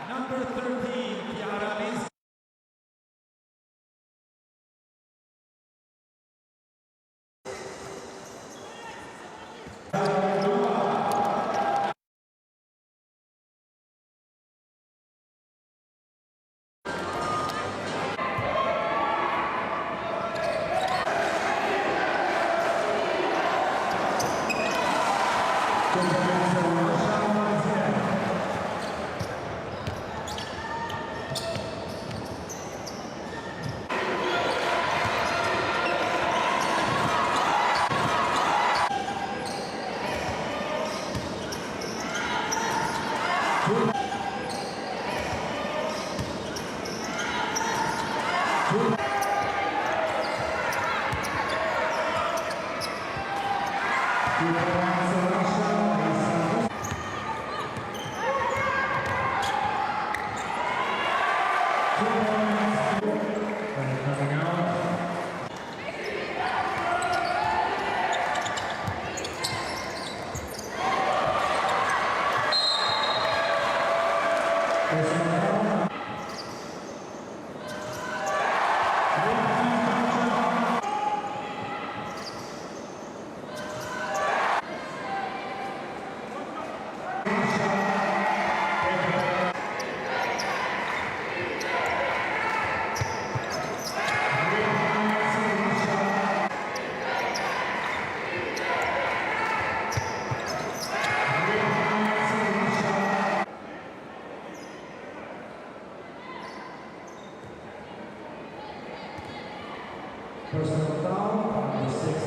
Number 13, Chiara. And coming out. Personal foul, number 6.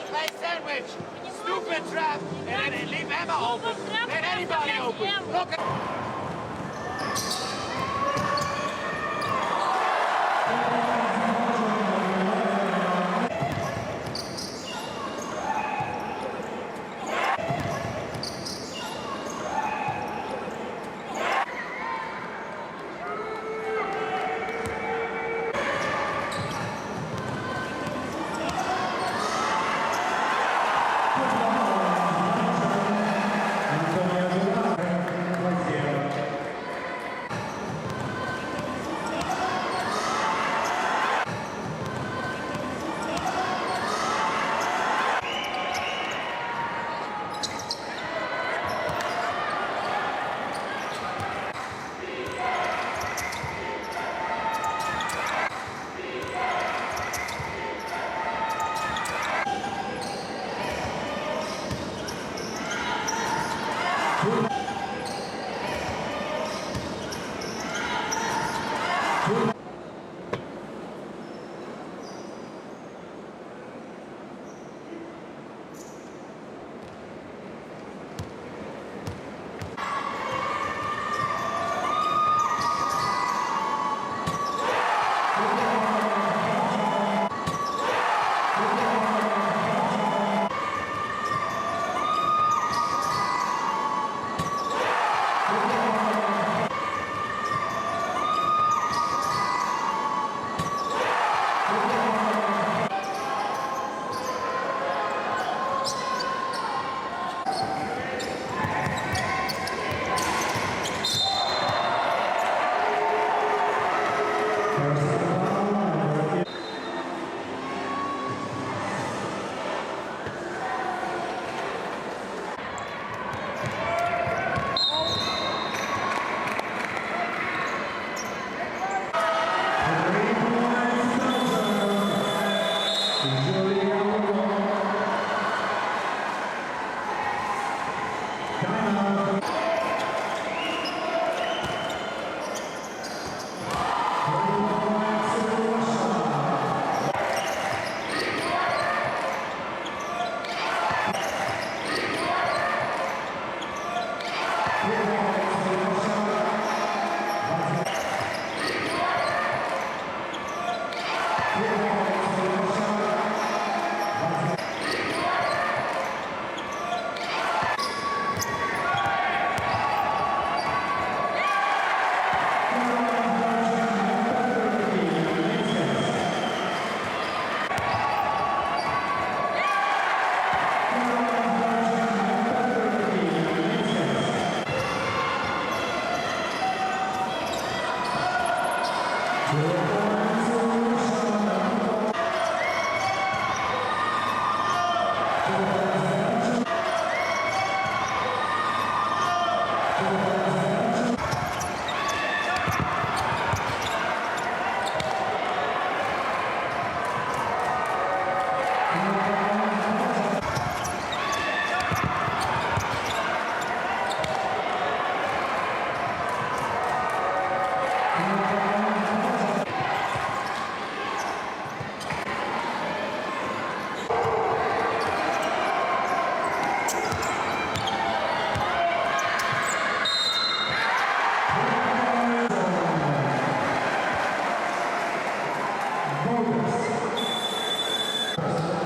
Play sandwich, stupid trap, and then leave Emma open. Let anybody open. Look at Antonio Duarte, Belarus